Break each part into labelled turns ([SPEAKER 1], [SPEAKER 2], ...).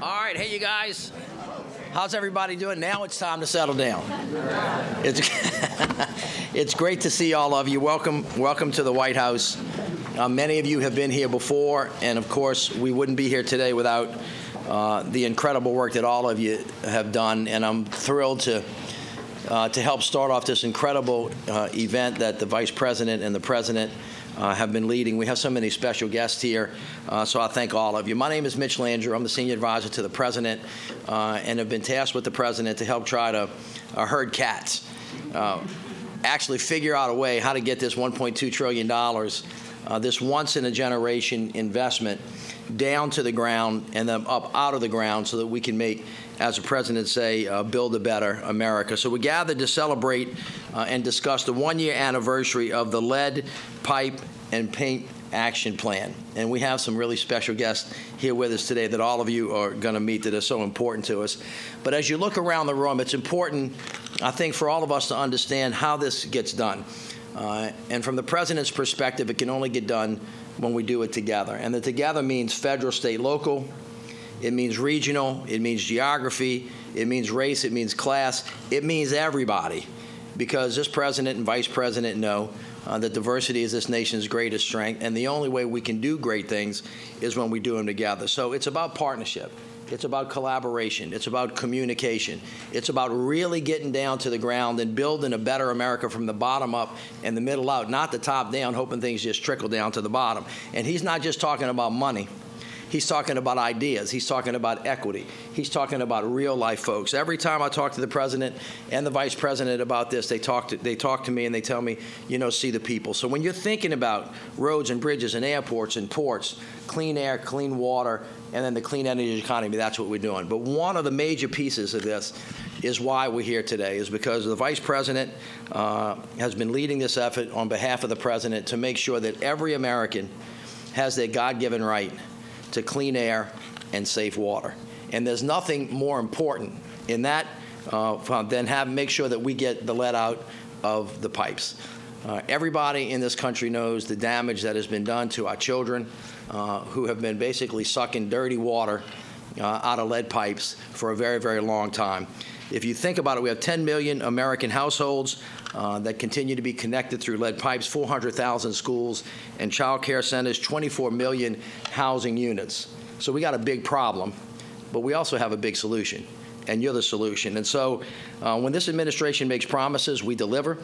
[SPEAKER 1] All right, hey, you guys. How's everybody doing? Now it's time to settle down. It's, it's great to see all of you. Welcome to the White House. Many of you have been here before, and of course, we wouldn't be here today without the incredible work that all of you have done, and I'm thrilled to help start off this incredible event that the Vice President and the President have been leading. We have so many special guests here, so I thank all of you. My name is Mitch Landrieu. I'm the Senior Advisor to the President and have been tasked with the President to help try to herd cats, actually figure out a way how to get this $1.2 trillion, this once-in-a-generation investment down to the ground and then up out of the ground so that we can make, as the President say, build a better America. So we gathered to celebrate and discuss the one-year anniversary of the Lead, Pipe, and Paint Action Plan. And we have some really special guests here with us today that all of you are going to meet that are so important to us. But as you look around the room, it's important, I think, for all of us to understand how this gets done. And from the President's perspective, it can only get done when we do it together. And the together means federal, state, local. It means regional. It means geography. It means race. It means class. It means everybody. Because this President and Vice President know that diversity is this nation's greatest strength. And the only way we can do great things is when we do them together. So it's about partnership. It's about collaboration. It's about communication. It's about really getting down to the ground and building a better America from the bottom up and the middle out, not the top down, hoping things just trickle down to the bottom. And he's not just talking about money. He's talking about ideas. He's talking about equity. He's talking about real life folks. Every time I talk to the President and the Vice President about this, they talk to me and they tell me, you know, see the people. So when you're thinking about roads and bridges and airports and ports, clean air, clean water, and then the clean energy economy, that's what we're doing. But one of the major pieces of this is why we're here today, is because the Vice President has been leading this effort on behalf of the President to make sure that every American has their God-given right to clean air and safe water. And there's nothing more important in that than make sure that we get the lead out of the pipes. Everybody in this country knows the damage that has been done to our children who have been basically sucking dirty water out of lead pipes for a very, very long time. If you think about it, we have 10 million American households that continue to be connected through lead pipes, 400,000 schools and child care centers, 24 million housing units. So we got a big problem, but we also have a big solution, and you're the solution. And so when this administration makes promises, we deliver.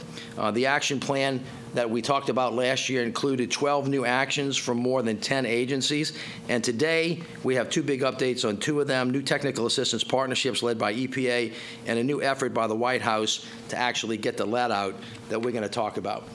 [SPEAKER 1] The action plan that we talked about last year included 12 new actions from more than 10 agencies. And today, we have two big updates on two of them, new technical assistance partnerships led by EPA and a new effort by the White House to actually get the lead out that we're going to talk about.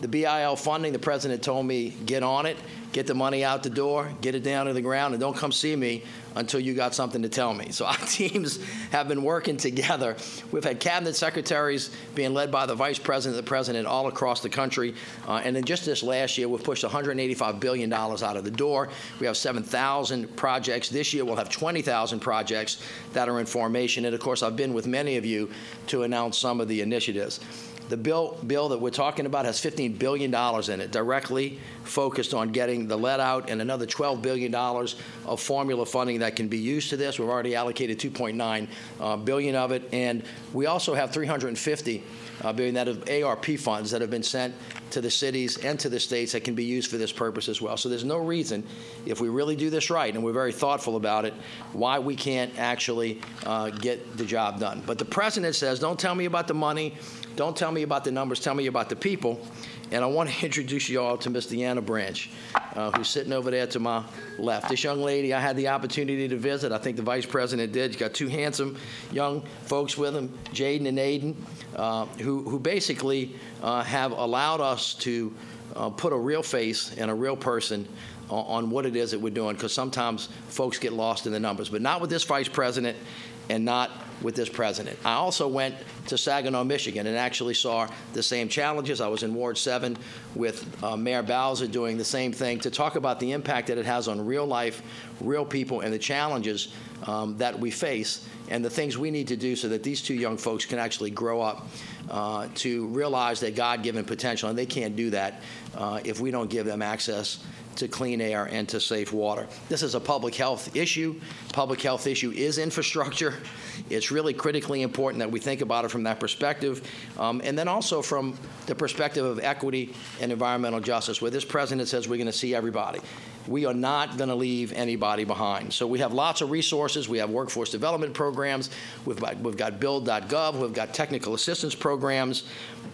[SPEAKER 1] The BIL funding, the President told me, get on it, get the money out the door, get it down to the ground, and don't come see me until you got something to tell me. So our teams have been working together. We've had cabinet secretaries being led by the Vice President and the President all across the country. And then just this last year, we've pushed $185 billion out of the door. We have 7,000 projects. This year, we'll have 20,000 projects that are in formation. And, of course, I've been with many of you to announce some of the initiatives. The bill that we're talking about has $15 billion in it, directly focused on getting the lead out, and another $12 billion of formula funding that can be used to this. We've already allocated $2.9 billion of it, and we also have $350 billion that of ARP funds that have been sent to the cities and to the states that can be used for this purpose as well. So there's no reason, if we really do this right, and we're very thoughtful about it, why we can't actually get the job done. But the President says, don't tell me about the money, don't tell me about the numbers, tell me about the people. And I want to introduce you all to Miss Deanna Branch, who's sitting over there to my left. This young lady, I had the opportunity to visit. I think the Vice President did. She's got two handsome young folks with him, Jaden and Aiden, who basically have allowed us to put a real face and a real person on what it is that we're doing, because sometimes folks get lost in the numbers. But not with this Vice President and not with this President. I also went to Saginaw, Michigan, and actually saw the same challenges. I was in Ward 7 with Mayor Bowser doing the same thing to talk about the impact that it has on real life, real people, and the challenges that we face and the things we need to do so that these two young folks can actually grow up to realize their God-given potential. And they can't do that if we don't give them access to clean air and to safe water. This is a public health issue. Public health issue is infrastructure. It's really critically important that we think about it from that perspective, and then also from the perspective of equity and environmental justice, where this president says we're going to see everybody. We are not going to leave anybody behind. So we have lots of resources. We have workforce development programs. We've got build.gov. We've got technical assistance programs.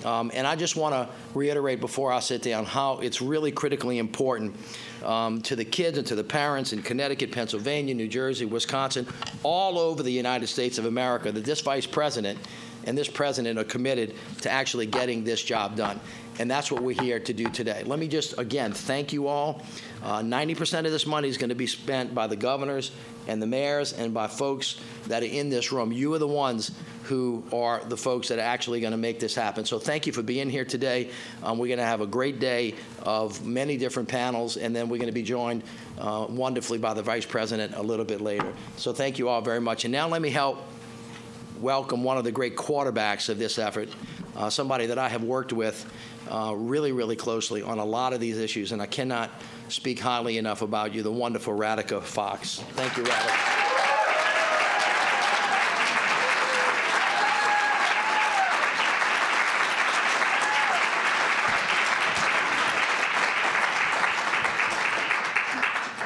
[SPEAKER 1] And I just want to reiterate before I sit down how it's really critically important to the kids and to the parents in Connecticut, Pennsylvania, New Jersey, Wisconsin, all over the United States of America, that this vice president and this president are committed to actually getting this job done. And that's what we're here to do today. Let me just, again, thank you all. 90% of this money is going to be spent by the governors and the mayors and by folks that are in this room. You are the ones who are the folks that are actually going to make this happen. So thank you for being here today. We're going to have a great day of many different panels, and then we're going to be joined wonderfully by the Vice President a little bit later. So thank you all very much. And now let me help welcome one of the great quarterbacks of this effort, somebody that I have worked with really, really closely on a lot of these issues, and I cannot speak highly enough about you, the wonderful Radhika Fox. Thank you, Radhika.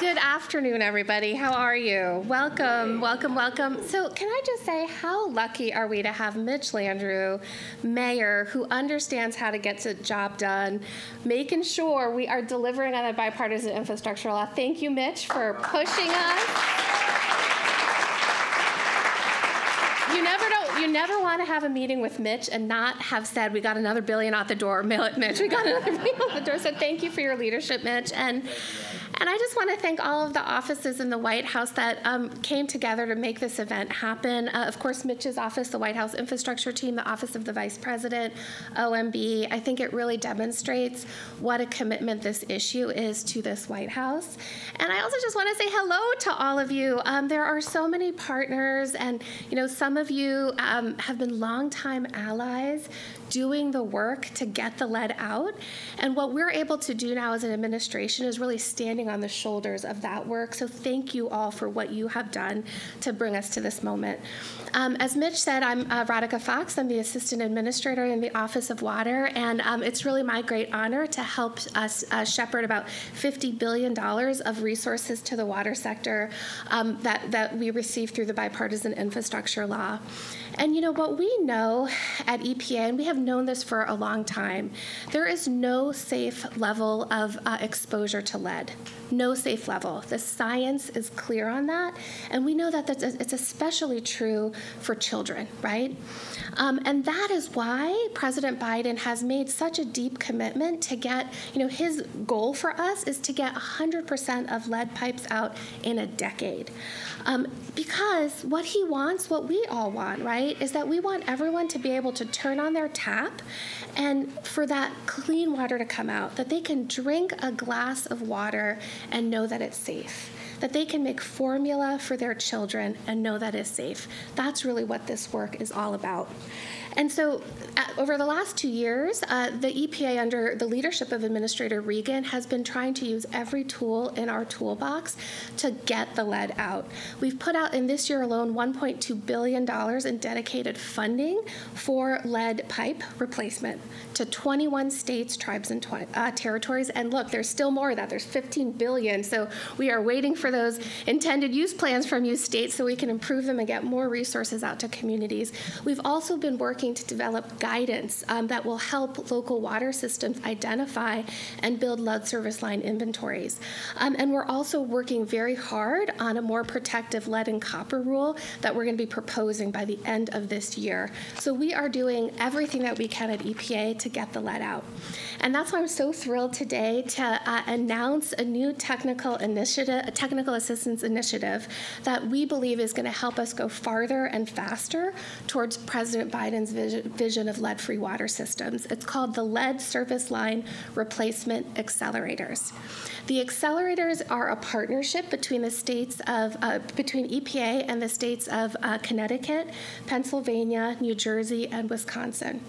[SPEAKER 2] Good afternoon, everybody. How are you? Welcome, welcome, welcome. So can I just say, how lucky are we to have Mitch Landrieu, mayor, who understands how to get the job done, making sure we are delivering on a bipartisan infrastructure law. Thank you, Mitch, for pushing us. You never want to have a meeting with Mitch and not have said, we got another $1 billion out the door, mail it, Mitch. We got another $1 billion out the door. So thank you for your leadership, Mitch. And I just want to thank all of the offices in the White House that came together to make this event happen. Of course, Mitch's office, the White House Infrastructure Team, the Office of the Vice President, OMB. I think it really demonstrates what a commitment this issue is to this White House. And I also just want to say hello to all of you. There are so many partners, and some of you have been longtime allies doing the work to get the lead out. And what we're able to do now as an administration is really standing on the shoulders of that work. So thank you all for what you have done to bring us to this moment. As Mitch said, I'm Radhika Fox. I'm the Assistant Administrator in the Office of Water, and it's really my great honor to help us shepherd about $50 billion of resources to the water sector that we receive through the bipartisan infrastructure law. And what we know at EPA, and we have known this for a long time, there is no safe level of exposure to lead. No safe level. The science is clear on that, and we know that it's especially true for children, right? And that is why President Biden has made such a deep commitment to get, his goal for us is to get 100% of lead pipes out in a decade. Because what he wants, what we all want, right, is that we want everyone to be able to turn on their tap and for that clean water to come out, that they can drink a glass of water and know that it's safe, that they can make formula for their children and know that it's safe. That's really what this work is all about. And so over the last 2 years, the EPA, under the leadership of Administrator Regan, has been trying to use every tool in our toolbox to get the lead out. We've put out, in this year alone, $1.2 billion in dedicated funding for lead pipe replacement to 21 states, tribes, and territories. And look, there's still more of that. There's $15 billion. So we are waiting for those intended use plans from you states so we can improve them and get more resources out to communities. We've also been working to develop guidance that will help local water systems identify and build lead service line inventories. And we're also working very hard on a more protective lead and copper rule that we're going to be proposing by the end of this year. So we are doing everything that we can at EPA to get the lead out. And that's why I'm so thrilled today to announce a new technical initiative, a technical assistance initiative that we believe is going to help us go farther and faster towards President Biden's vision of lead-free water systems. It's called the Lead Service Line Replacement Accelerators. The accelerators are a partnership between the states of between EPA and the states of Connecticut, Pennsylvania, New Jersey, and Wisconsin.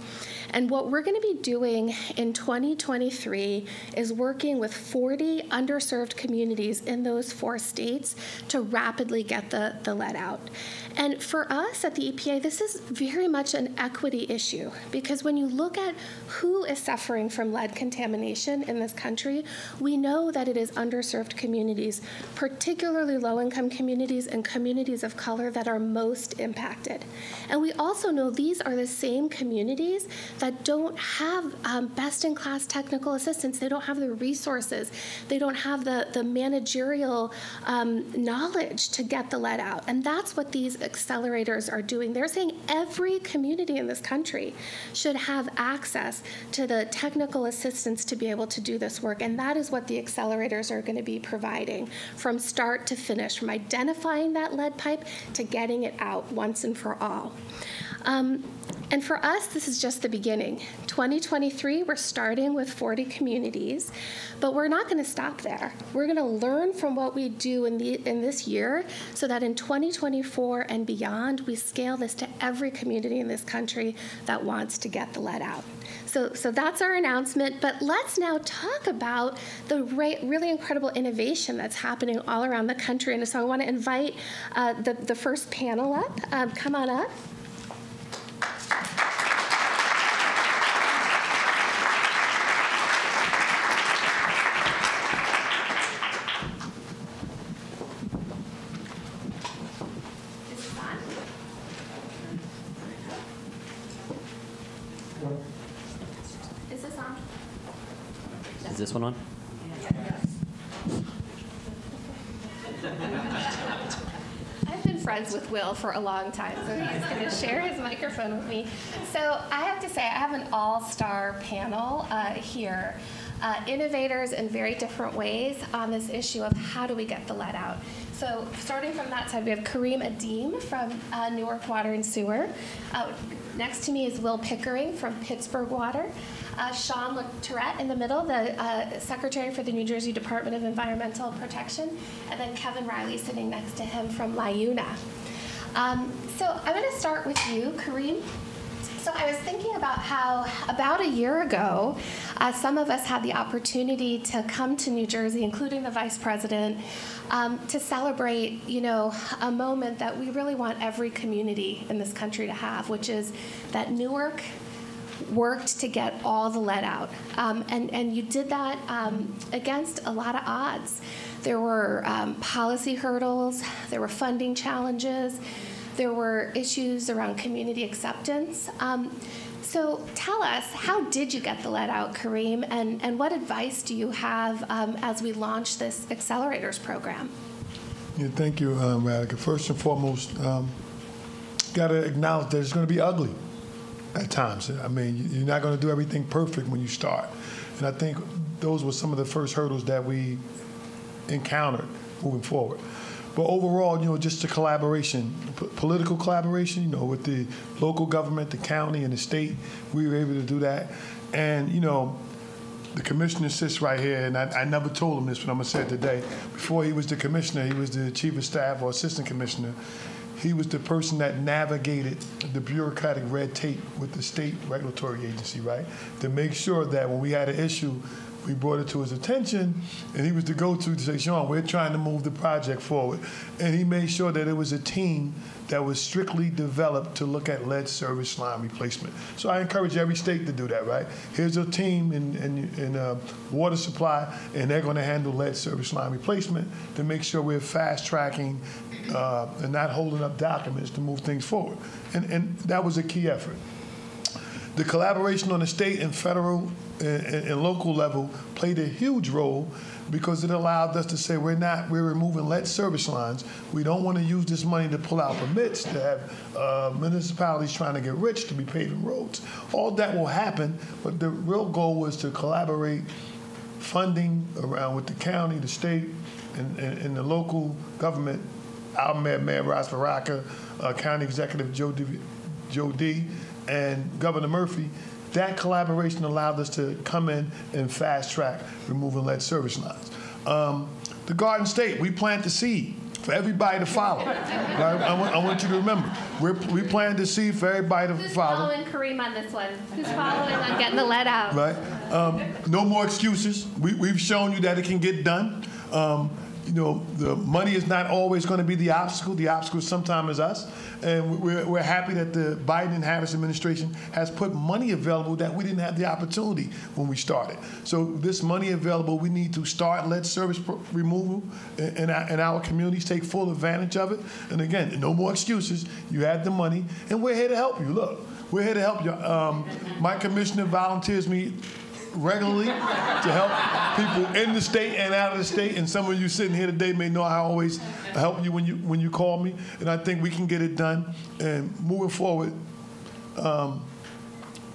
[SPEAKER 2] And what we're going to be doing in 2023 is working with 40 underserved communities in those 4 states to rapidly get the lead out. And for us at the EPA, this is very much an equity issue, because when you look at who is suffering from lead contamination in this country, we know that it is underserved communities, particularly low-income communities and communities of color that are most impacted. And we also know these are the same communities that don't have best-in-class technical assistance. They don't have the resources. They don't have the managerial knowledge to get the lead out. And that's what these accelerators are doing. They're saying every community in this country should have access to the technical assistance to be able to do this work. And that is what the accelerators are going to be providing from start to finish, from identifying that lead pipe to getting it out once and for all. And for us, this is just the beginning. 2023, we're starting with 40 communities, but we're not going to stop there. We're going to learn from what we do in this year so that in 2024 and beyond, we scale this to every community in this country that wants to get the lead out. So that's our announcement, but let's now talk about the really incredible innovation that's happening all around the country. And so I want to invite the first panel up. Come on up.
[SPEAKER 3] Is this one on?
[SPEAKER 2] I've been friends with Will for a long time, so he's going to share his microphone with me. So I have to say, I have an all-star panel here. Innovators in very different ways on this issue of how do we get the lead out. So starting from that side, we have Kareem Adim from Newark Water and Sewer. Next to me is Will Pickering from Pittsburgh Water. Sean Tourette in the middle, the Secretary for the New Jersey Department of Environmental Protection, and then Kevin Riley sitting next to him from LIUNA. So I'm going to start with you, Kareem. So I was thinking about how about a year ago, some of us had the opportunity to come to New Jersey, including the Vice President, to celebrate, a moment that we really want every community in this country to have, which is that Newark worked to get all the lead out. And you did that against a lot of odds. There were policy hurdles, there were funding challenges, there were issues around community acceptance. So tell us, how did you get the lead out, Kareem, and what advice do you have as we launch this accelerators program?
[SPEAKER 4] Yeah, thank you, Radhika. First and foremost, got to acknowledge that it's going to be ugly at times. I mean, you're not going to do everything perfect when you start. And I think those were some of the first hurdles that we encountered moving forward. But overall, just the collaboration, political collaboration, with the local government, the county, and the state, we were able to do that. And, the commissioner sits right here, and I never told him this, but I'm going to say it today. Before he was the commissioner, he was the chief of staff or assistant commissioner. He was the person that navigated the bureaucratic red tape with the state regulatory agency, right? To make sure that when we had an issue, we brought it to his attention, and he was the go-to to say, Sean, we're trying to move the project forward. And he made sure that it was a team that was strictly developed to look at lead service line replacement. So I encourage every state to do that, right? Here's a team in water supply, and they're going to handle lead service line replacement to make sure we're fast-tracking and not holding up documents to move things forward. And that was a key effort. The collaboration on the state and federal and local level played a huge role because it allowed us to say we're removing lead service lines. We don't want to use this money to pull out permits to have municipalities trying to get rich to be paving roads. All that will happen, but the real goal was to collaborate funding around with the county, the state, and the local government. Our Mayor Ras Baraka, County Executive Joe D, and Governor Murphy, that collaboration allowed us to come in and fast track removing lead service lines. The Garden State, we planted the seed for everybody to follow. Right? I want you to remember, we planted the seed for everybody to follow.
[SPEAKER 2] Who's following Kareem on this one? Who's following on getting the lead out?
[SPEAKER 4] Right. No more excuses. We've shown you that it can get done. The money is not always going to be the obstacle. The obstacle sometimes is us. And we're happy that the Biden and Harris administration has put money available that we didn't have the opportunity when we started. So this money available, we need to start lead service removal in our communities, take full advantage of it. And again, no more excuses. You have the money, and we're here to help you. Look, we're here to help you. My commissioner volunteers me regularly to help people in the state and out of the state, and some of you sitting here today may know I always help you when you call me, and I think we can get it done. And moving forward,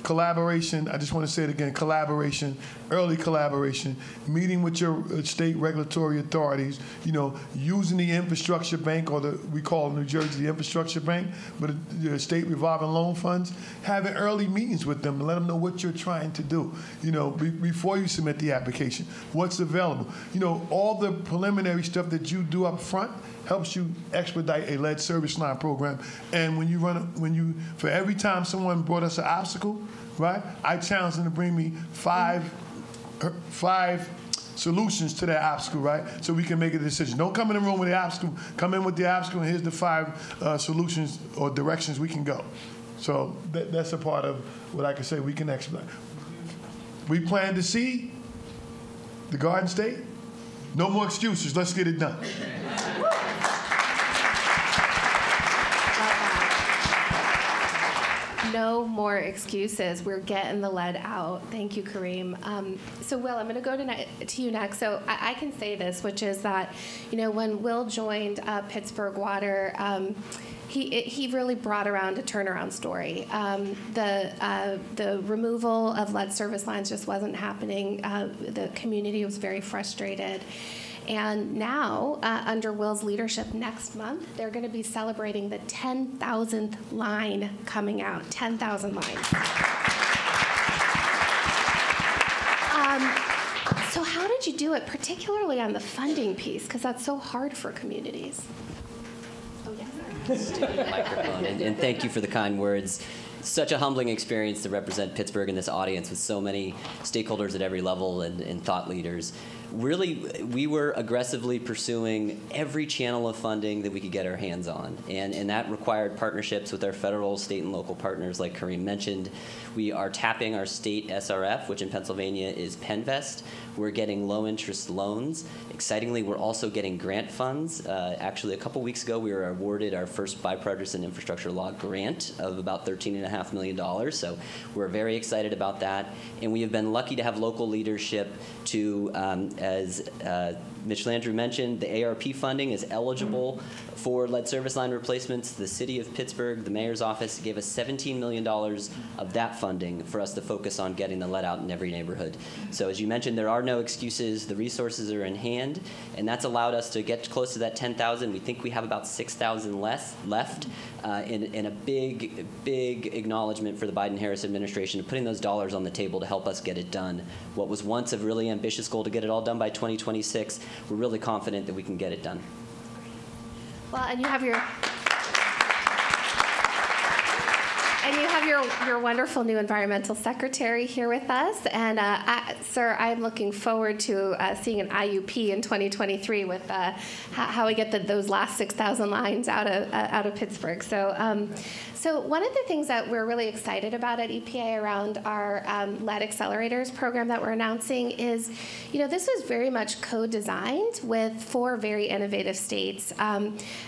[SPEAKER 4] collaboration, I just want to say it again, collaboration, early collaboration, meeting with your state regulatory authorities, using the infrastructure bank, or we call New Jersey the infrastructure bank, but the state revolving loan funds, having early meetings with them and let them know what you're trying to do, before you submit the application, what's available. All the preliminary stuff that you do up front helps you expedite a lead service line program. And for every time someone brought us an obstacle, right, I challenge them to bring me five solutions to that obstacle, right, so we can make a decision. Don't come in the room with the obstacle. Come in with the obstacle, and here's the 5 solutions or directions we can go. So that's a part of what I can say we can expedite. We plan to see the Garden State. No more excuses. Let's get it done.
[SPEAKER 2] No more excuses. We're getting the lead out. Thank you, Kareem. So, Will, I'm going to go to you next. So I can say this, which is that, when Will joined Pittsburgh Water, he really brought around a turnaround story. The removal of lead service lines just wasn't happening. The community was very frustrated. And now, under Will's leadership, next month, they're going to be celebrating the 10,000th line coming out. 10,000 lines. So how did you do it, particularly on the funding piece? Because that's so hard for communities. Oh, yes.
[SPEAKER 3] Microphone. And thank you for the kind words. Such a humbling experience to represent Pittsburgh in this audience with so many stakeholders at every level and thought leaders. Really, we were aggressively pursuing every channel of funding that we could get our hands on, and that required partnerships with our federal, state, and local partners, like Kareem mentioned. We are tapping our state SRF, which in Pennsylvania is PennVest. We're getting low-interest loans. Excitingly, we're also getting grant funds. Actually, a couple weeks ago, we were awarded our first bipartisan infrastructure law grant of about $13.5 million, so we're very excited about that. And we have been lucky to have local leadership to, as Mitch Landrieu mentioned, the ARP funding is eligible for lead service line replacements. The city of Pittsburgh, the mayor's office, gave us $17 million of that funding for us to focus on getting the lead out in every neighborhood. So as you mentioned, there are no excuses. The resources are in hand, and that's allowed us to get close to that 10,000. We think we have about 6,000 left in a big, big acknowledgement for the Biden-Harris administration of putting those dollars on the table to help us get it done. What was once a really ambitious goal to get it all done by 2026, we're really confident that we can get it done.
[SPEAKER 2] Well, and you have your wonderful new environmental secretary here with us. And sir, I'm looking forward to seeing an IUP in 2023 with how we get those last 6,000 lines out of Pittsburgh. So one of the things that we're really excited about at EPA around our lead accelerators program that we're announcing is, this was very much co-designed with 4 very innovative states,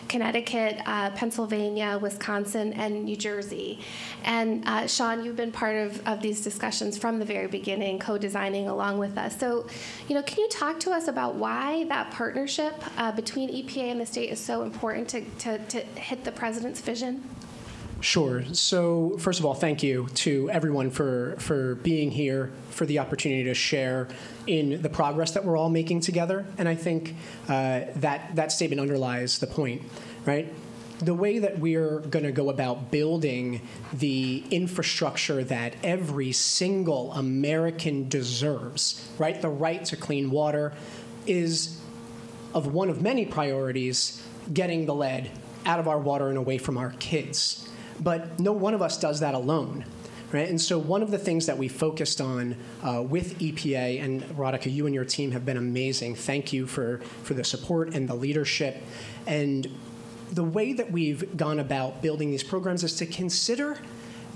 [SPEAKER 2] Connecticut, Pennsylvania, Wisconsin, and New Jersey. And Sean, you've been part of these discussions from the very beginning, co-designing along with us. So, can you talk to us about why that partnership between EPA and the state is so important to hit the president's vision?
[SPEAKER 5] Sure. So first of all, thank you to everyone for being here, for the opportunity to share in the progress that we're all making together. And I think that statement underlies the point, right? the way that we're going to go about building the infrastructure that every single American deserves, right? The right to clean water is of one of many priorities, getting the lead out of our water and away from our kids. But no one of us does that alone. Right? And so one of the things that we focused on with EPA, and Radhika, you and your team have been amazing. Thank you for the support and the leadership. And the way that we've gone about building these programs is to consider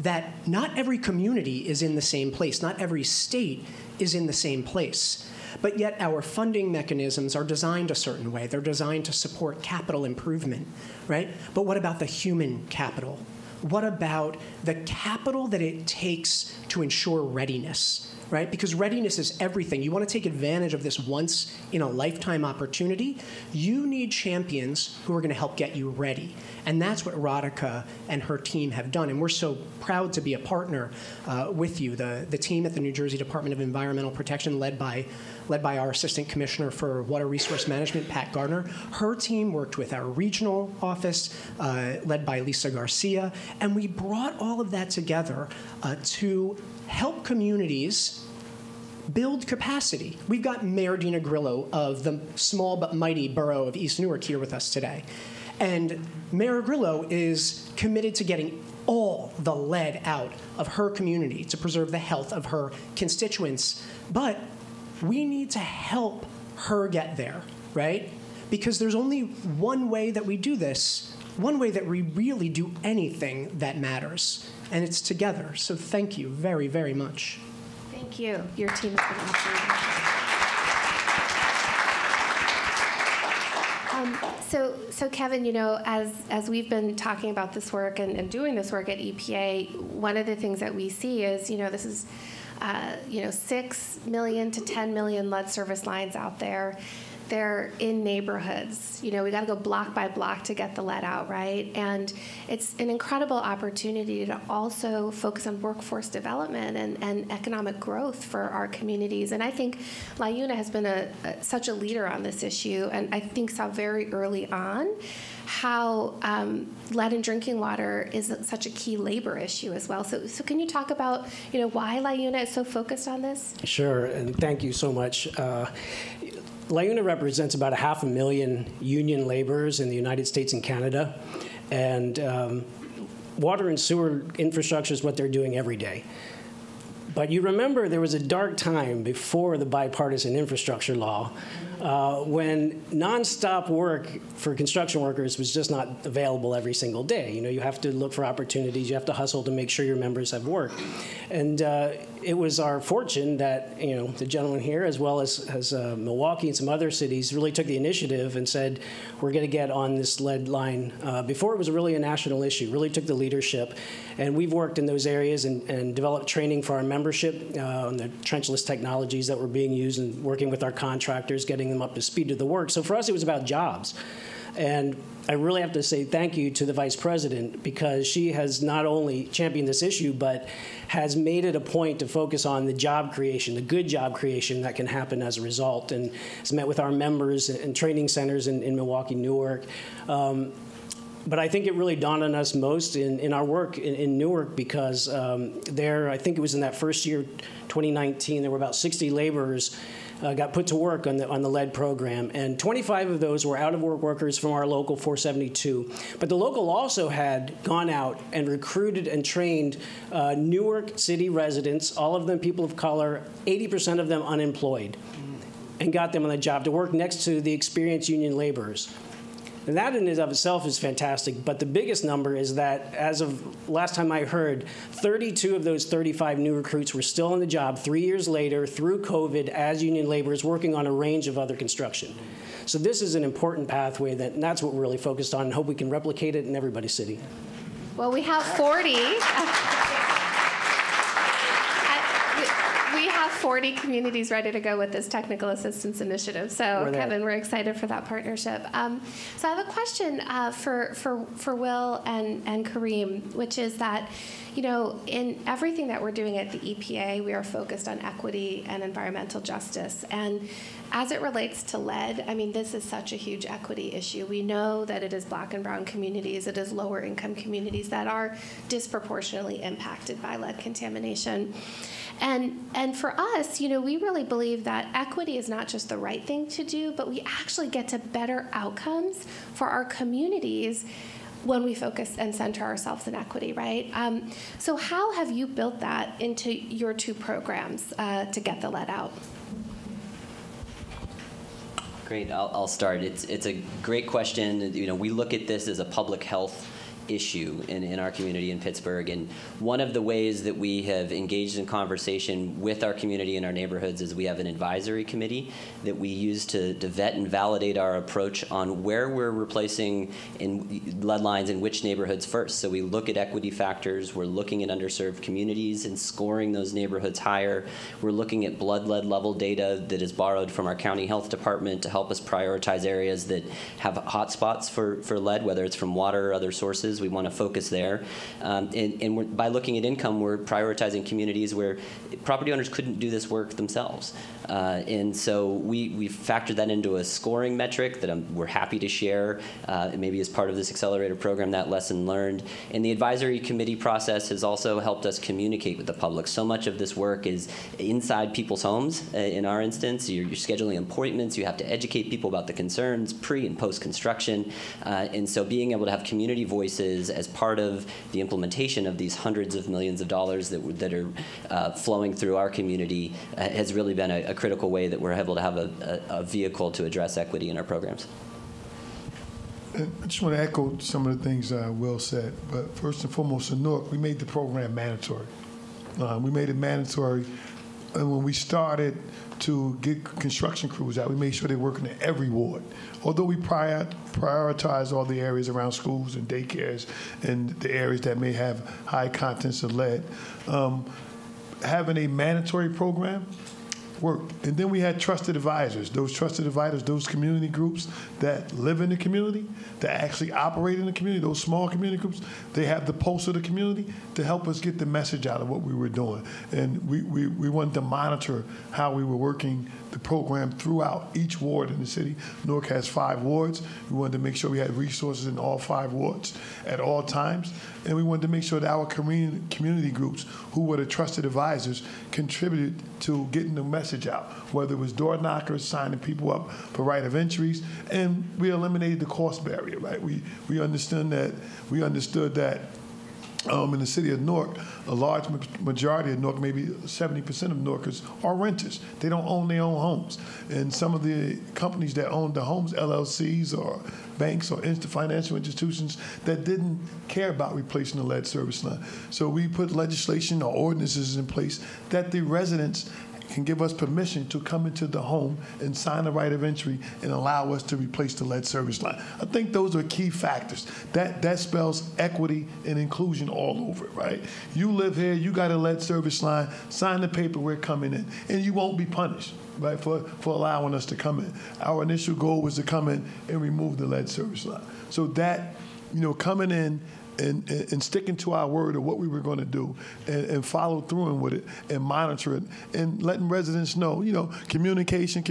[SPEAKER 5] that not every community is in the same place. Not every state is in the same place. But yet our funding mechanisms are designed a certain way. They're designed to support capital improvement, right? But what about the human capital? What about the capital that it takes to ensure readiness, right? Because readiness is everything. You want to take advantage of this once-in-a-lifetime opportunity, you need champions who are going to help get you ready. And that's what Radhika and her team have done. And we're so proud to be a partner with you. The team at the New Jersey Department of Environmental Protection, led by our Assistant Commissioner for Water Resource Management, Pat Gardner. Her team worked with our regional office, led by Lisa Garcia, and we brought all of that together to help communities build capacity. We've got Mayor Dina Grillo of the small but mighty borough of East Newark here with us today. And Mayor Grillo is committed to getting all the lead out of her community to preserve the health of her constituents. But we need to help her get there, right? Because there's only one way that we do this, one way that we really do anything that matters, and it's together. So thank you very, very much.
[SPEAKER 2] Thank you. Your team has been absolutely So Kevin, as we've been talking about this work and doing this work at EPA, one of the things that we see is, this is 6 million to 10 million lead service lines out there. They're in neighborhoods. We got to go block by block to get the lead out, right? And it's an incredible opportunity to also focus on workforce development and economic growth for our communities. And I think LiUNA has been such a leader on this issue, and I think saw very early on how lead in drinking water is such a key labor issue as well. So can you talk about why LiUNA is so focused on this?
[SPEAKER 6] Sure, and thank you so much. LiUNA represents about 500,000 union laborers in the United States and Canada, and water and sewer infrastructure is what they're doing every day. But you remember there was a dark time before the bipartisan infrastructure law when nonstop work for construction workers was just not available every single day. You have to look for opportunities. You have to hustle to make sure your members have work. And it was our fortune that, the gentleman here, as well as Milwaukee and some other cities, really took the initiative and said, we're going to get on this lead line before it was really a national issue, really took the leadership. And we've worked in those areas and developed training for our membership on the trenchless technologies that were being used and working with our contractors, getting them up to speed to the work. So for us, it was about jobs. And I really have to say thank you to the Vice President, because she has not only championed this issue, but has made it a point to focus on the job creation, the good job creation that can happen as a result, and has met with our members and training centers in Milwaukee, Newark. But I think it really dawned on us most in our work in Newark, because I think it was in that first year, 2019, there were about 60 laborers got put to work on the lead program, and 25 of those were out-of-work workers from our local 472. But the local also had gone out and recruited and trained Newark City residents, all of them people of color, 80% of them unemployed, and got them on the job to work next to the experienced union laborers. And that in and of itself is fantastic, but the biggest number is that, as of last time I heard, 32 of those 35 new recruits were still on the job 3 years later through COVID as union laborers working on a range of other construction. So this is an important pathway, and that's what we're really focused on, and hope we can replicate it in everybody's city.
[SPEAKER 2] Well, we have 40. We have 40 communities ready to go with this technical assistance initiative. So, Kevin, we're excited for that partnership. So I have a question for Will and Kareem, which is that, in everything that we're doing at the EPA, we are focused on equity and environmental justice. And as it relates to lead, I mean, this is such a huge equity issue. We know that it is Black and brown communities, it is lower income communities that are disproportionately impacted by lead contamination. And for us, we really believe that equity is not just the right thing to do, but we actually get to better outcomes for our communities when we focus and center ourselves in equity, right? So how have you built that into your two programs to get the lead out?
[SPEAKER 3] Great, I'll start. It's a great question. We look at this as a public health issue in our community in Pittsburgh, and one of the ways that we have engaged in conversation with our community and our neighborhoods is we have an advisory committee that we use to vet and validate our approach on where we're replacing in lead lines in which neighborhoods first. So we look at equity factors, we're looking at underserved communities and scoring those neighborhoods higher. We're looking at blood lead level data that is borrowed from our county health department to help us prioritize areas that have hotspots for lead, whether it's from water or other sources. We want to focus there. And by looking at income, we're prioritizing communities where property owners couldn't do this work themselves. And so we factored that into a scoring metric that we're happy to share, maybe as part of this accelerator program, that lesson learned. And the advisory committee process has also helped us communicate with the public. So much of this work is inside people's homes. In our instance, you're scheduling appointments. You have to educate people about the concerns pre and post construction. And so being able to have community voices as part of the implementation of these hundreds of millions of dollars that are flowing through our community has really been a critical way that we're able to have a vehicle to address equity in our programs.
[SPEAKER 4] I just want to echo some of the things Will said, but first and foremost, in Newark, we made the program mandatory. We made it mandatory, and when we started to get construction crews out, we made sure they're working in every ward. Although we prioritize all the areas around schools and daycares and the areas that may have high contents of lead, having a mandatory program worked. And then we had trusted advisors. Those trusted advisors, those community groups that live in the community, that actually operate in the community, those small community groups, they have the pulse of the community to help us get the message out of what we were doing. And we wanted to monitor how we were working the program throughout each ward in the city. Newark has 5 wards. We wanted to make sure we had resources in all 5 wards at all times. And we wanted to make sure that our community groups, who were the trusted advisors, contributed to getting the message out, whether it was door knockers, signing people up for right of entries, and we eliminated the cost barrier, right? We understood that in the city of Newark, a large majority of Newark, maybe 70% of Newarkers, are renters. They don't own their own homes. And some of the companies that own the homes, LLCs or banks or financial institutions, that didn't care about replacing the lead service line. So we put legislation or ordinances in place that the residents can give us permission to come into the home and sign a right of entry and allow us to replace the lead service line. I think those are key factors. That spells equity and inclusion all over it, right? You live here, you got a lead service line, sign the paper, we're coming in, and you won't be punished, right, for allowing us to come in. Our initial goal was to come in and remove the lead service line. So that, coming in and sticking to our word of what we were going to do and follow through with it and monitor it and letting residents know, communication.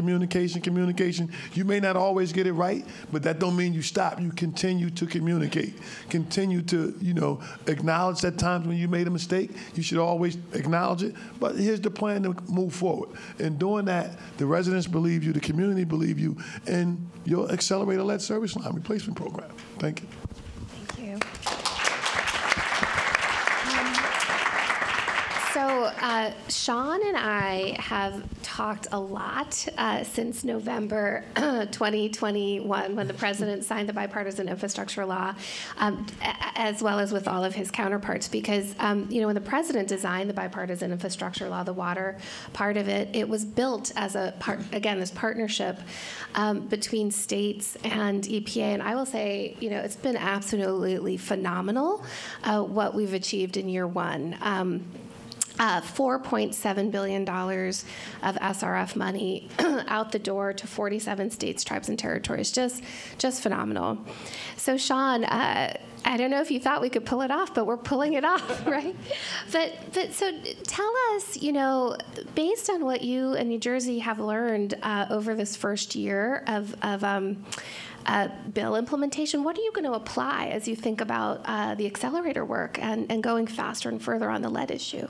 [SPEAKER 4] You may not always get it right, but that don't mean you stop. You continue to communicate. Continue to, acknowledge that times when you made a mistake. You should always acknowledge it. But here's the plan to move forward. And doing that, the residents believe you, the community believe you, and you'll accelerate a lead service line replacement program. Thank you.
[SPEAKER 2] Thank you. So Sean and I have talked a lot since November 2021, when the president signed the bipartisan infrastructure law, as well as with all of his counterparts, because when the president designed the bipartisan infrastructure law, the water part of it, it was built as this partnership between states and EPA. And I will say, it's been absolutely phenomenal what we've achieved in year one. $4.7 billion of SRF money out the door to 47 states, tribes, and territories. Just phenomenal. So, Sean, I don't know if you thought we could pull it off, but we're pulling it off, right? But so tell us, based on what you and New Jersey have learned over this first year of bill implementation, what are you going to apply as you think about the accelerator work and going faster and further on the lead issue?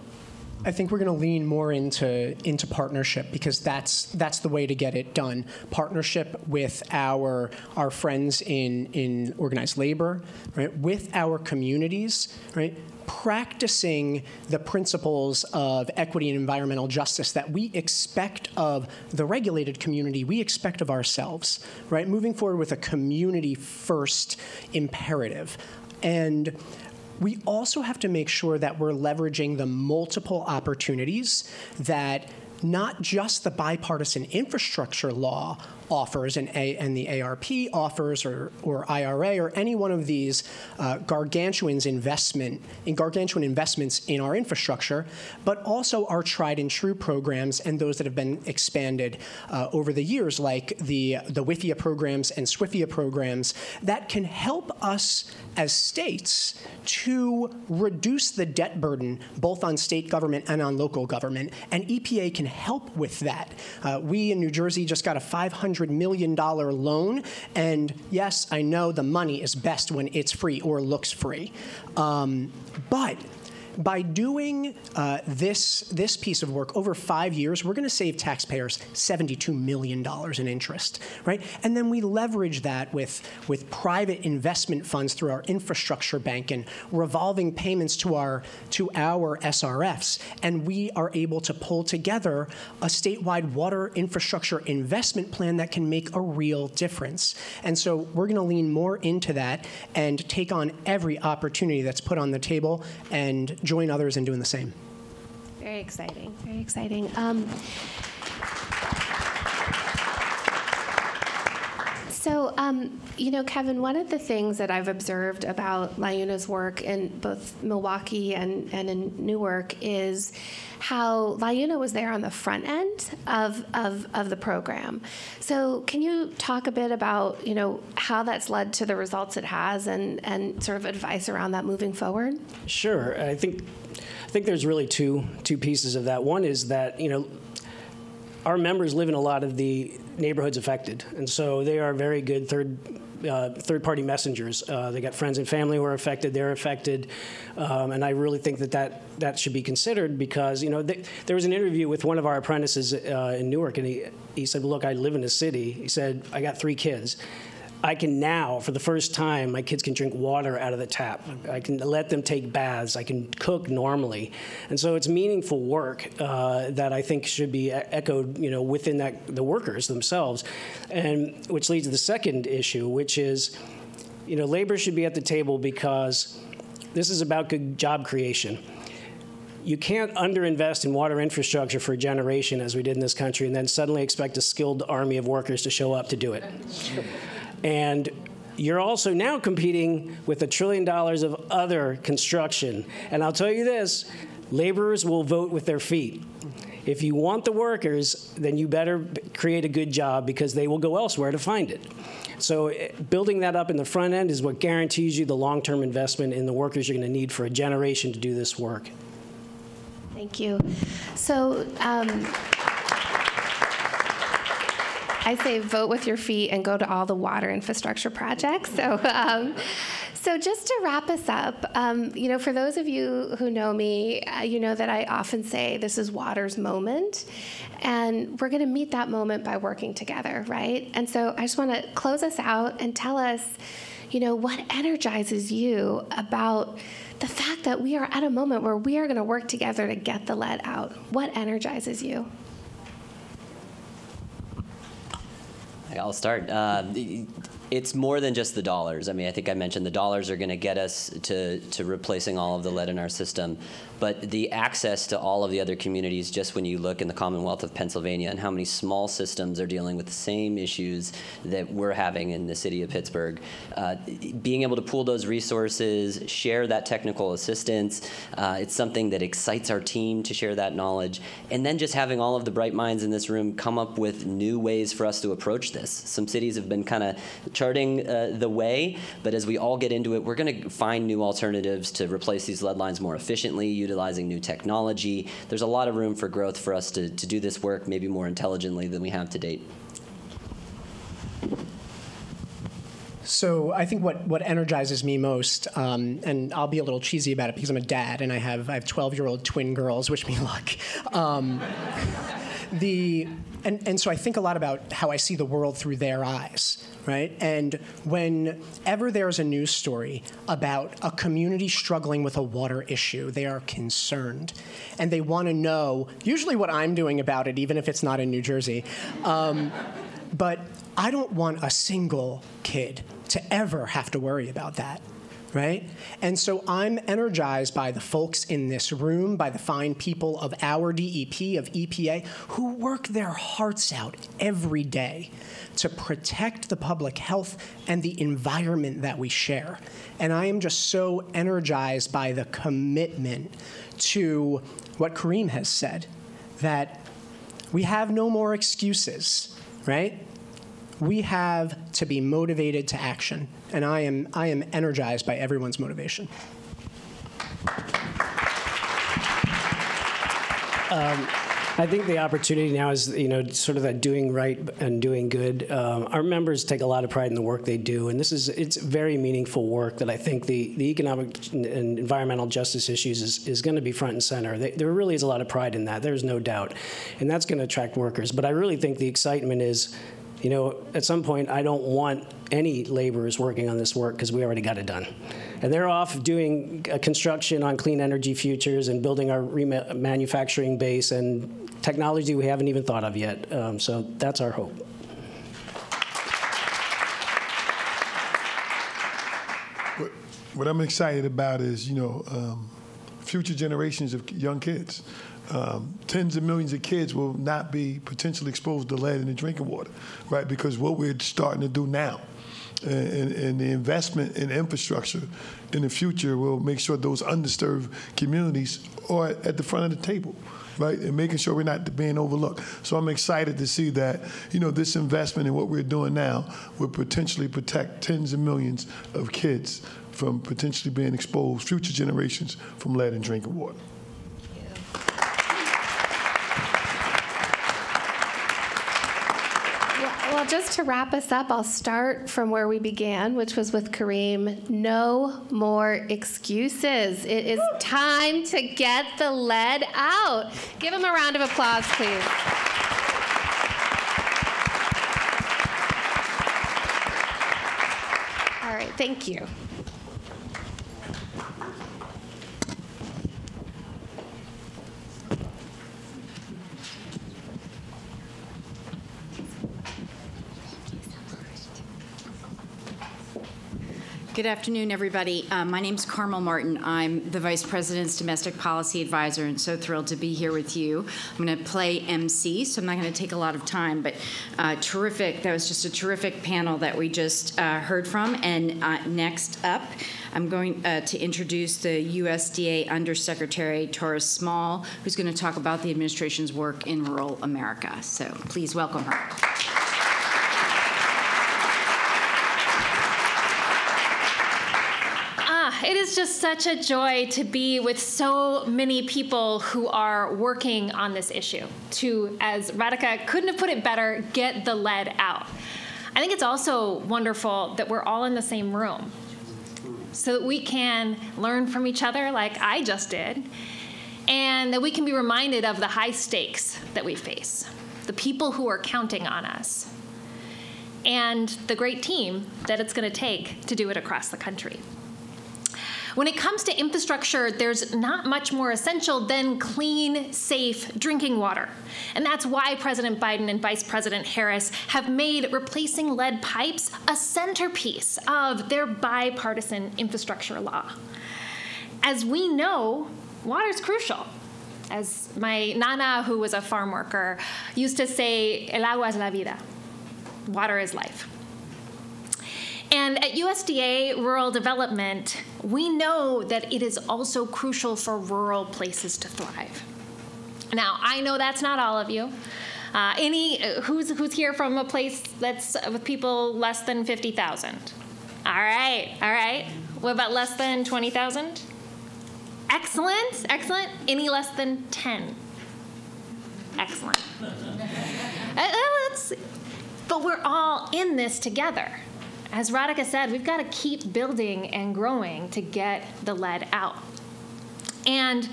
[SPEAKER 5] I think we're going to lean more into partnership, because that's the way to get it done. Partnership with our friends in organized labor, right? With our communities, right? Practicing the principles of equity and environmental justice that we expect of the regulated community, we expect of ourselves, right? Moving forward with a community-first imperative. And we also have to make sure that we're leveraging the multiple opportunities that not just the bipartisan infrastructure law offers and the ARP offers, or IRA, or any one of these gargantuan investments in our infrastructure, but also our tried and true programs and those that have been expanded over the years, like the WIFIA programs and SWIFIA programs, that can help us as states to reduce the debt burden both on state government and on local government, and EPA can help with that. We in New Jersey just got a $500 million loan, and yes, I know the money is best when it's free or looks free, but by doing this piece of work over 5 years, we're going to save taxpayers $72 million in interest, right? And then we leverage that with private investment funds through our infrastructure bank and revolving payments to our SRFs, and we are able to pull together a statewide water infrastructure investment plan that can make a real difference. And so we're going to lean more into that and take on every opportunity that's put on the table and join others in doing the same.
[SPEAKER 2] Very exciting, very exciting. So, Kevin, one of the things that I've observed about LiUNA's work in both Milwaukee and in Newark is how LiUNA was there on the front end of the program. So can you talk a bit about, how that's led to the results it has and sort of advice around that moving forward?
[SPEAKER 6] Sure. I think there's really two pieces of that. One is that, our members live in a lot of the neighborhoods affected, and so they are very good third-party messengers. They got friends and family who are affected. They're affected, and I really think that should be considered, because there was an interview with one of our apprentices in Newark, and he said, "Look, I live in a city." He said, "I got 3 kids. I can now, for the first time, my kids can drink water out of the tap. I can let them take baths. I can cook normally." And so it's meaningful work that I think should be echoed, within the workers themselves. And which leads to the second issue, which is, labor should be at the table, because this is about good job creation. You can't underinvest in water infrastructure for a generation, as we did in this country, and then suddenly expect a skilled army of workers to show up to do it. And you're also now competing with $1 trillion of other construction. And I'll tell you this, laborers will vote with their feet. If you want the workers, then you better create a good job, because they will go elsewhere to find it. So building that up in the front end is what guarantees you the long-term investment in the workers you're going to need for a generation to do this work.
[SPEAKER 2] Thank you. So I say vote with your feet and go to all the water infrastructure projects. So just to wrap us up, for those of you who know me, you know that I often say this is water's moment, and we're going to meet that moment by working together, right? And so I just want to close us out and tell us, what energizes you about the fact that we are at a moment where we are going to work together to get the lead out. What energizes you?
[SPEAKER 3] I'll start. It's more than just the dollars. I think I mentioned the dollars are going to get us to replacing all of the lead in our system. But the access to all of the other communities, just when you look in the Commonwealth of Pennsylvania and how many small systems are dealing with the same issues that we're having in the city of Pittsburgh, being able to pool those resources, share that technical assistance, it's something that excites our team to share that knowledge. And then just having all of the bright minds in this room come up with new ways for us to approach this. Some cities have been kind of charting the way, but as we all get into it, we're going to find new alternatives to replace these lead lines more efficiently, utilizing new technology. There's a lot of room for growth for us to do this work maybe more intelligently than we have to date.
[SPEAKER 5] So I think what energizes me most, and I'll be a little cheesy about it because I'm a dad and I have 12-year-old twin girls. Wish me luck. And so I think a lot about how I see the world through their eyes, right? And whenever there's a news story about a community struggling with a water issue, they are concerned. And they want to know, usually what I'm doing about it, even if it's not in New Jersey. But I don't want a single kid to ever have to worry about that. Right? And so I'm energized by the folks in this room, by the fine people of our DEP, of EPA, who work their hearts out every day to protect the public health and the environment that we share. And I am just so energized by the commitment to what Kareem has said, that we have no more excuses, right? We have to be motivated to action, and I am energized by everyone's motivation.
[SPEAKER 6] I think the opportunity now is, sort of that doing right and doing good. Our members take a lot of pride in the work they do, and it's very meaningful work that I think the economic and environmental justice issues is going to be front and center. There really is a lot of pride in that. There's no doubt, and that's going to attract workers. But I really think the excitement is, at some point, I don't want any laborers working on this work because we already got it done. And they're off doing construction on clean energy futures and building our manufacturing base and technology we haven't even thought of yet. So that's our hope.
[SPEAKER 4] What I'm excited about is, future generations of young kids. Tens of millions of kids will not be potentially exposed to lead in the drinking water, right? Because what we're starting to do now and the investment in infrastructure in the future will make sure those undisturbed communities are at the front of the table, right? And making sure we're not being overlooked. So I'm excited to see that, this investment in what we're doing now will potentially protect tens of millions of kids from potentially being exposed, future generations, from lead in drinking water.
[SPEAKER 2] Well, just to wrap us up, I'll start from where we began, which was with Kareem. No more excuses. It is time to get the lead out. Give him a round of applause, please. All right, thank you.
[SPEAKER 7] Good afternoon, everybody. My name's Carmel Martin. I'm the Vice President's Domestic Policy Advisor, and so thrilled to be here with you. I'm going to play MC, so I'm not going to take a lot of time, but terrific. That was just a terrific panel that we just heard from. And next up, I'm going to introduce the USDA Undersecretary, Taurus Small, who's going to talk about the administration's work in rural America. So please welcome her.
[SPEAKER 2] It is just such a joy to be with so many people who are working on this issue to, as Radhika couldn't have put it better, get the lead out. I think it's also wonderful that we're all in the same room so that we can learn from each other like I just did, and that we can be reminded of the high stakes that we face, the people who are counting on us, and the great team that it's going to take to do it across the country. When it comes to infrastructure, there's not much more essential than clean, safe drinking water. And that's why President Biden and Vice President Harris have made replacing lead pipes a centerpiece of their bipartisan infrastructure law. As we know, water is crucial. As my nana, who was a farm worker, used to say, el agua es la vida. Water is life. And at USDA Rural Development, we know that it is also crucial for rural places to thrive. Now, I know that's not all of you.
[SPEAKER 8] Who's here from a place that's with people less than 50,000? All right. What about less than 20,000? Excellent. Any less than 10? Excellent. But we're all in this together. As Radhika said, we've got to keep building and growing to get the lead out. And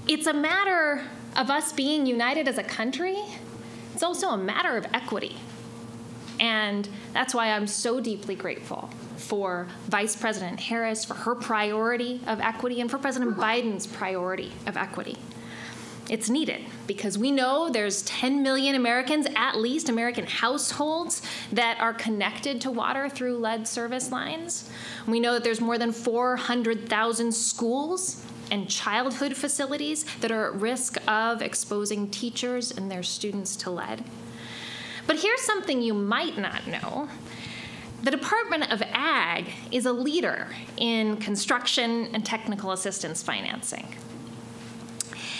[SPEAKER 8] it's a matter of us being united as a country. It's also a matter of equity. And that's why I'm so deeply grateful for Vice President Harris, for her priority of equity, and for President Biden's priority of equity. It's needed because we know there's 10 million Americans, at least American households, that are connected to water through lead service lines. We know that there's more than 400,000 schools and childhood facilities that are at risk of exposing teachers and their students to lead. But here's something you might not know. The Department of Ag is a leader in construction and technical assistance financing.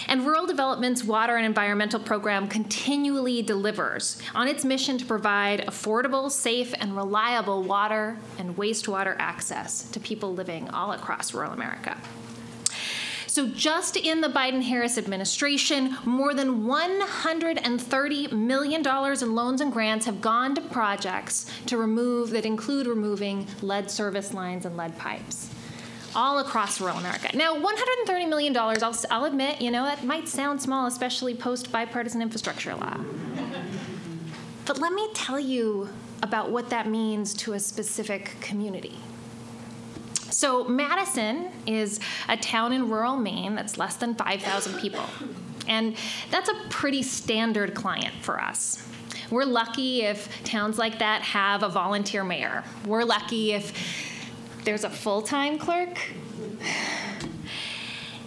[SPEAKER 8] And Rural Development's Water and Environmental Program continually delivers on its mission to provide affordable, safe, and reliable water and wastewater access to people living all across rural America. So just in the Biden-Harris administration, more than $130 million in loans and grants have gone to projects that include removing lead service lines and lead pipes all across rural America. Now, $130 million, I'll admit, that might sound small, especially post-bipartisan infrastructure law. But let me tell you about what that means to a specific community. So Madison is a town in rural Maine that's less than 5,000 people. And that's a pretty standard client for us. We're lucky if towns like that have a volunteer mayor. We're lucky if there's a full-time clerk.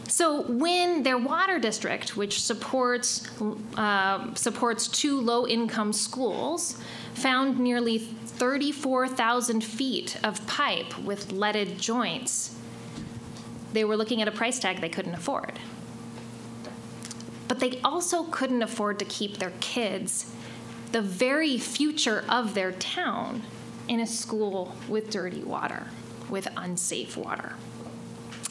[SPEAKER 8] So when their water district, which supports 2 low-income schools, found nearly 34,000 feet of pipe with leaded joints, they were looking at a price tag they couldn't afford. But they also couldn't afford to keep their kids, the very future of their town, in a school with dirty water, with unsafe water.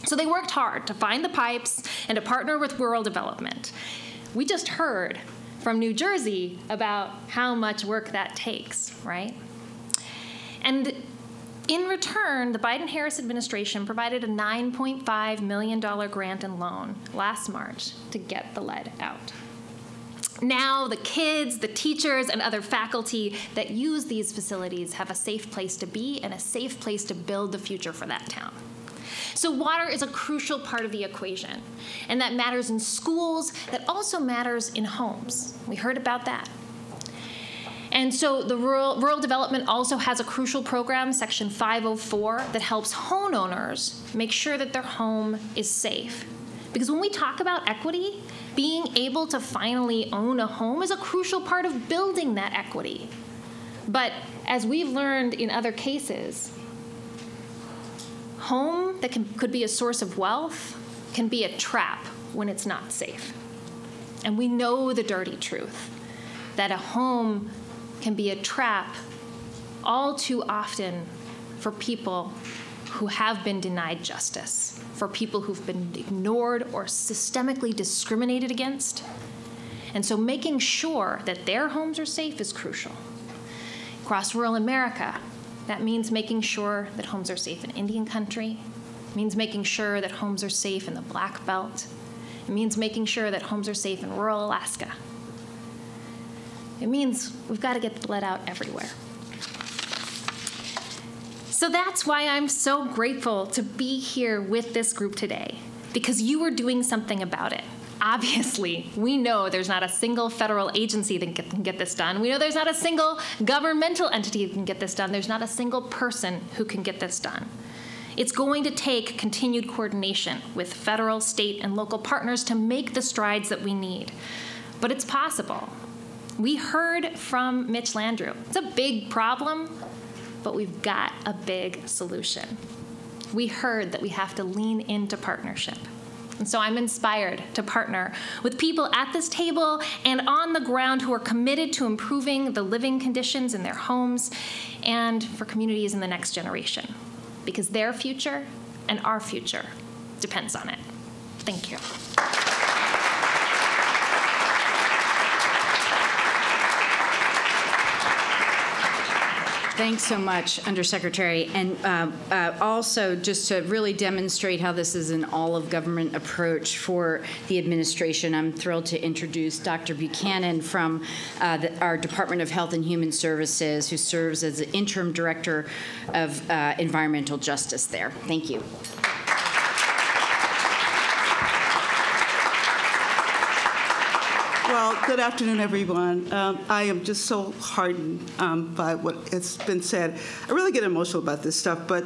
[SPEAKER 8] So they worked hard to find the pipes and to partner with Rural Development. We just heard from New Jersey about how much work that takes, right? And in return, the Biden-Harris administration provided a $9.5 million grant and loan last March to get the lead out. Now the kids, the teachers, and other faculty that use these facilities have a safe place to be and a safe place to build the future for that town. So water is a crucial part of the equation, and that matters in schools, that also matters in homes. We heard about that. And so the Rural Development also has a crucial program, Section 504, that helps homeowners make sure that their home is safe. Because when we talk about equity, being able to finally own a home is a crucial part of building that equity. But as we've learned in other cases, home that could be a source of wealth can be a trap when it's not safe. And we know the dirty truth, that a home can be a trap all too often for people who have been denied justice, for people who've been ignored or systemically discriminated against. And so making sure that their homes are safe is crucial. Across rural America, that means making sure that homes are safe in Indian country. It means making sure that homes are safe in the Black Belt. It means making sure that homes are safe in rural Alaska. It means we've got to get the lead out everywhere. So that's why I'm so grateful to be here with this group today, because you are doing something about it. Obviously, we know there's not a single federal agency that can get this done. We know there's not a single governmental entity that can get this done. There's not a single person who can get this done. It's going to take continued coordination with federal, state, and local partners to make the strides that we need. But it's possible. We heard from Mitch Landrieu. It's a big problem, but we've got a big solution. We heard that we have to lean into partnership. And so I'm inspired to partner with people at this table and on the ground who are committed to improving the living conditions in their homes and for communities in the next generation, because their future and our future depends on it. Thank you.
[SPEAKER 7] Thanks so much, Undersecretary. And also, just to really demonstrate how this is an all-of-government approach for the administration, I'm thrilled to introduce Dr. Buchanan from our Department of Health and Human Services, who serves as the Interim Director of Environmental Justice there. Thank you.
[SPEAKER 9] Well, good afternoon, everyone. I am just so heartened by what has been said. I really get emotional about this stuff, but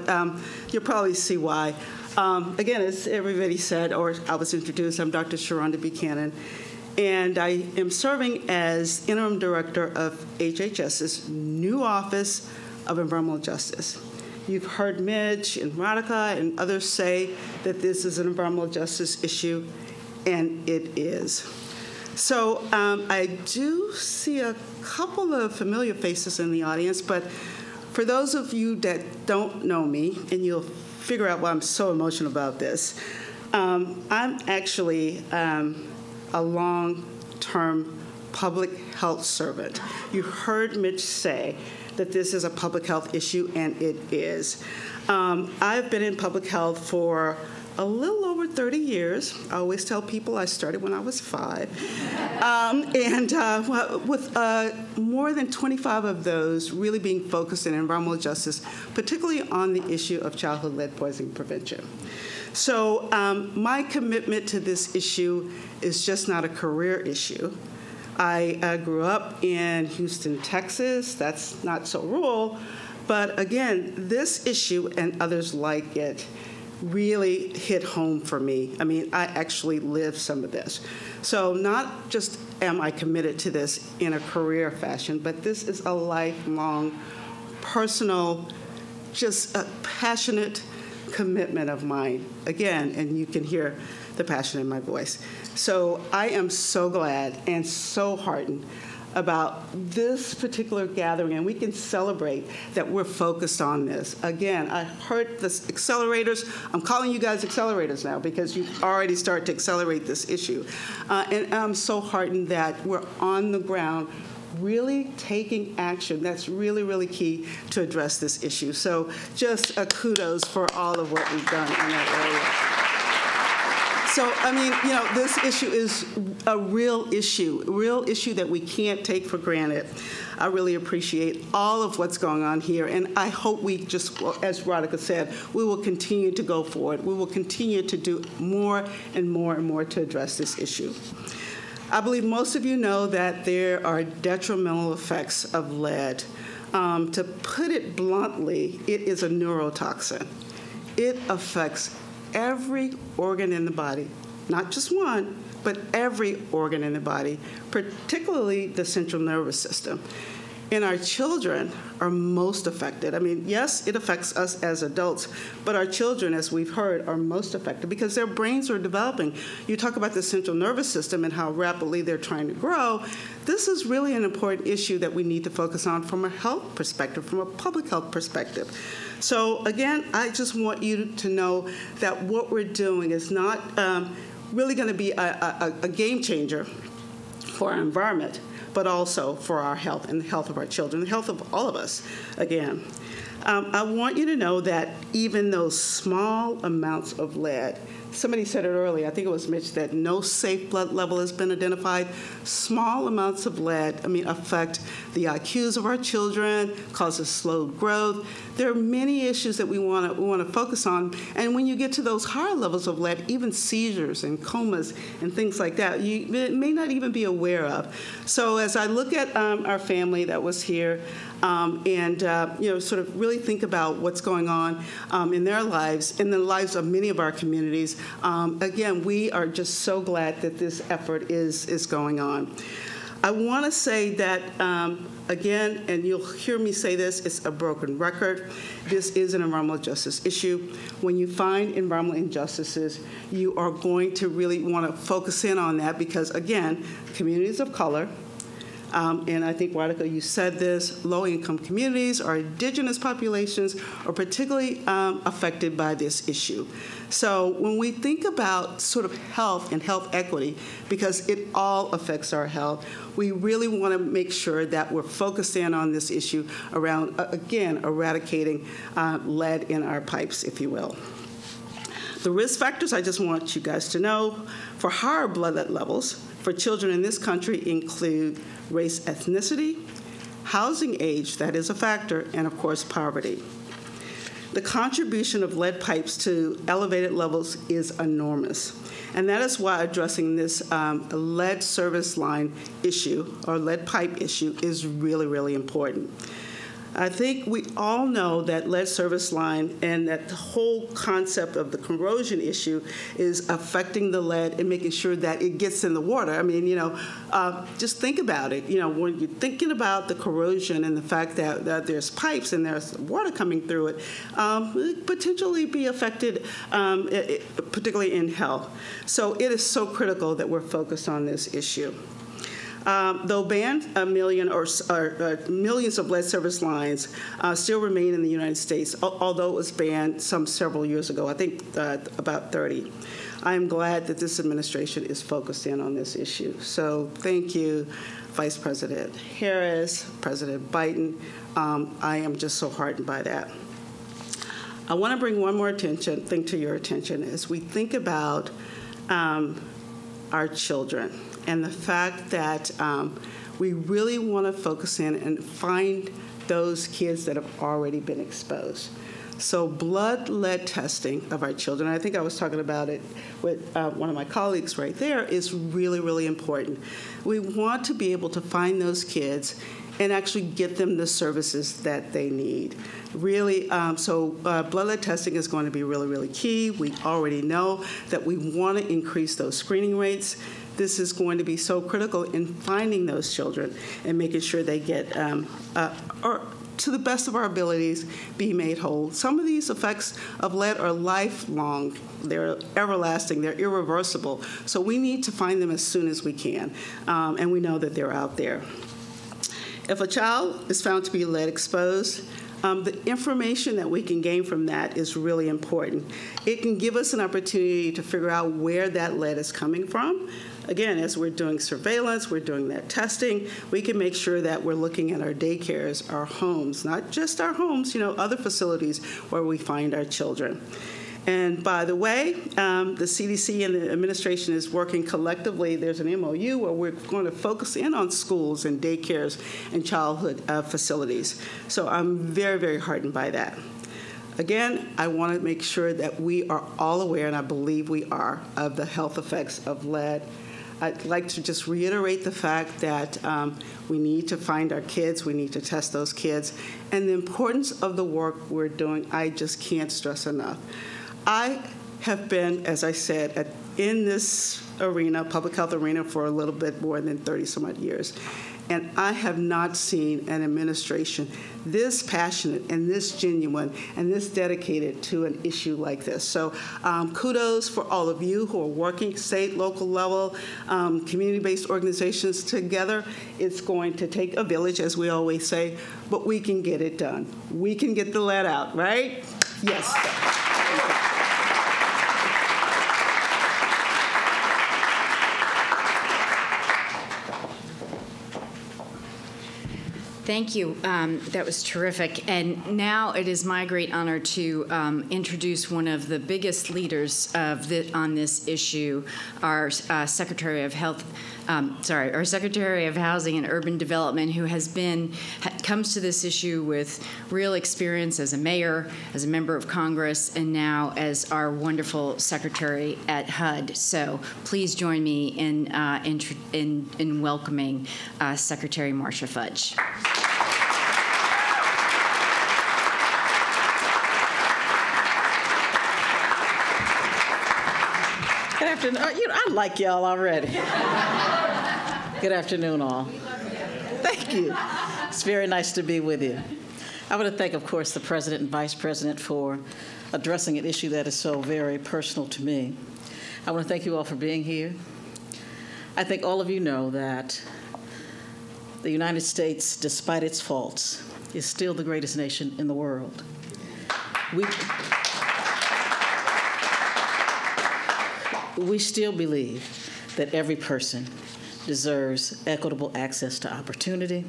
[SPEAKER 9] you'll probably see why. Again, as everybody said, or I was introduced, I'm Dr. Sharonda Buchanan, and I am serving as Interim Director of HHS's new Office of Environmental Justice. You've heard Mitch and Radhika and others say that this is an environmental justice issue, and it is. So I do see a couple of familiar faces in the audience, but for those of you that don't know me, and you'll figure out why I'm so emotional about this, I'm actually a long-term public health servant. You heard Mitch say that this is a public health issue, and it is. I've been in public health for a little over 30 years. I always tell people I started when I was 5. With more than 25 of those really being focused in environmental justice, particularly on the issue of childhood lead poisoning prevention. So my commitment to this issue is just not a career issue. I grew up in Houston, Texas. That's not so rural. But again, this issue and others like it really hit home for me. I mean, I actually lived some of this. So not just am I committed to this in a career fashion, but this is a lifelong, personal, just a passionate commitment of mine. Again, and you can hear the passion in my voice. So I am so glad and so heartened about this particular gathering, and we can celebrate that we're focused on this. Again, I heard the accelerators. I'm calling you guys accelerators now because you've already started to accelerate this issue. And I'm so heartened that we're on the ground really taking action. That's really, really key to address this issue. So just kudos for all of what we've done in that area. So, I mean, you know, this issue is a real issue that we can't take for granted. I really appreciate all of what's going on here, and I hope we just, as Radhika said, we will continue to go forward. We will continue to do more and more and more to address this issue. I believe most of you know that there are detrimental effects of lead. To put it bluntly, it is a neurotoxin. It affects every organ in the body, not just one, but every organ in the body, particularly the central nervous system. And our children are most affected. I mean, yes, it affects us as adults, but our children, as we've heard, are most affected because their brains are developing. You talk about the central nervous system and how rapidly they're trying to grow. This is really an important issue that we need to focus on from a health perspective, from a public health perspective. So again, I just want you to know that what we're doing is not really going to be a game changer for our environment, but also for our health and the health of our children, the health of all of us, again. I want you to know that even those small amounts of lead, somebody said it earlier, I think it was Mitch, that no safe blood level has been identified. Small amounts of lead, affect the IQs of our children, causes slowed growth. There are many issues that we want to focus on. And when you get to those higher levels of lead, even seizures and comas and things like that, you may not even be aware of. So as I look at our family that was here, sort of really think about what's going on in their lives, in the lives of many of our communities. Again, we are just so glad that this effort is going on. I want to say that, again, and you'll hear me say this, it's a broken record. This is an environmental justice issue. When you find environmental injustices, you are going to really want to focus in on that because, again, communities of color, and I think, Radhika, you said this, low-income communities or indigenous populations are particularly affected by this issue. So when we think about sort of health and health equity, because it all affects our health, we really want to make sure that we're focused in on this issue around, again, eradicating lead in our pipes, if you will. The risk factors, I just want you guys to know, for higher blood lead levels for children in this country include race, ethnicity, housing age, that is a factor, and of course, poverty. The contribution of lead pipes to elevated levels is enormous. And that is why addressing this lead service line issue or lead pipe issue is really, really important. I think we all know that lead service line and that the whole concept of the corrosion issue is affecting the lead and making sure that it gets in the water. I mean, just think about it. When you're thinking about the corrosion and the fact that there's pipes and there's water coming through it, it potentially be affected, particularly in health. So it is so critical that we're focused on this issue. Though banned, a million or millions of lead service lines still remain in the United States, although it was banned several years ago, I think about 30. I am glad that this administration is focused in on this issue. So thank you, Vice President Harris, President Biden. I am just so heartened by that. I want to bring one more thing to your attention as we think about our children. And the fact that we really want to focus in and find those kids that have already been exposed. So blood lead testing of our children, I think I was talking about it with one of my colleagues right there, is really, really important. We want to be able to find those kids and actually get them the services that they need. Really, blood lead testing is going to be really, really key. We already know that we want to increase those screening rates. This is going to be so critical in finding those children and making sure they get, or to the best of our abilities, be made whole. Some of these effects of lead are lifelong. They're everlasting. They're irreversible. So we need to find them as soon as we can, and we know that they're out there. If a child is found to be lead exposed, the information that we can gain from that is really important. It can give us an opportunity to figure out where that lead is coming from. Again, as we're doing surveillance, we're doing that testing, we can make sure that we're looking at our daycares, our homes, not just our homes, other facilities where we find our children. And by the way, the CDC and the administration is working collectively. There's an MOU where we're going to focus in on schools and daycares and childhood facilities. So I'm very, very heartened by that. Again, I want to make sure that we are all aware, and I believe we are, of the health effects of lead. I'd like to just reiterate the fact that we need to find our kids, we need to test those kids, and the importance of the work we're doing, I just can't stress enough. I have been, as I said, in this arena, public health arena, for a little bit more than 30-some-odd years. And I have not seen an administration this passionate and this genuine and this dedicated to an issue like this. So kudos for all of you who are working state, local level, community-based organizations together. It's going to take a village, as we always say, but we can get it done. We can get the lead out, right? Yes.
[SPEAKER 7] Thank you. That was terrific. And now it is my great honor to introduce one of the biggest leaders on this issue, our Secretary of our Secretary of Housing and Urban Development, who comes to this issue with real experience as a mayor, as a member of Congress, and now as our wonderful secretary at HUD. So please join me in welcoming Secretary Marcia Fudge.
[SPEAKER 10] Good afternoon. I like y'all already. Good afternoon, all. Thank you. It's very nice to be with you. I want to thank, of course, the President and Vice President for addressing an issue that is so very personal to me. I want to thank you all for being here. I think all of you know that the United States, despite its faults, is still the greatest nation in the world. We still believe that every person deserves equitable access to opportunity,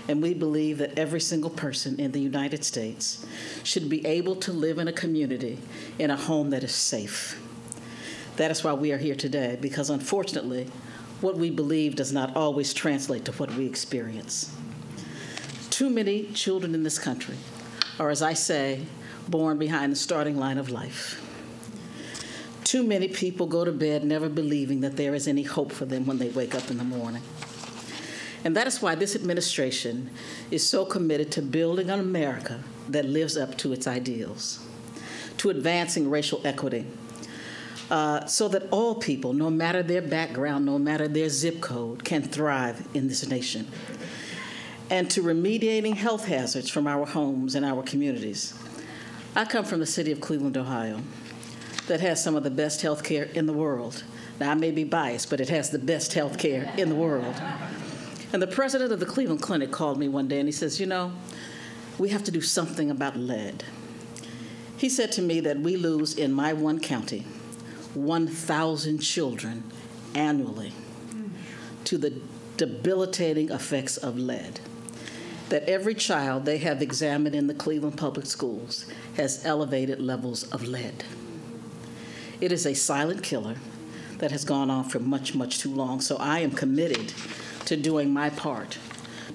[SPEAKER 10] and we believe that every single person in the United States should be able to live in a community, in a home that is safe. That is why we are here today, because unfortunately, what we believe does not always translate to what we experience. Too many children in this country are, as I say, born behind the starting line of life. Too many people go to bed never believing that there is any hope for them when they wake up in the morning. And that is why this administration is so committed to building an America that lives up to its ideals, to advancing racial equity, so that all people, no matter their background, no matter their zip code, can thrive in this nation, and to remediating health hazards from our homes and our communities. I come from the city of Cleveland, Ohio, that has some of the best health care in the world. Now, I may be biased, but it has the best health care in the world. And the president of the Cleveland Clinic called me one day and he says, you know, we have to do something about lead. He said to me that we lose in my one county 1,000 children annually to the debilitating effects of lead. That every child they have examined in the Cleveland Public Schools has elevated levels of lead. It is a silent killer that has gone on for much, much too long. So I am committed to doing my part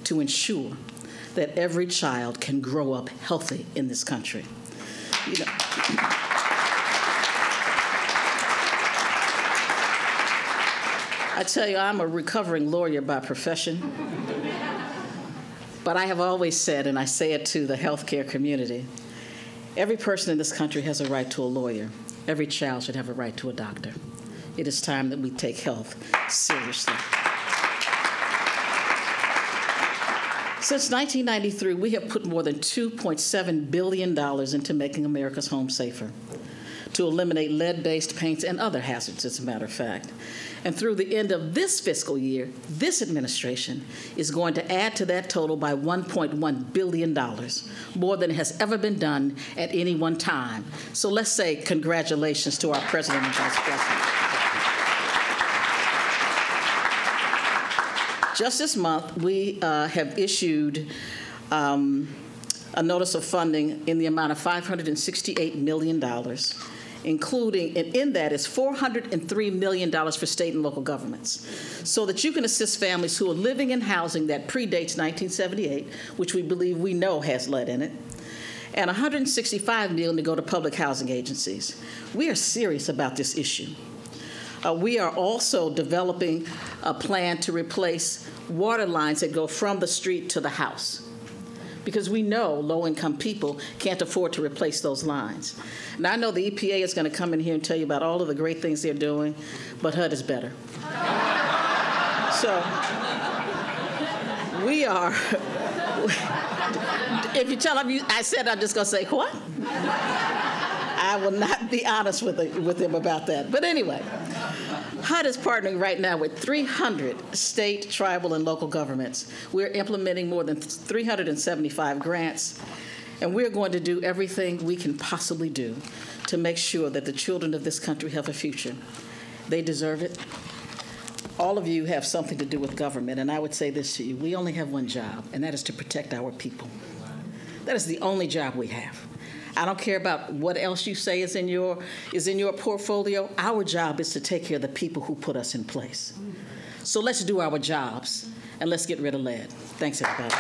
[SPEAKER 10] to ensure that every child can grow up healthy in this country. You know, I tell you, I'm a recovering lawyer by profession. But I have always said, and I say it to the healthcare community, every person in this country has a right to a lawyer. Every child should have a right to a doctor. It is time that we take health seriously. Since 1993, we have put more than $2.7 billion into making America's homes safer, to eliminate lead-based paints and other hazards, as a matter of fact. And through the end of this fiscal year, this administration is going to add to that total by $1.1 billion, more than has ever been done at any one time. So let's say congratulations to our President and Vice President. Just this month, we have issued a notice of funding in the amount of $568 million, including, and in that is $403 million for state and local governments, so that you can assist families who are living in housing that predates 1978, which we believe we know has lead in it, and $165 million to go to public housing agencies. We are serious about this issue. We are also developing a plan to replace water lines that go from the street to the house, because we know low-income people can't afford to replace those lines. And I know the EPA is going to come in here and tell you about all of the great things they're doing, but HUD is better. So we are, if you tell them I said, I'm just going to say, what? I will not be honest with them about that. But anyway, HUD is partnering right now with 300 state, tribal, and local governments. We're implementing more than 375 grants, and we're going to do everything we can possibly do to make sure that the children of this country have a future. They deserve it. All of you have something to do with government, and I would say this to you. We only have one job, and that is to protect our people. That is the only job we have. I don't care about what else you say is in your portfolio. Our job is to take care of the people who put us in place. So let's do our jobs, and let's get rid of lead. Thanks, everybody.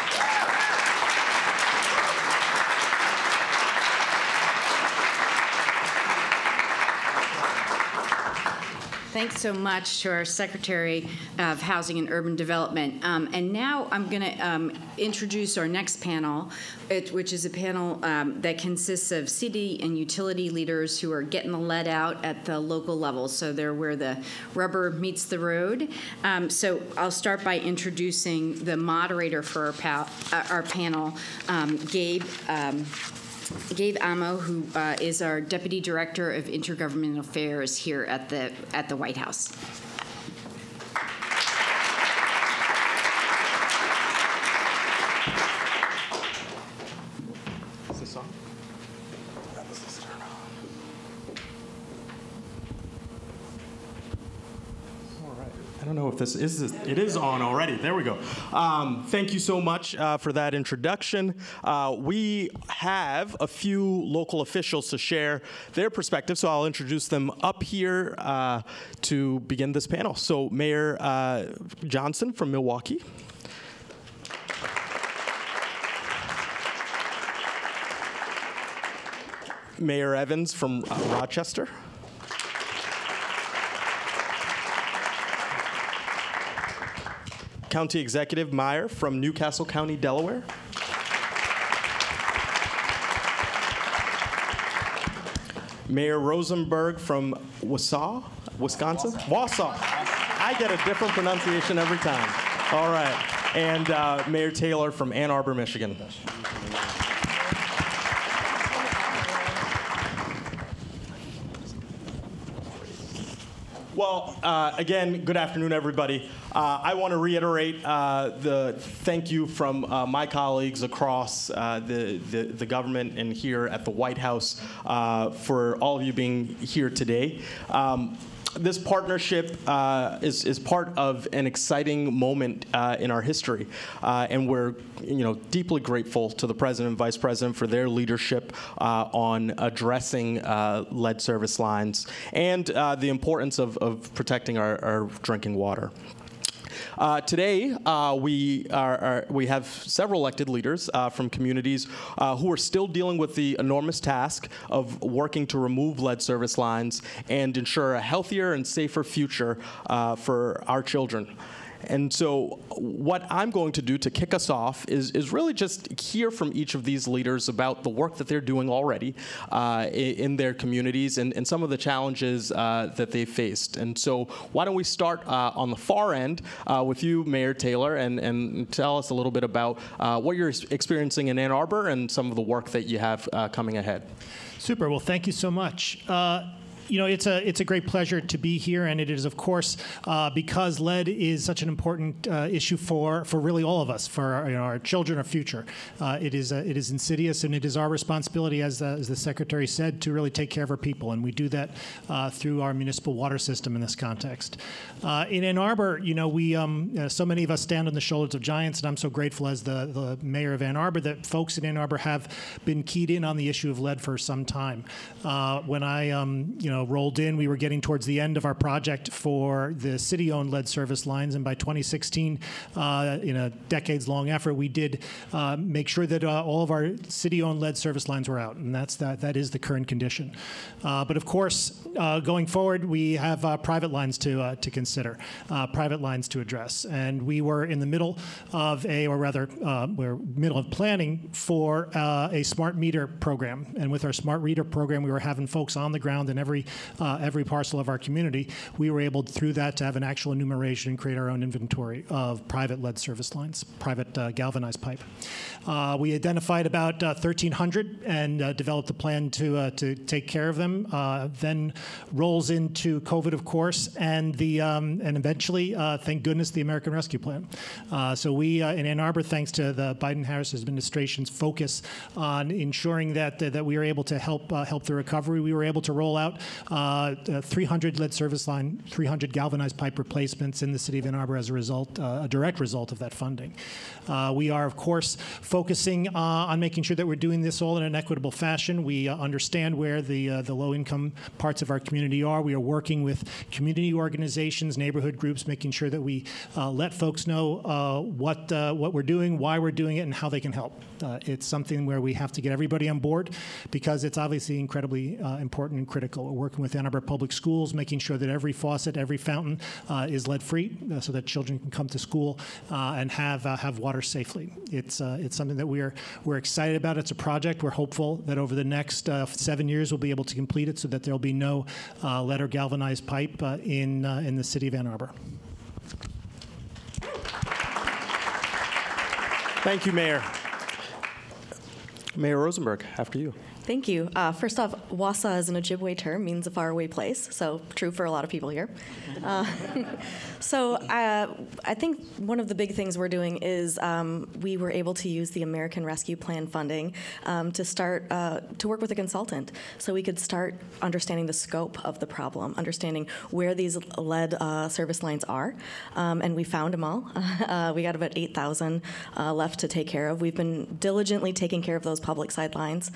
[SPEAKER 7] Thanks so much to our Secretary of Housing and Urban Development. And now I'm going to introduce our next panel, which is a panel that consists of city and utility leaders who are getting the lead out at the local level. So they're where the rubber meets the road. So I'll start by introducing the moderator for our panel, Gabe Amo, who is our Deputy Director of Intergovernmental Affairs here at the White House.
[SPEAKER 11] Is this on? I don't know if this is, it is on already. There we go. Thank you so much for that introduction. We have a few local officials to share their perspective, so I'll introduce them up here to begin this panel. So Mayor Johnson from Milwaukee. Mayor Evans from Rochester. County Executive Meyer from Newcastle County, Delaware. Mayor Rosenberg from Wausau, Wisconsin? Wausau. I get a different pronunciation every time. All right. And Mayor Taylor from Ann Arbor, Michigan. Well, again, good afternoon, everybody. I want to reiterate the thank you from my colleagues across the government and here at the White House for all of you being here today. This partnership is part of an exciting moment in our history, and we're deeply grateful to the President and Vice President for their leadership on addressing lead service lines and the importance of protecting our drinking water. Today, we have several elected leaders from communities who are still dealing with the enormous task of working to remove lead service lines and ensure a healthier and safer future for our children. And so what I'm going to do to kick us off is really just hear from each of these leaders about the work that they're doing already in their communities and some of the challenges that they faced. And so why don't we start on the far end with you, Mayor Taylor, and tell us a little bit about what you're experiencing in Ann Arbor and some of the work that you have coming ahead.
[SPEAKER 12] Super. Well, thank you so much. It's a great pleasure to be here, and it is, of course, because lead is such an important issue for really all of us, for our children, our future. It is insidious, and it is our responsibility, as the Secretary said, to really take care of our people, and we do that through our municipal water system in this context. In Ann Arbor, we so many of us stand on the shoulders of giants, and I'm so grateful as the mayor of Ann Arbor that folks in Ann Arbor have been keyed in on the issue of lead for some time. When I rolled in, we were getting towards the end of our project for the city-owned lead service lines, and by 2016, in a decades-long effort, we did make sure that all of our city-owned lead service lines were out, and that is the current condition. But of course, going forward, we have private lines to consider, private lines to address, and we were in the middle of we're middle of planning for a smart meter program, and with our smart meter program, we were having folks on the ground in every parcel of our community. We were able, through that, to have an actual enumeration and create our own inventory of private lead service lines, private galvanized pipe. We identified about 1,300 and developed a plan to take care of them. Then rolls into COVID, of course, and eventually, thank goodness, the American Rescue Plan. So we in Ann Arbor, thanks to the Biden-Harris administration's focus on ensuring that we are able to help the recovery, we were able to roll out 300 lead service line, 300 galvanized pipe replacements in the city of Ann Arbor as a result, a direct result of that funding. We are, of course, focusing on making sure that we're doing this all in an equitable fashion. We understand where the low-income parts of our community are. We are working with community organizations, neighborhood groups, making sure that we let folks know what we're doing, why we're doing it, and how they can help. It's something where we have to get everybody on board because it's obviously incredibly important and critical. We're working with Ann Arbor Public Schools, making sure that every faucet, every fountain is lead-free, so that children can come to school and have water safely. It's something that we're excited about. It's a project. We're hopeful that over the next 7 years we'll be able to complete it, so that there'll be no lead or galvanized pipe in the city of Ann Arbor.
[SPEAKER 11] Thank you, Mayor. Mayor Rosenberg, after you.
[SPEAKER 13] Thank you. First off, Wausau is an Ojibwe term, means a faraway place, so true for a lot of people here. I think one of the big things we're doing is we were able to use the American Rescue Plan funding to start to work with a consultant, so we could start understanding the scope of the problem, understanding where these lead service lines are, and we found them all. We got about 8,000 left to take care of. We've been diligently taking care of those public side lines.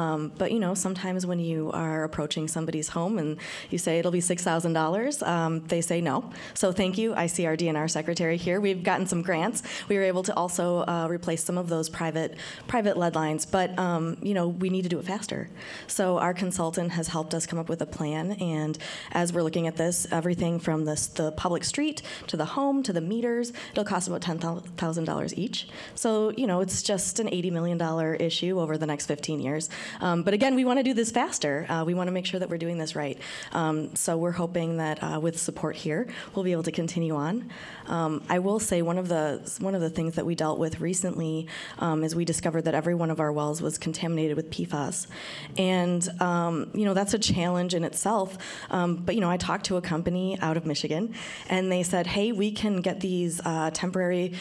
[SPEAKER 13] But sometimes when you are approaching somebody's home and you say it'll be $6,000, they say no. So thank you. I see our DNR secretary here. We've gotten some grants. We were able to also replace some of those private lead lines. But we need to do it faster. So our consultant has helped us come up with a plan. And as we're looking at this, everything from the public street to the home to the meters, it'll cost about $10,000 each. So it's just an $80 million issue over the next 15 years. But again, we want to do this faster. We want to make sure that we're doing this right. So we're hoping that with support here, we'll be able to continue on. I will say one of the things that we dealt with recently is we discovered that every one of our wells was contaminated with PFAS, and that's a challenge in itself. But I talked to a company out of Michigan, and they said, "Hey, we can get these temporary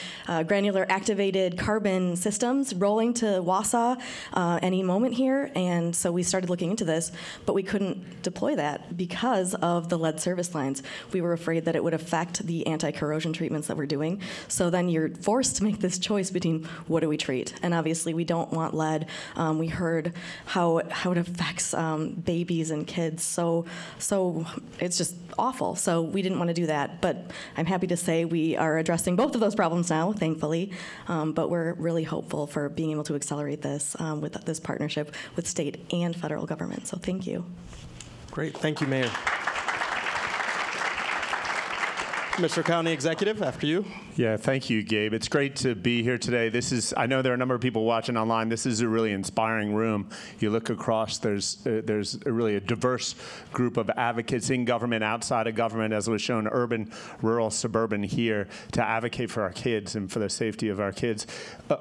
[SPEAKER 13] granular activated carbon systems rolling to Wausau any moment here." And so we started looking into this, but we couldn't deploy that because of the lead service lines. We were afraid that it would affect the anti-corrosion treatments that we're doing. So then you're forced to make this choice between what do we treat? And obviously we don't want lead. We heard how it affects babies and kids. So it's just awful. So we didn't want to do that. But I'm happy to say we are addressing both of those problems now, thankfully. But we're really hopeful for being able to accelerate this with this partnership with state and federal government. So thank you.
[SPEAKER 11] Great. Thank you, Mayor. Mr. County Executive, after you.
[SPEAKER 14] Yeah, thank you, Gabe. It's great to be here today. I know there are a number of people watching online. This is a really inspiring room. You look across, there's really a diverse group of advocates in government, outside of government, as was shown, urban, rural, suburban here, to advocate for our kids and for the safety of our kids.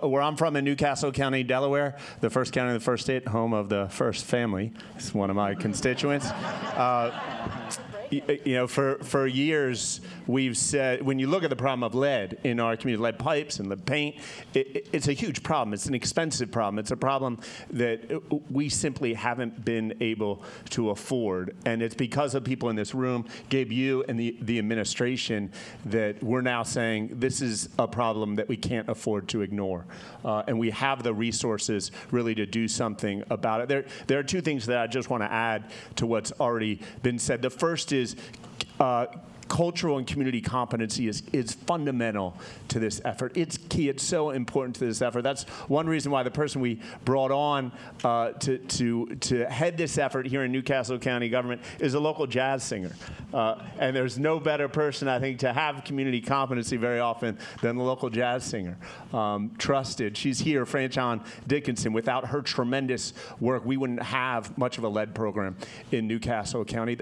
[SPEAKER 14] Where I'm from in Newcastle County, Delaware, the first county in the first state, home of the first family. It's one of my constituents. For years, we've said, when you look at the problem of lead in our community, lead pipes and lead paint, it's a huge problem. It's an expensive problem. It's a problem that we simply haven't been able to afford. And it's because of people in this room, Gabe, you and the administration, that we're now saying this is a problem that we can't afford to ignore. And we have the resources really to do something about it. There are two things that I just want to add to what's already been said. The first is cultural and community competency is fundamental to this effort. It's key. It's so important to this effort. That's one reason why the person we brought on to head this effort here in Newcastle County government is a local jazz singer. And there's no better person, I think, to have community competency very often than the local jazz singer. Trusted. She's here, Franchon Dickinson. Without her tremendous work, we wouldn't have much of a lead program in Newcastle County.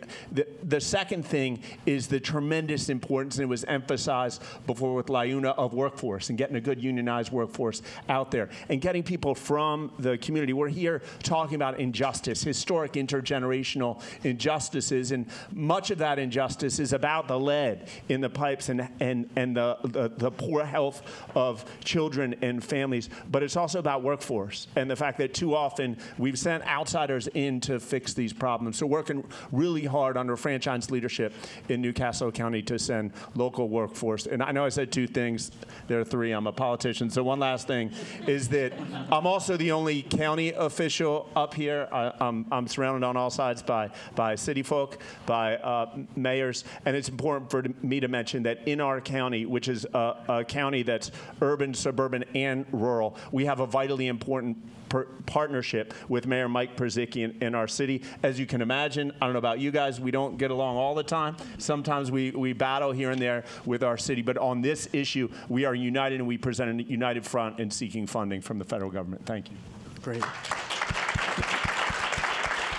[SPEAKER 14] The second thing is the tremendous importance, and it was emphasized before with LIUNA, of workforce and getting a good unionized workforce out there and getting people from the community. We're here talking about injustice, historic intergenerational injustices, and much of that injustice is about the lead in the pipes and the poor health of children and families. But it's also about workforce and the fact that too often we've sent outsiders in to fix these problems. So working really hard under Franchon's leadership in Newcastle Pasco County to send local workforce. And I know I said two things. There are three. I'm a politician. So one last thing is that I'm also the only county official up here. I'm surrounded on all sides by city folk, by mayors. And it's important for me to mention that in our county, which is a county that's urban, suburban, and rural, we have a vitally important partnership with Mayor Mike Purzycki in our city. As you can imagine, I don't know about you guys, we don't get along all the time. Sometimes we battle here and there with our city, but on this issue, we are united and we present a united front in seeking funding from the federal government. Thank you.
[SPEAKER 11] Great.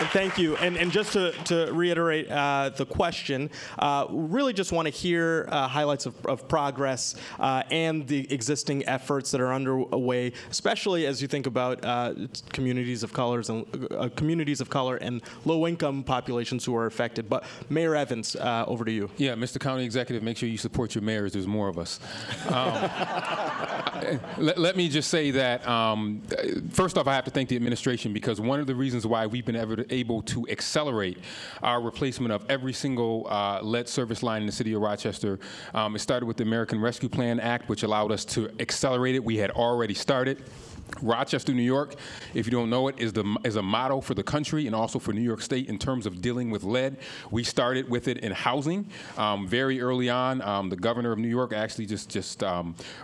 [SPEAKER 11] Thank you. And just to reiterate the question, really just want to hear highlights of progress and the existing efforts that are underway, especially as you think about communities of color and low-income populations who are affected. But Mayor Evans, over to you.
[SPEAKER 15] Yeah, Mr. County Executive, make sure you support your mayors. There's more of us. Let me just say that, first off, I have to thank the administration, because one of the reasons why we've been able to accelerate our replacement of every single lead service line in the city of Rochester. It started with the American Rescue Plan Act, which allowed us to accelerate it. We had already started. Rochester, New York, if you don't know it, is a model for the country and also for New York State in terms of dealing with lead. We started with it in housing very early on. The governor of New York actually just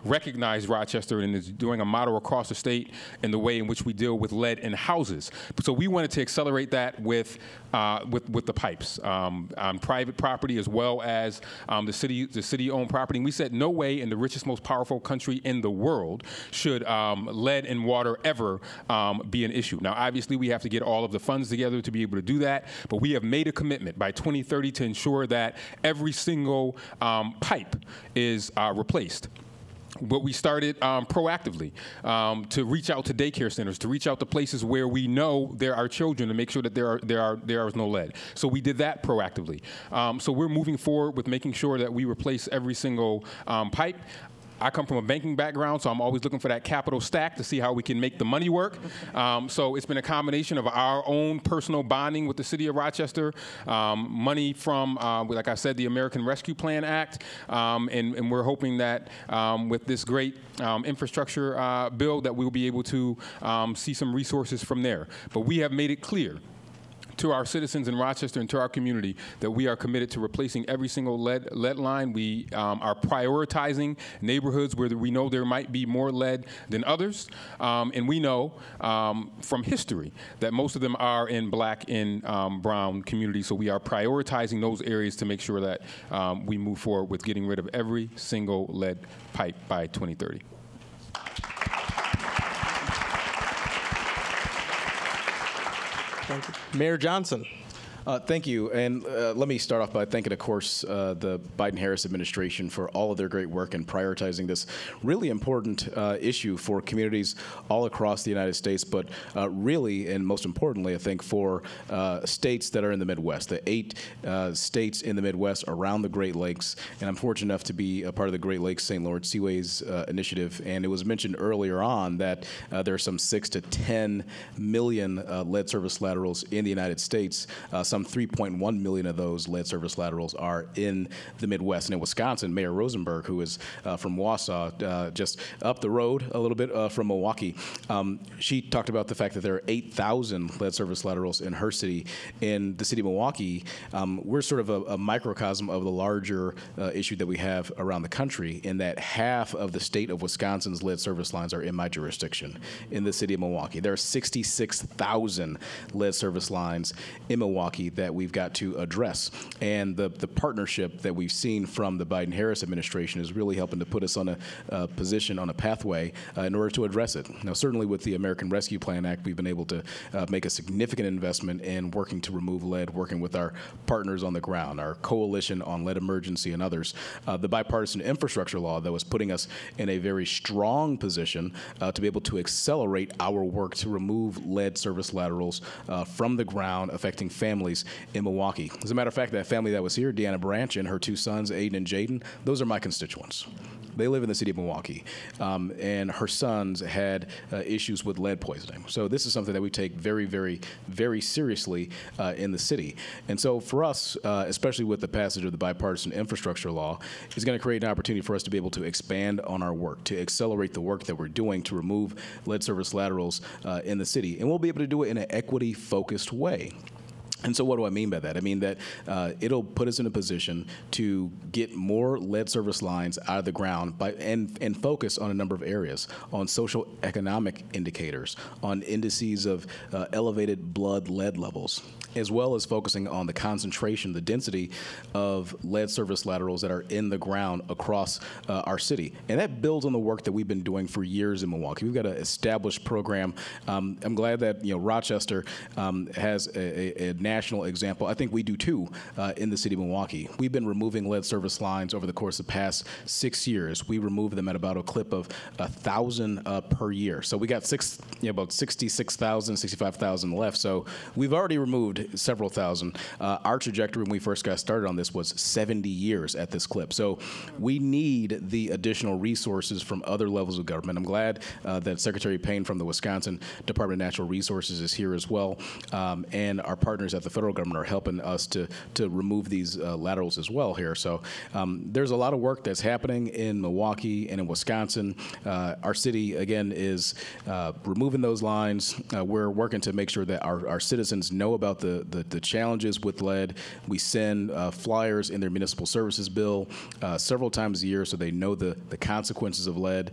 [SPEAKER 15] recognized Rochester and is doing a model across the state in the way in which we deal with lead in houses. So we wanted to accelerate that with the pipes on private property as well as the city-owned property. And we said no way in the richest, most powerful country in the world should lead in water ever be an issue. Now, obviously, we have to get all of the funds together to be able to do that, but we have made a commitment by 2030 to ensure that every single pipe is replaced. But we started proactively to reach out to daycare centers, to reach out to places where we know there are children, to make sure that there is no lead. So we did that proactively. So we're moving forward with making sure that we replace every single pipe. I come from a banking background, so I'm always looking for that capital stack to see how we can make the money work. So it's been a combination of our own personal bonding with the city of Rochester, money from, like I said, the American Rescue Plan Act, and we're hoping that with this great infrastructure bill that we'll be able to see some resources from there. But we have made it clear to our citizens in Rochester and to our community that we are committed to replacing every single lead line. We are prioritizing neighborhoods where we know there might be more lead than others. And we know from history that most of them are in black and brown communities. So we are prioritizing those areas to make sure that we move forward with getting rid of every single lead pipe by 2030.
[SPEAKER 11] Thank you. Mayor Johnson.
[SPEAKER 16] Thank you. And let me start off by thanking, of course, the Biden-Harris administration for all of their great work in prioritizing this really important issue for communities all across the United States, but really, and most importantly, I think, for states that are in the Midwest, the 8 states in the Midwest around the Great Lakes. And I'm fortunate enough to be a part of the Great Lakes St. Lawrence Seaways Initiative. And it was mentioned earlier on that there are some 6 to 10 million lead service laterals in the United States. Some 3.1 million of those lead service laterals are in the Midwest. And in Wisconsin, Mayor Rosenberg, who is from Wausau, just up the road a little bit from Milwaukee, she talked about the fact that there are 8,000 lead service laterals in her city. In the city of Milwaukee, we're sort of a microcosm of the larger issue that we have around the country, in that half of the state of Wisconsin's lead service lines are in my jurisdiction, in the city of Milwaukee. There are 66,000 lead service lines in Milwaukee that we've got to address. And the partnership that we've seen from the Biden-Harris administration is really helping to put us on a position, on a pathway in order to address it. Now, certainly with the American Rescue Plan Act, we've been able to make a significant investment in working to remove lead, working with our partners on the ground, our Coalition on Lead Emergency and others. The bipartisan infrastructure law that was putting us in a very strong position to be able to accelerate our work to remove lead service laterals from the ground, affecting families in Milwaukee. As a matter of fact, that family that was here, Deanna Branch and her 2 sons, Aiden and Jaden, those are my constituents. They live in the city of Milwaukee, and her sons had issues with lead poisoning. So this is something that we take very, very, very seriously in the city. And so for us, especially with the passage of the bipartisan infrastructure law, is going to create an opportunity for us to be able to expand on our work, to accelerate the work that we're doing to remove lead service laterals in the city. And we'll be able to do it in an equity-focused way. And so what do I mean by that? I mean that it'll put us in a position to get more lead service lines out of the ground and focus on a number of areas, on social economic indicators, on indices of elevated blood lead levels, as well as focusing on the concentration, the density of lead service laterals that are in the ground across our city. And that builds on the work that we've been doing for years in Milwaukee. We've got an established program. I'm glad that Rochester has a national example. I think we do too in the city of Milwaukee. We've been removing lead service lines over the course of the past 6 years. We remove them at about a clip of 1,000 per year. So we got about 66,000, 65,000 left. So we've already removed several thousand. Our trajectory when we first got started on this was 70 years at this clip. So we need the additional resources from other levels of government. I'm glad that Secretary Payne from the Wisconsin Department of Natural Resources is here as well, and our partners at the federal government are helping us to remove these laterals as well here. So there's a lot of work that's happening in Milwaukee and in Wisconsin. Our city, again, is removing those lines. We're working to make sure that our citizens know about the challenges with lead. We send flyers in their municipal services bill several times a year so they know the consequences of lead.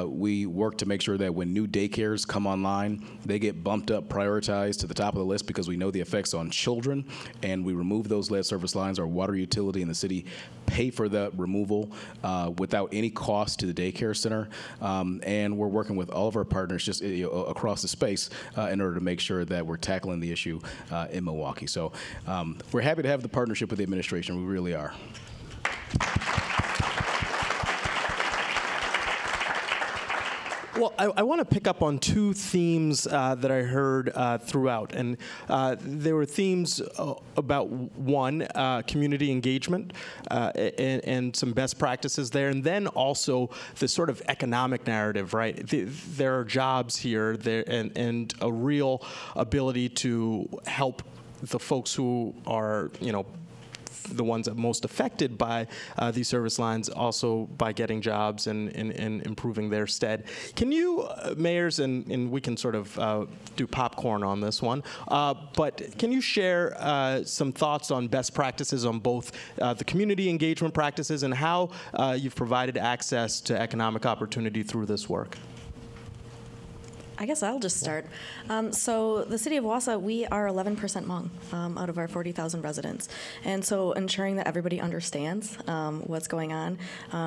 [SPEAKER 16] We work to make sure that when new daycares come online, they get bumped up, prioritized to the top of the list because we know the effects on children, and we remove those lead service lines. Our water utility in the city pay for the removal without any cost to the daycare center, and we're working with all of our partners just across the space in order to make sure that we're tackling the issue in Milwaukee. So we're happy to have the partnership with the administration. We really are.
[SPEAKER 11] Well, I want to pick up on two themes that I heard throughout. And there were themes about, one, community engagement and some best practices there, and then also the sort of economic narrative, right? There are jobs here and a real ability to help the folks who are, the ones that are most affected by these service lines, also by getting jobs and improving their stead. Can you, mayors, and we can sort of do popcorn on this one, but can you share some thoughts on best practices on both the community engagement practices and how you've provided access to economic opportunity through this work?
[SPEAKER 13] I guess I'll just start. So the city of Wausau, we are 11% Hmong out of our 40,000 residents. And so ensuring that everybody understands what's going on,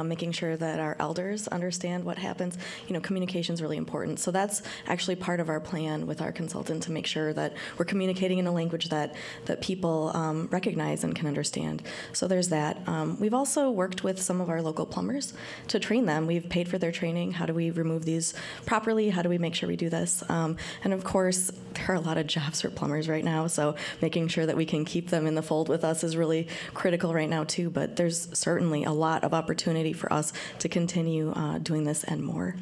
[SPEAKER 13] making sure that our elders understand what happens, communication is really important. So that's actually part of our plan with our consultant to make sure that we're communicating in a language that people recognize and can understand. So there's that. We've also worked with some of our local plumbers to train them. We've paid for their training. How do we remove these properly? How do we make sure we do this? And of course, there are a lot of jobs for plumbers right now, so making sure that we can keep them in the fold with us is really critical right now too, but there's certainly a lot of opportunity for us to continue doing this and more.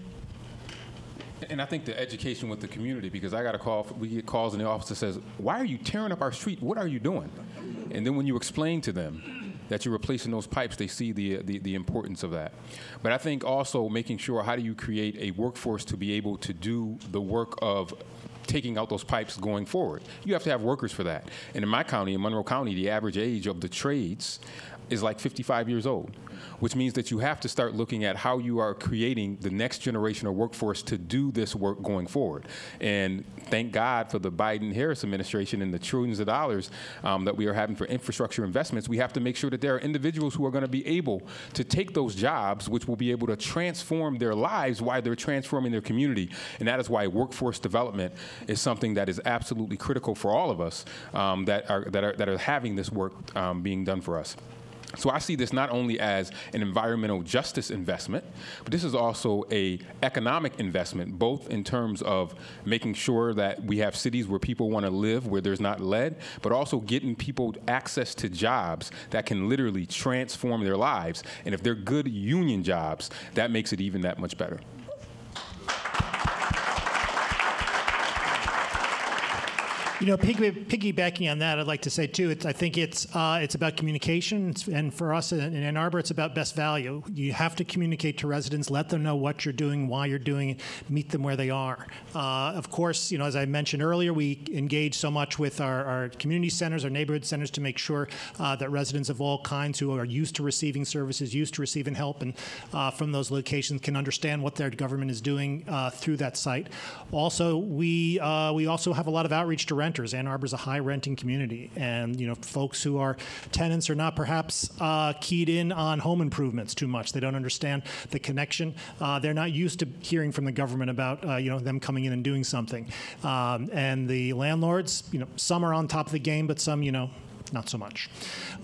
[SPEAKER 15] And I think the education with the community, because I got a call, we get calls in the office that says, why are you tearing up our street? What are you doing? And then when you explain to them that you're replacing those pipes, they see the importance of that. But I think also making sure, how do you create a workforce to be able to do the work of taking out those pipes going forward? You have to have workers for that. And in my county, in Monroe County, the average age of the trades is like 55 years old, which means that you have to start looking at how you are creating the next generation of workforce to do this work going forward. And thank God for the Biden-Harris administration and the trillions of dollars that we are having for infrastructure investments. We have to make sure that there are individuals who are going to be able to take those jobs, which will be able to transform their lives while they're transforming their community. And that is why workforce development is something that is absolutely critical for all of us that are having this work being done for us. So I see this not only as an environmental justice investment, but this is also an economic investment, both in terms of making sure that we have cities where people want to live, where there's not lead, but also getting people access to jobs that can literally transform their lives. And if they're good union jobs, that makes it even that much better.
[SPEAKER 12] You know, piggybacking on that, I'd like to say too. I think it's about communication, and for us in Ann Arbor, it's about best value. You have to communicate to residents, let them know what you're doing, why you're doing it, meet them where they are. Of course, you know, as I mentioned earlier, we engage so much with our community centers, our neighborhood centers, to make sure that residents of all kinds who are used to receiving services, used to receiving help, and from those locations can understand what their government is doing through that site. Also, we also have a lot of outreach to renters. Ann Arbor's a high renting community, and you know, folks who are tenants are not perhaps keyed in on home improvements too much. They don't understand the connection. They're not used to hearing from the government about you know, them coming in and doing something. And the landlords, you know, some are on top of the game, but some, you know, not so much.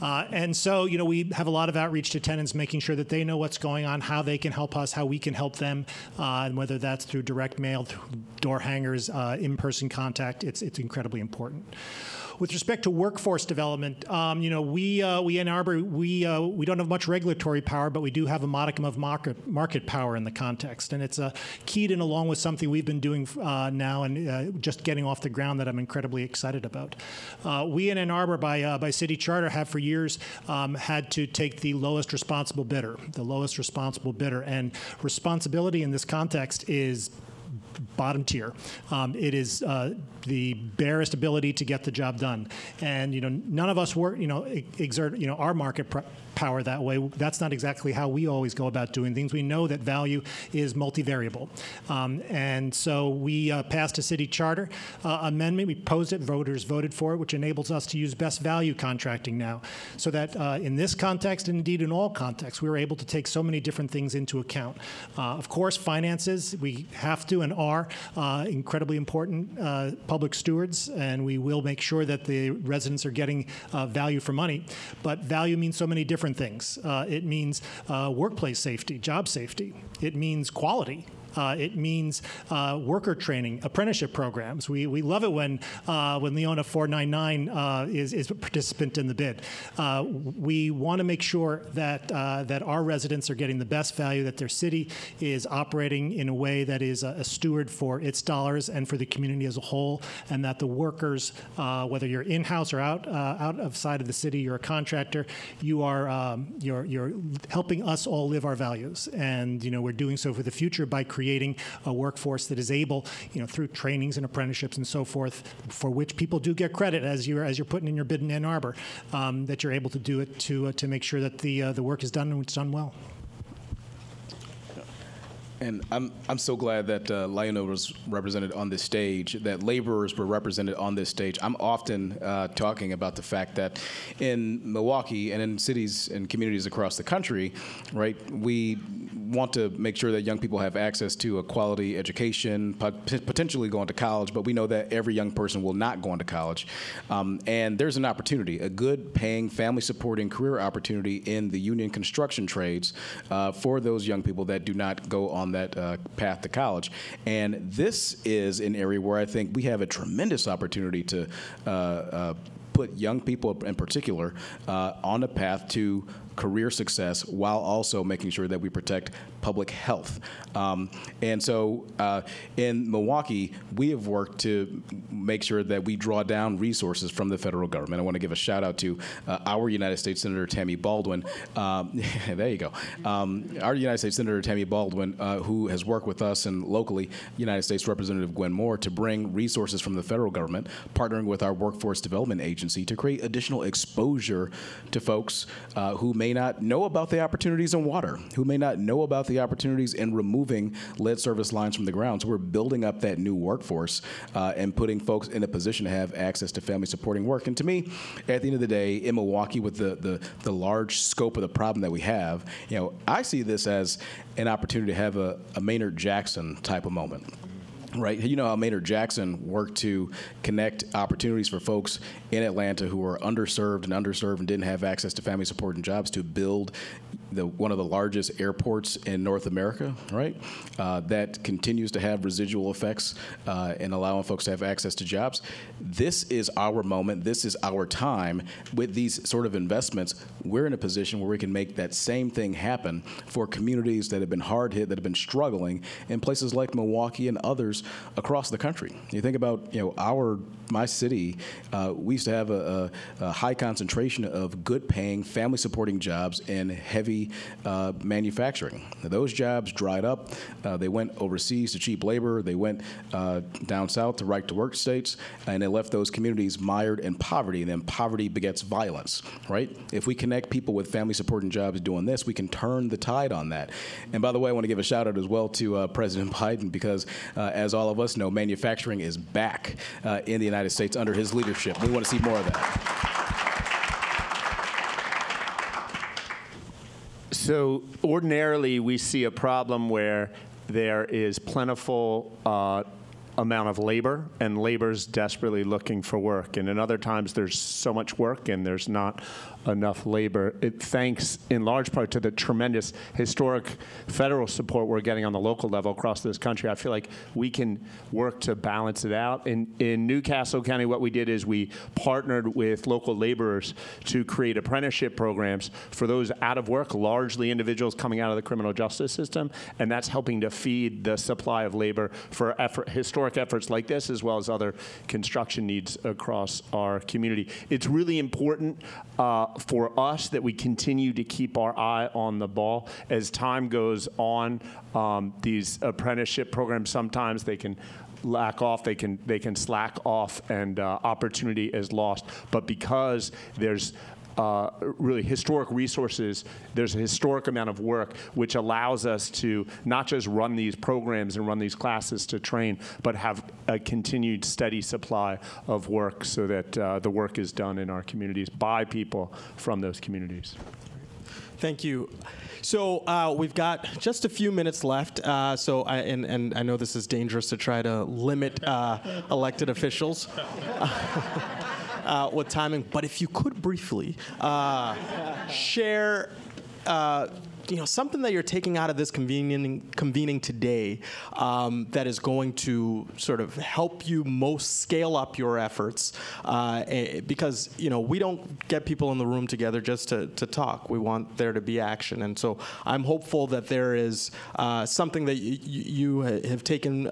[SPEAKER 12] And so, you know, we have a lot of outreach to tenants, making sure that they know what's going on, how they can help us, how we can help them, and whether that's through direct mail, through door hangers, in-person contact, it's incredibly important. With respect to workforce development, you know, we in Ann Arbor, we don't have much regulatory power, but we do have a modicum of market power in the context, and it's keyed in along with something we've been doing now and just getting off the ground that I'm incredibly excited about. We in Ann Arbor, by city charter, have for years had to take the lowest responsible bidder, and responsibility in this context is bottom tier. It is the barest ability to get the job done, and you know, none of us exert our market power that way. That's not exactly how we always go about doing things. We know that value is multivariable, and so we passed a city charter amendment. We proposed it, voters voted for it, which enables us to use best value contracting now, so that in this context, and indeed in all contexts, we were able to take so many different things into account. Of course, finances, we have to and are incredibly important public stewards, and we will make sure that the residents are getting value for money. But value means so many different things. It means workplace safety, job safety. It means quality. It means worker training, apprenticeship programs. We love it when Leona 499 is a participant in the bid. We want to make sure that our residents are getting the best value, that their city is operating in a way that is a steward for its dollars and for the community as a whole, and that the workers, whether you're in-house or out of side of the city, you're a contractor, you're helping us all live our values. And you know, we're doing so for the future by creating a workforce that is able, you know, through trainings and apprenticeships and so forth, for which people do get credit as you're putting in your bid in Ann Arbor, that you're able to do it to make sure that the work is done and it's done well.
[SPEAKER 16] And I'm so glad that Leona was represented on this stage, that laborers were represented on this stage. I'm often talking about the fact that in Milwaukee and in cities and communities across the country, right, we want to make sure that young people have access to a quality education, potentially going to college, but we know that every young person will not go into college. And there's an opportunity, a good paying, family-supporting career opportunity in the union construction trades for those young people that do not go on that path to college. And this is an area where I think we have a tremendous opportunity to put young people in particular on a path to career success while also making sure that we protect public health. And so in Milwaukee, we have worked to make sure that we draw down resources from the federal government. I want to give a shout out to our United States Senator Tammy Baldwin. There you go. Our United States Senator Tammy Baldwin, who has worked with us and locally United States Representative Gwen Moore to bring resources from the federal government, partnering with our Workforce Development Agency to create additional exposure to folks who may not know about the opportunities in water, who may not know about the opportunities in removing lead service lines from the ground. So we're building up that new workforce and putting folks in a position to have access to family supporting work. And to me, at the end of the day, in Milwaukee, with the large scope of the problem that we have, you know, I see this as an opportunity to have a Maynard Jackson type of moment, Right. You know how Maynard Jackson worked to connect opportunities for folks in Atlanta who were underserved and didn't have access to family support and jobs to build one of the largest airports in North America, right? That continues to have residual effects in allowing folks to have access to jobs. This is our moment. This is our time. With these sort of investments, we're in a position where we can make that same thing happen for communities that have been hard hit, that have been struggling in places like Milwaukee and others across the country. You think about, my city, we used to have a high concentration of good-paying, family-supporting jobs in heavy manufacturing. Those jobs dried up. They went overseas to cheap labor. They went down south to right-to-work states, and they left those communities mired in poverty, and then poverty begets violence, right? If we connect people with family-supporting jobs doing this, we can turn the tide on that. And by the way, I want to give a shout-out as well to President Biden, because as all of us know, manufacturing is back in the United States under his leadership. We want to see more of that.
[SPEAKER 14] So ordinarily, we see a problem where there is plentiful amount of labor, and labor's desperately looking for work. And in other times, there's so much work, and there's not enough labor. Thanks in large part to the tremendous historic federal support we're getting on the local level across this country. I feel like we can work to balance it out. In Newcastle County, what we did is we partnered with local laborers to create apprenticeship programs for those out of work, largely individuals coming out of the criminal justice system, and that's helping to feed the supply of labor for historic efforts like this, as well as other construction needs across our community. It's really important for us that we continue to keep our eye on the ball. As time goes on, these apprenticeship programs, sometimes they can lack off, they can slack off, and opportunity is lost. But because there's really historic resources, there's a historic amount of work which allows us to not just run these programs and run these classes to train, but have a continued steady supply of work so that the work is done in our communities by people from those communities.
[SPEAKER 11] Thank you. So we've got just a few minutes left. I know this is dangerous to try to limit elected officials with timing, but if you could briefly share something that you're taking out of this convening today that is going to sort of help you most scale up your efforts, because we don't get people in the room together just to talk. We want there to be action, and so I'm hopeful that there is something that you have taken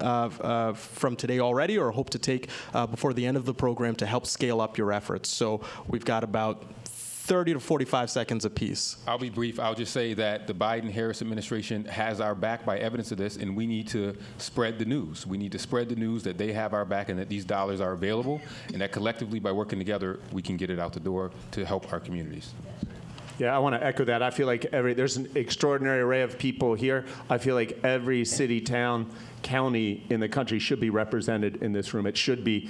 [SPEAKER 11] from today already, or hope to take before the end of the program to help scale up your efforts. So we've got about 30 to 45 seconds apiece.
[SPEAKER 15] I'll be brief. I'll just say that the Biden-Harris administration has our back by evidence of this, and we need to spread the news. We need to spread the news that they have our back and that these dollars are available, and that collectively, by working together, we can get it out the door to help our communities.
[SPEAKER 14] Yeah, I want to echo that. I feel like there's an extraordinary array of people here. I feel like every city, town, county in the country should be represented in this room. It should be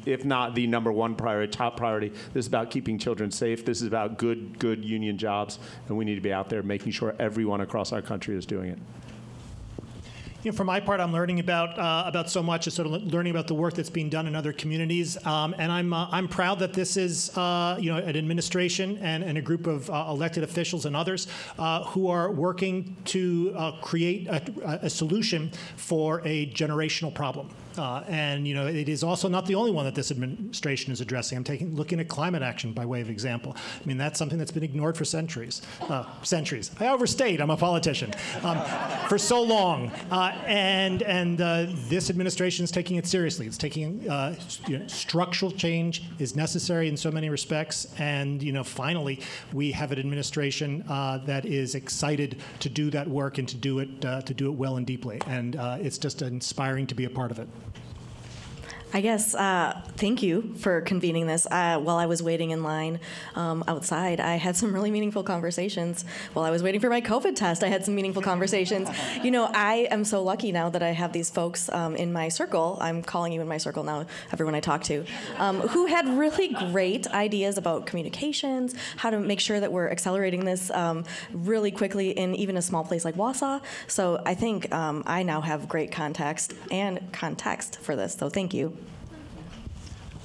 [SPEAKER 14] if not the number one priority, top priority. This is about keeping children safe. This is about good union jobs, and we need to be out there making sure everyone across our country is doing it.
[SPEAKER 12] For my part, I'm learning about so much, sort of learning about the work that's being done in other communities, and I'm proud that this is an administration and a group of elected officials and others who are working to create a solution for a generational problem. And it is also not the only one that this administration is addressing. I'm looking at climate action by way of example. I mean, that's something that's been ignored for centuries. I overstate. I'm a politician. For so long, and this administration is taking it seriously. It's taking structural change is necessary in so many respects, and finally, we have an administration that is excited to do that work and to do it well and deeply. And it's just inspiring to be a part of it.
[SPEAKER 13] I guess, thank you for convening this. While I was waiting in line outside, I had some really meaningful conversations. While I was waiting for my COVID test, I had some meaningful conversations. You know, I am so lucky now that I have these folks in my circle, I'm calling you in my circle now, everyone I talk to, who had really great ideas about communications, how to make sure that we're accelerating this really quickly in even a small place like Wausau. So I think I now have great context for this, so thank you.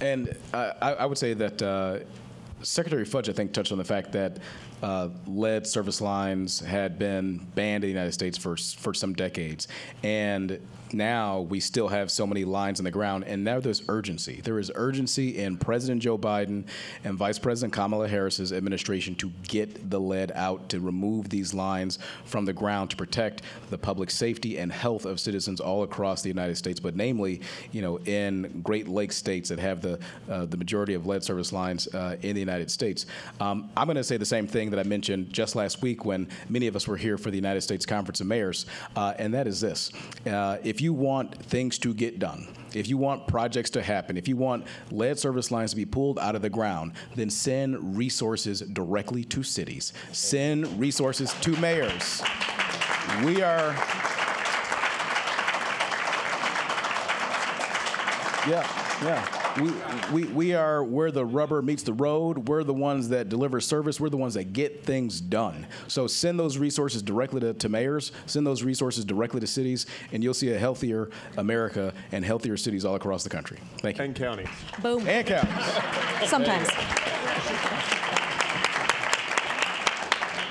[SPEAKER 16] And I would say that Secretary Fudge, I think, touched on the fact that lead service lines had been banned in the United States for some decades. And now we still have so many lines in the ground, and now there's urgency. There is urgency in President Joe Biden and Vice President Kamala Harris's administration to get the lead out, to remove these lines from the ground, to protect the public safety and health of citizens all across the United States, but namely, you know, in Great Lakes states that have the majority of lead service lines in the United States. I'm going to say the same thing that I mentioned just last week when many of us were here for the United States Conference of Mayors, and that is this. If you want things to get done, if you want projects to happen, if you want lead service lines to be pulled out of the ground, then send resources directly to cities. Send resources to mayors. We are... We are where the rubber meets the road. We're the ones that deliver service. We're the ones that get things done. So send those resources directly to mayors. Send those resources directly to cities, and you'll see a healthier America and healthier cities all across the country. Thank you.
[SPEAKER 14] And counties.
[SPEAKER 13] Boom.
[SPEAKER 16] And counties.
[SPEAKER 13] Sometimes.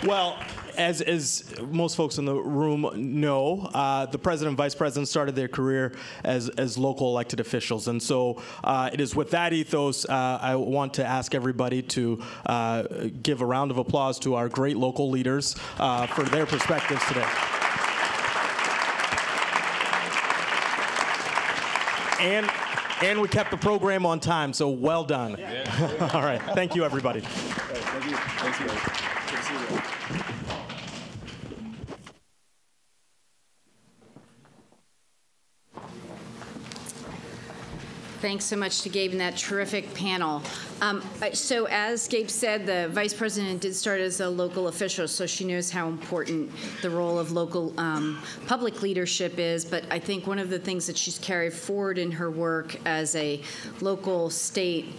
[SPEAKER 11] Well, as most folks in the room know, the president and vice president started their career as local elected officials. And so it is with that ethos, I want to ask everybody to give a round of applause to our great local leaders for their perspectives today. And we kept the program on time, so well done. Yeah. All right. Thank you, everybody.
[SPEAKER 14] Thank you. Thank you. Good to see you.
[SPEAKER 7] Thanks so much to Gabe and that terrific panel. So as Gabe said, the vice president did start as a local official, so she knows how important the role of local public leadership is. But I think one of the things that she's carried forward in her work as a local state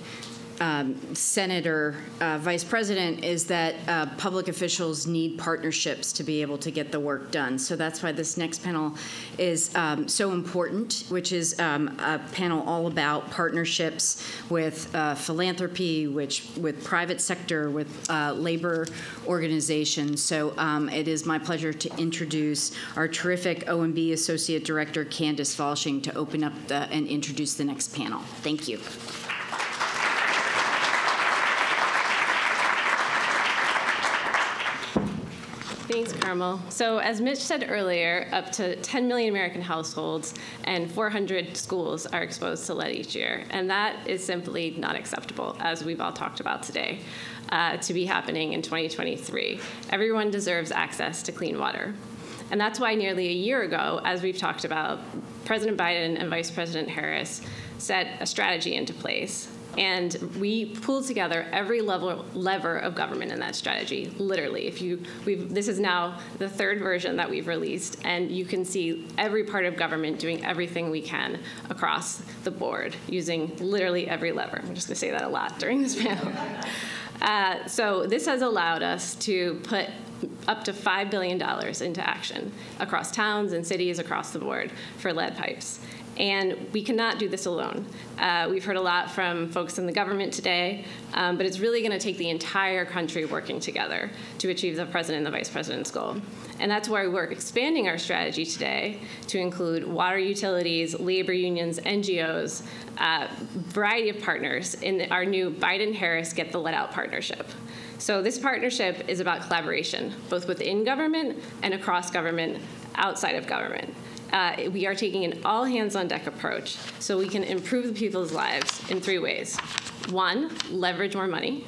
[SPEAKER 7] senator, vice president, is that public officials need partnerships to be able to get the work done. So that's why this next panel is so important, which is a panel all about partnerships with philanthropy, with private sector, with labor organizations. So it is my pleasure to introduce our terrific OMB Associate Director, Candace Falshing, to open up and introduce the next panel. Thank you.
[SPEAKER 17] Thanks, Carmel. So as Mitch said earlier, up to 10 million American households and 400 schools are exposed to lead each year. And that is simply not acceptable, as we've all talked about today, to be happening in 2023. Everyone deserves access to clean water. And that's why nearly a year ago, as we've talked about, President Biden and Vice President Harris set a strategy into place. And we pulled together every lever of government in that strategy, literally. This is now the third version that we've released, and you can see every part of government doing everything we can across the board, using literally every lever. I'm just going to say that a lot during this panel. So this has allowed us to put up to $5 billion into action across towns and cities across the board for lead pipes. And we cannot do this alone. We've heard a lot from folks in the government today, but it's really going to take the entire country working together to achieve the president and the vice president's goal. And that's why we're expanding our strategy today to include water utilities, labor unions, NGOs, variety of partners in our new Biden-Harris Get the Lead Out partnership. So this partnership is about collaboration, both within government and across government, outside of government. We are taking an all-hands-on-deck approach so we can improve the people's lives in 3 ways. 1, leverage more money.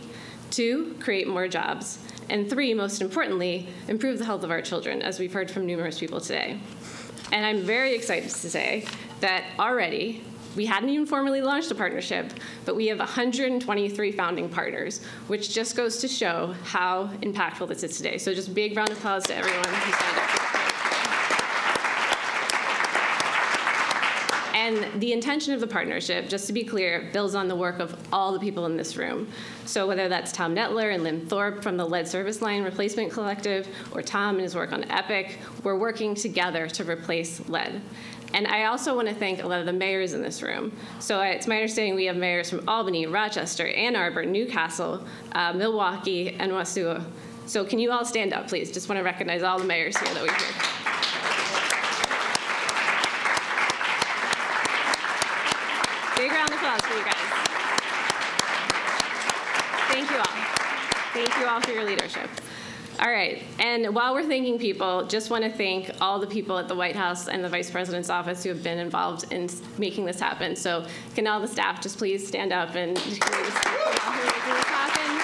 [SPEAKER 17] 2, create more jobs. And 3, most importantly, improve the health of our children, as we've heard from numerous people today. And I'm very excited to say that already We hadn't even formally launched a partnership, but we have 123 founding partners, which just goes to show how impactful this is today. So just big round of applause to everyone who signed up for this. And the intention of the partnership, just to be clear, builds on the work of all the people in this room. So whether that's Tom Nettler and Lynn Thorpe from the Lead Service Line Replacement Collective, or Tom and his work on EPIC, we're working together to replace lead. And I also want to thank a lot of the mayors in this room. So it's my understanding we have mayors from Albany, Rochester, Ann Arbor, Newcastle, Milwaukee, and Wasua. So can you all stand up, please? Just want to recognize all the mayors here that we hear. Big round of applause for you guys. Thank you all. Thank you all for your leadership. All right, and while we're thanking people, just want to thank all the people at the White House and the Vice President's office who have been involved in making this happen. So can all the staff just please stand up and who are making this happen?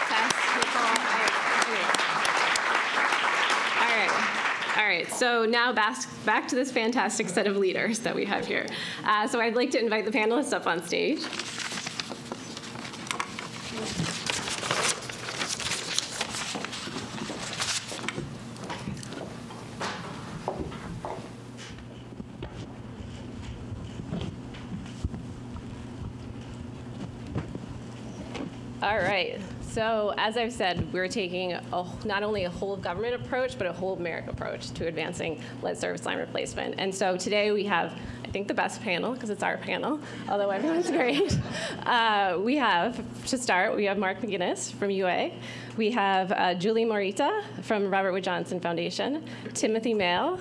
[SPEAKER 17] Tess, Nicole, all right, so now back to this fantastic set of leaders that we have here. So I'd like to invite the panelists up on stage. All right. So as I've said, we're taking not only a whole of government approach, but a whole of America approach to advancing lead service line replacement. And so today we have, I think, the best panel, because it's our panel, although everyone's great. We have, to start, we have Mark McGinnis from UA. We have Julie Morita from Robert Wood Johnson Foundation, Timothy Mail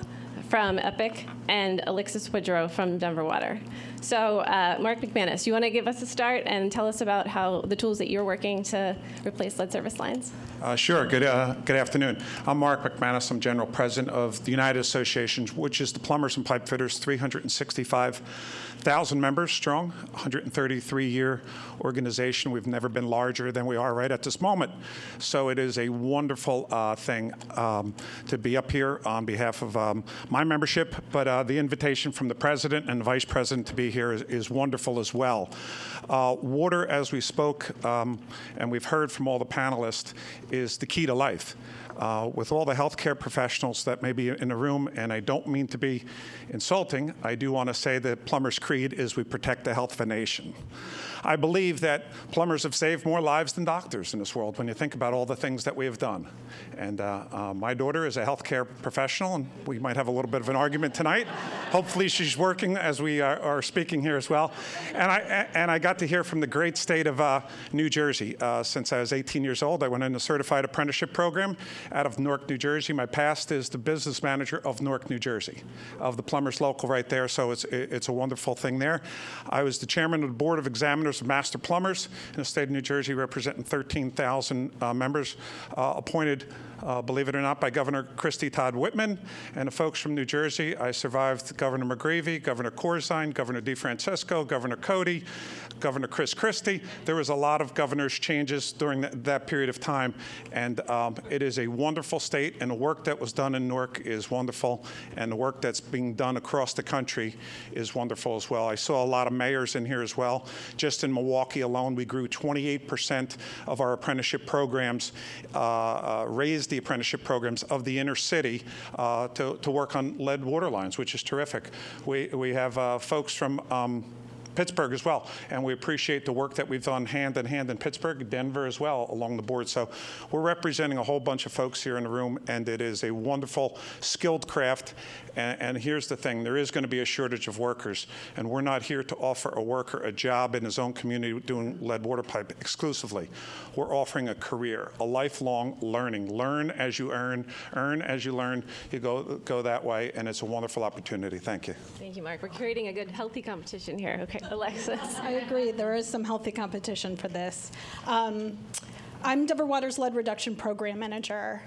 [SPEAKER 17] from EPIC, and Alexis Woodrow from Denver Water. So Mark McManus, you want to give us a start and tell us about how the tools that you're working to replace lead service lines?
[SPEAKER 18] Sure. Good afternoon. I'm Mark McManus. I'm General President of the United Association, which is the Plumbers and Pipe Fitters, 365,000 members strong, 133-year organization. We've never been larger than we are right at this moment. So it is a wonderful thing to be up here on behalf of my membership, but the invitation from the President and the Vice President to be here is wonderful as well. Water, as we spoke, and we've heard from all the panelists, is the key to life. With all the healthcare professionals that may be in the room, and I don't mean to be insulting, I do want to say that Plumber's Creed is we protect the health of a nation. I believe that plumbers have saved more lives than doctors in this world when you think about all the things that we have done. And my daughter is a healthcare professional, and we might have a little bit of an argument tonight. Hopefully she's working as we are speaking here as well. And I got to hear from the great state of New Jersey. Since I was 18 years old, I went in a certified apprenticeship program out of Newark, New Jersey. My past is the business manager of Newark, New Jersey, of the Plumbers Local right there, so it's a wonderful thing there. I was the chairman of the Board of Examiners of Master Plumbers in the state of New Jersey, representing 13,000 members appointed, believe it or not, by Governor Christie Todd Whitman and the folks from New Jersey. I survived Governor McGreevey, Governor Corzine, Governor DeFrancesco, Governor Cody, Governor Chris Christie. There was a lot of governors' changes during that period of time, and it is a wonderful state, and the work that was done in Newark is wonderful, and the work that's being done across the country is wonderful as well. I saw a lot of mayors in here as well. Just in Milwaukee alone, we grew 28% of our apprenticeship programs, raised the apprenticeship programs of the inner city to work on lead water lines, which is terrific. We have folks from Pittsburgh as well, and we appreciate the work that we've done hand in hand in Pittsburgh, Denver as well, along the board. So we're representing a whole bunch of folks here in the room, and it is a wonderful, skilled craft. And here's the thing, there is going to be a shortage of workers, and we're not here to offer a worker a job in his own community doing lead water pipe exclusively. We're offering a career, a lifelong learning. Learn as you earn as you learn. You go that way, and it's a wonderful opportunity. Thank you.
[SPEAKER 17] Thank you, Mark. We're creating a good, healthy competition here. Okay, Alexis.
[SPEAKER 19] I agree. There is some healthy competition for this. I'm Denver Water's Lead Reduction Program Manager.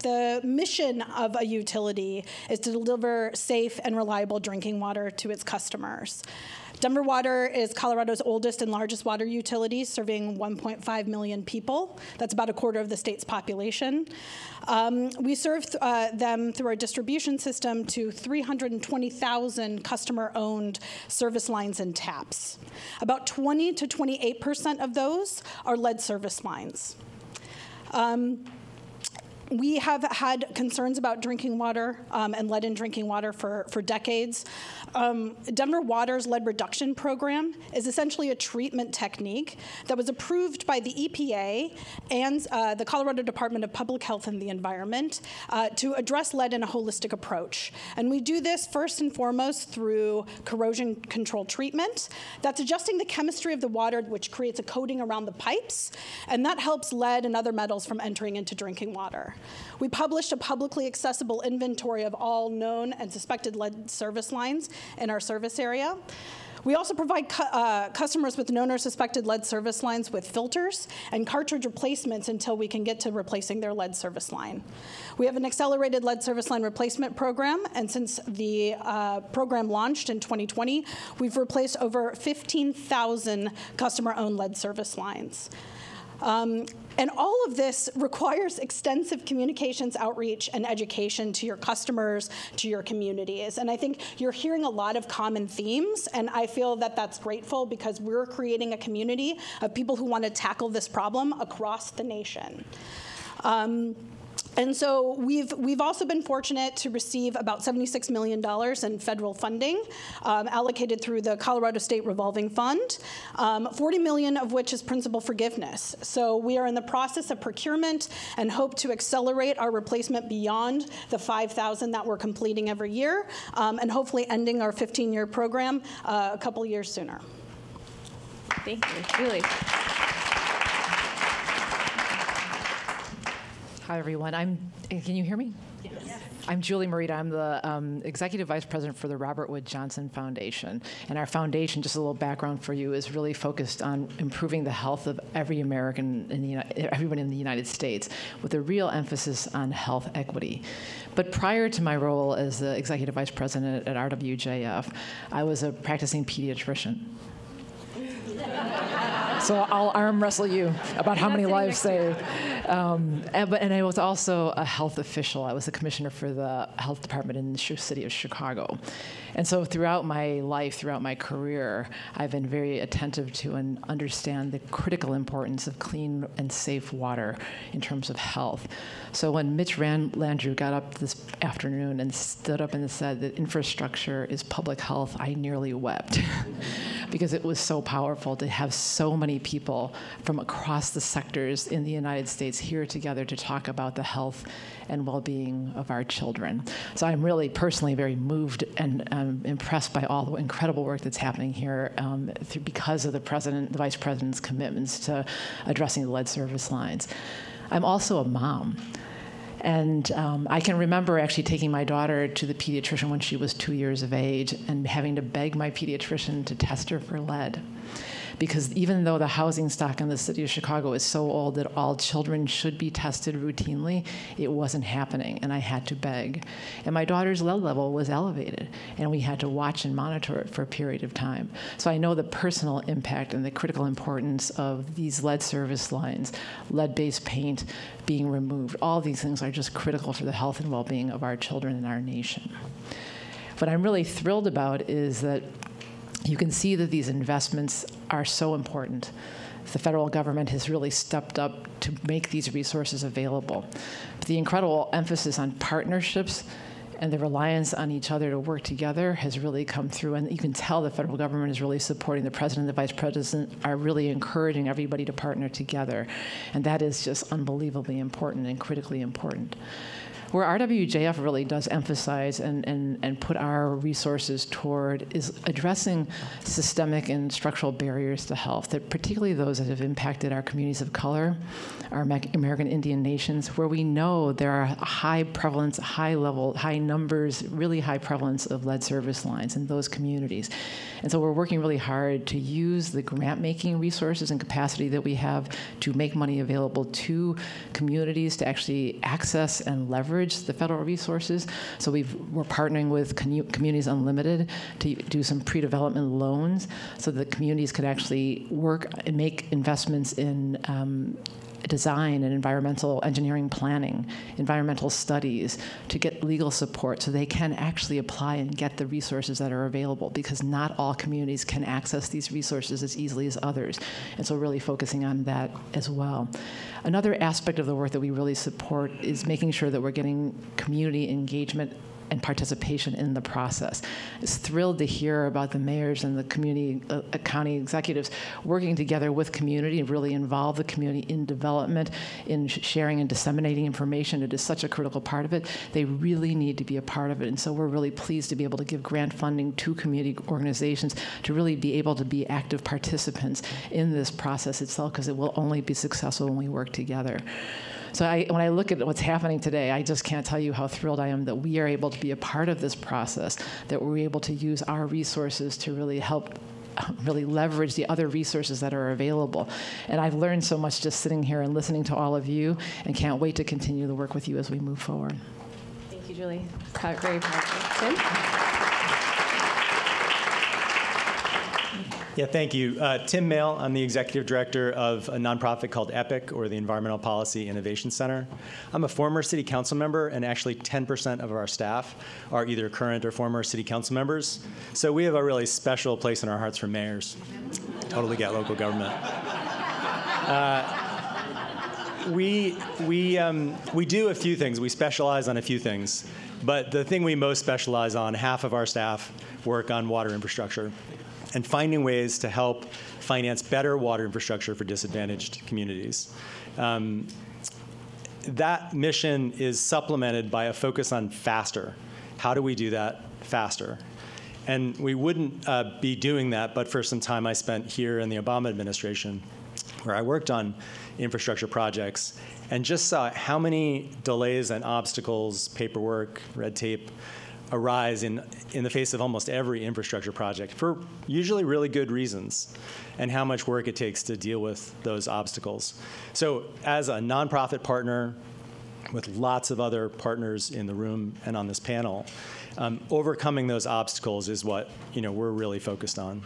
[SPEAKER 19] the mission of a utility is to deliver safe and reliable drinking water to its customers. Denver Water is Colorado's oldest and largest water utility, serving 1.5 million people. That's about a quarter of the state's population. We serve them through our distribution system to 320,000 customer-owned service lines and taps. About 20 to 28% of those are lead service lines. We have had concerns about drinking water and lead in drinking water for decades. Denver Water's lead reduction program is essentially a treatment technique that was approved by the EPA and the Colorado Department of Public Health and the Environment to address lead in a holistic approach. And we do this first and foremost through corrosion control treatment. That's adjusting the chemistry of the water, which creates a coating around the pipes, and that helps lead and other metals from entering into drinking water. We published a publicly accessible inventory of all known and suspected lead service lines in our service area. We also provide customers with known or suspected lead service lines with filters and cartridge replacements until we can get to replacing their lead service line. We have an accelerated lead service line replacement program, and since the program launched in 2020, we've replaced over 15,000 customer-owned lead service lines. And all of this requires extensive communications, outreach, and education to your customers, to your communities. And I think you're hearing a lot of common themes, and I feel that that's grateful because we're creating a community of people who want to tackle this problem across the nation. And so we've also been fortunate to receive about $76 million in federal funding allocated through the Colorado State Revolving Fund, $40 million of which is principal forgiveness. So we are in the process of procurement and hope to accelerate our replacement beyond the 5,000 that we're completing every year, and hopefully ending our 15-year program a couple years sooner.
[SPEAKER 20] Thank you. Julie.
[SPEAKER 21] Hi, everyone. Can you hear me? Yes. I'm Julie Morita. I'm the Executive Vice President for the Robert Wood Johnson Foundation. And our foundation, just a little background for you, is really focused on improving the health of every American, everyone in the United States, with a real emphasis on health equity. But prior to my role as the Executive Vice President at RWJF, I was a practicing pediatrician. So I'll arm wrestle you about how many lives saved. And I was also a health official. I was the commissioner for the health department in the city of Chicago. And so throughout my life, throughout my career, I've been very attentive to and understand the critical importance of clean and safe water in terms of health. So when Mitch Landrieu got up this afternoon and stood up and said that infrastructure is public health, I nearly wept. Because it was so powerful to have so many people from across the sectors in the United States here together to talk about the health and well-being of our children. So I'm really personally very moved and impressed by all the incredible work that's happening here because of the Vice President's commitments to addressing the lead service lines. I'm also a mom. And I can remember actually taking my daughter to the pediatrician when she was 2 years of age and having to beg my pediatrician to test her for lead. Because even though the housing stock in the city of Chicago is so old that all children should be tested routinely, it wasn't happening, and I had to beg. And my daughter's lead level was elevated, and we had to watch and monitor it for a period of time. So I know the personal impact and the critical importance of these lead service lines, lead-based paint being removed. All these things are just critical for the health and well-being of our children and our nation. What I'm really thrilled about is that you can see that these investments are so important. The federal government has really stepped up to make these resources available. But the incredible emphasis on partnerships and the reliance on each other to work together has really come through. And you can tell the federal government is really supporting the president and the vice president are really encouraging everybody to partner together. And that is just unbelievably important and critically important. Where RWJF really does emphasize and put our resources toward is addressing systemic and structural barriers to health, that particularly those that have impacted our communities of color, our American Indian nations, where we know there are high prevalence, high numbers, really high prevalence of lead service lines in those communities. And so we're working really hard to use the grant-making resources and capacity that we have to make money available to communities to actually access and leverage the federal resources. So we're partnering with Communities Unlimited to do some pre-development loans so that communities could actually work and make investments in design and environmental engineering planning, environmental studies, to get legal support so they can actually apply and get the resources that are available, because not all communities can access these resources as easily as others. And so really focusing on that as well. Another aspect of the work that we really support is making sure that we're getting community engagement and participation in the process. I was thrilled to hear about the mayors and the community county executives working together with community and really involve the community in development, in sharing and disseminating information. It is such a critical part of it. They really need to be a part of it. And so we're really pleased to be able to give grant funding to community organizations to really be able to be active participants in this process itself, because it will only be successful when we work together. So when I look at what's happening today, I just can't tell you how thrilled I am that we are able to be a part of this process, that we're able to use our resources to really help really leverage the other resources that are available. And I've learned so much just sitting here and listening to all of you, and can't wait to continue the work with you as we move forward.
[SPEAKER 20] Thank you, Julie. Very powerful. Tim?
[SPEAKER 1] Yeah, thank you. Tim Mail, I'm the executive director of a nonprofit called EPIC, or the Environmental Policy Innovation Center. I'm a former city council member, and actually 10% of our staff are either current or former city council members. So we have a really special place in our hearts for mayors. Totally get local government. We do a few things. We specialize on a few things. But the thing we most specialize on, half of our staff work on water infrastructure and finding ways to help finance better water infrastructure for disadvantaged communities. That mission is supplemented by a focus on faster. How do we do that faster? And we wouldn't be doing that but for some time I spent here in the Obama administration, where I worked on infrastructure projects and just saw how many delays and obstacles, paperwork, red tape, arise in the face of almost every infrastructure project for usually really good reasons, and how much work it takes to deal with those obstacles. So as a nonprofit partner with lots of other partners in the room and on this panel, overcoming those obstacles is what we're really focused on.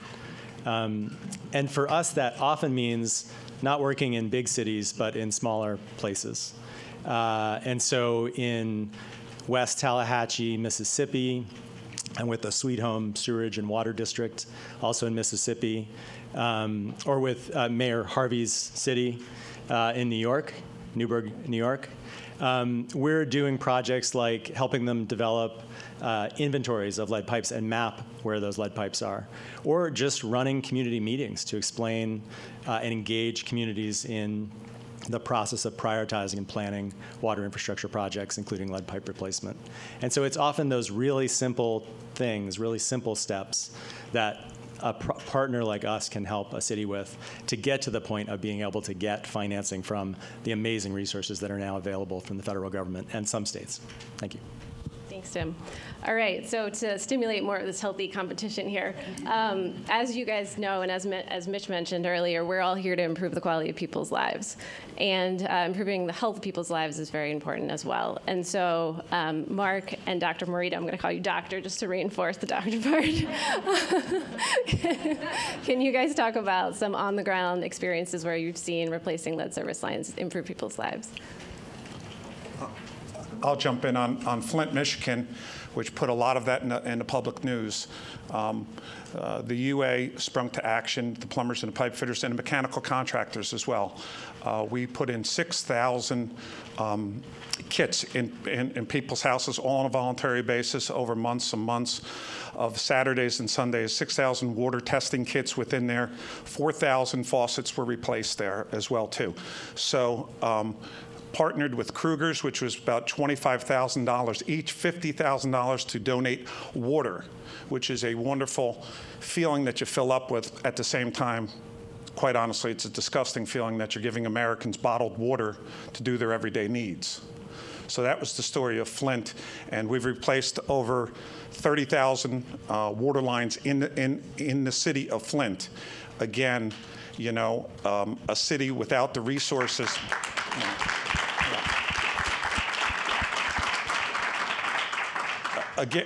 [SPEAKER 1] And for us, that often means not working in big cities, but in smaller places. And so in West Tallahatchie, Mississippi, and with the Sweet Home Sewerage and Water District, also in Mississippi, or with Mayor Harvey's city in New York, Newburgh, New York. We're doing projects like helping them develop inventories of lead pipes and map where those lead pipes are, or just running community meetings to explain and engage communities in the process of prioritizing and planning water infrastructure projects, including lead pipe replacement. And so it's often those really simple things, really simple steps that a partner like us can help a city with to get to the point of being able to get financing from the amazing resources that are now available from the federal government and some states. Thank you.
[SPEAKER 20] Thanks, Tim. All right, so to stimulate more of this healthy competition here, as you guys know, and as Mitch mentioned earlier, we're all here to improve the quality of people's lives. And improving the health of people's lives is very important as well. And so Mark and Dr. Morita, I'm going to call you doctor just to reinforce the doctor part. Can you guys talk about some on-the-ground experiences where you've seen replacing lead service lines improve people's lives?
[SPEAKER 18] I'll jump in on Flint, Michigan, which put a lot of that in the public news. The UA sprung to action, the plumbers and the pipe fitters and the mechanical contractors as well. We put in 6,000 kits in people's houses, all on a voluntary basis over months and months of Saturdays and Sundays. 6,000 water testing kits within there. 4,000 faucets were replaced there as well too. So. Partnered with Kruger's, which was about $25,000 each, $50,000 to donate water, which is a wonderful feeling that you fill up with. At the same time, quite honestly, it's a disgusting feeling that you're giving Americans bottled water to do their everyday needs. So that was the story of Flint, and we've replaced over 30,000 water lines in the city of Flint. Again, you know, a city without the resources.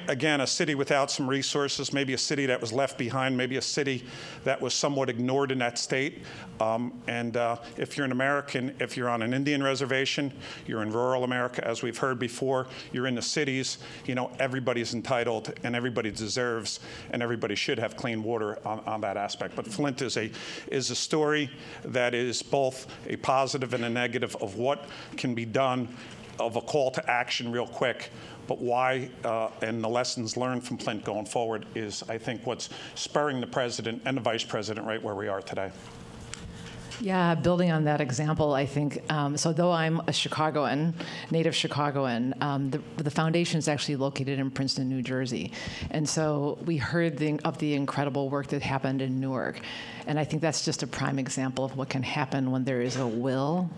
[SPEAKER 18] Again, a city without some resources, maybe a city that was left behind, maybe a city that was somewhat ignored in that state. If you're an American, if you're on an Indian reservation, you're in rural America, as we've heard before, you're in the cities, you know, everybody's entitled and everybody deserves and everybody should have clean water on that aspect. But Flint is a story that is both a positive and a negative of what can be done, of a call to action real quick. But why, and the lessons learned from Flint going forward is, I think, what's spurring the president and the vice president right where we are today.
[SPEAKER 21] Yeah, building on that example, I think, so though I'm a Chicagoan, native Chicagoan, the foundation is actually located in Princeton, New Jersey. And so we heard of the incredible work that happened in Newark. And I think that's just a prime example of what can happen when there is a will,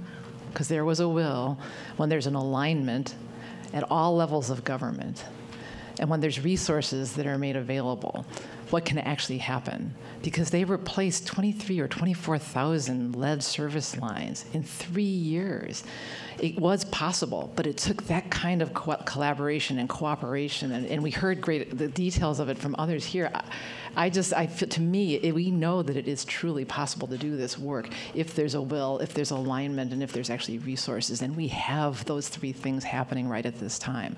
[SPEAKER 21] because there was a will, when there's an alignment at all levels of government, and when there's resources that are made available, what can actually happen? Because they replaced 23 or 24,000 lead service lines in 3 years. It was possible, but it took that kind of collaboration and cooperation, and we heard the details of it from others here. To me, we know that it is truly possible to do this work if there's a will, if there's alignment, and if there's actually resources. And we have those three things happening right at this time.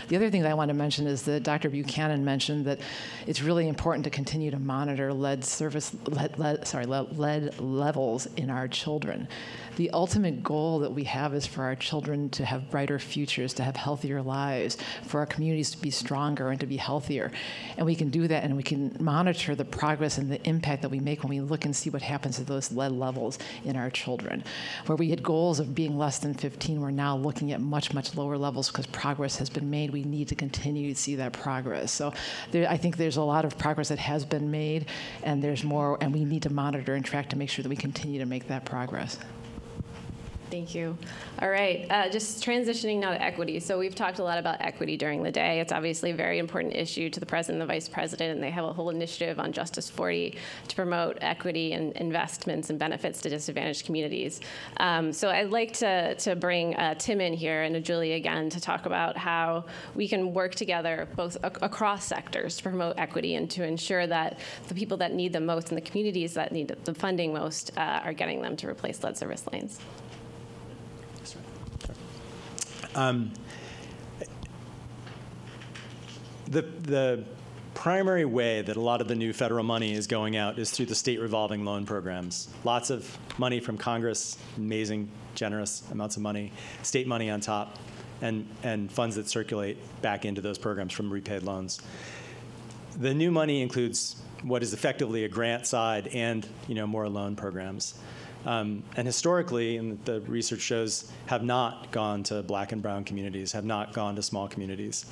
[SPEAKER 21] The other thing that I want to mention is that Dr. Buchanan mentioned that it's really important to continue to monitor lead levels in our children. The ultimate goal that we have is for our children to have brighter futures, to have healthier lives, for our communities to be stronger and to be healthier. And we can do that, and we can monitor the progress and the impact that we make when we look and see what happens to those lead levels in our children. Where we had goals of being less than 15, we're now looking at much, much lower levels because progress has been made. We need to continue to see that progress. So I think there's a lot of progress that has been made, and there's more, and we need to monitor and track to make sure that we continue to make that progress.
[SPEAKER 20] Thank you. All right, just transitioning now to equity. So we've talked a lot about equity during the day. It's obviously a very important issue to the president and the vice president, and they have a whole initiative on Justice 40 to promote equity and investments and benefits to disadvantaged communities. So I'd like to bring Tim in here and Julie again to talk about how we can work together both across sectors to promote equity and to ensure that the people that need them most and the communities that need the funding most are getting them to replace lead service lanes.
[SPEAKER 1] The primary way that a lot of the new federal money is going out is through the state revolving loan programs. Lots of money from Congress, amazing, generous amounts of money, state money on top, and funds that circulate back into those programs from repaid loans. The new money includes what is effectively a grant side and more loan programs. And historically, and the research shows, have not gone to black and brown communities, have not gone to small communities.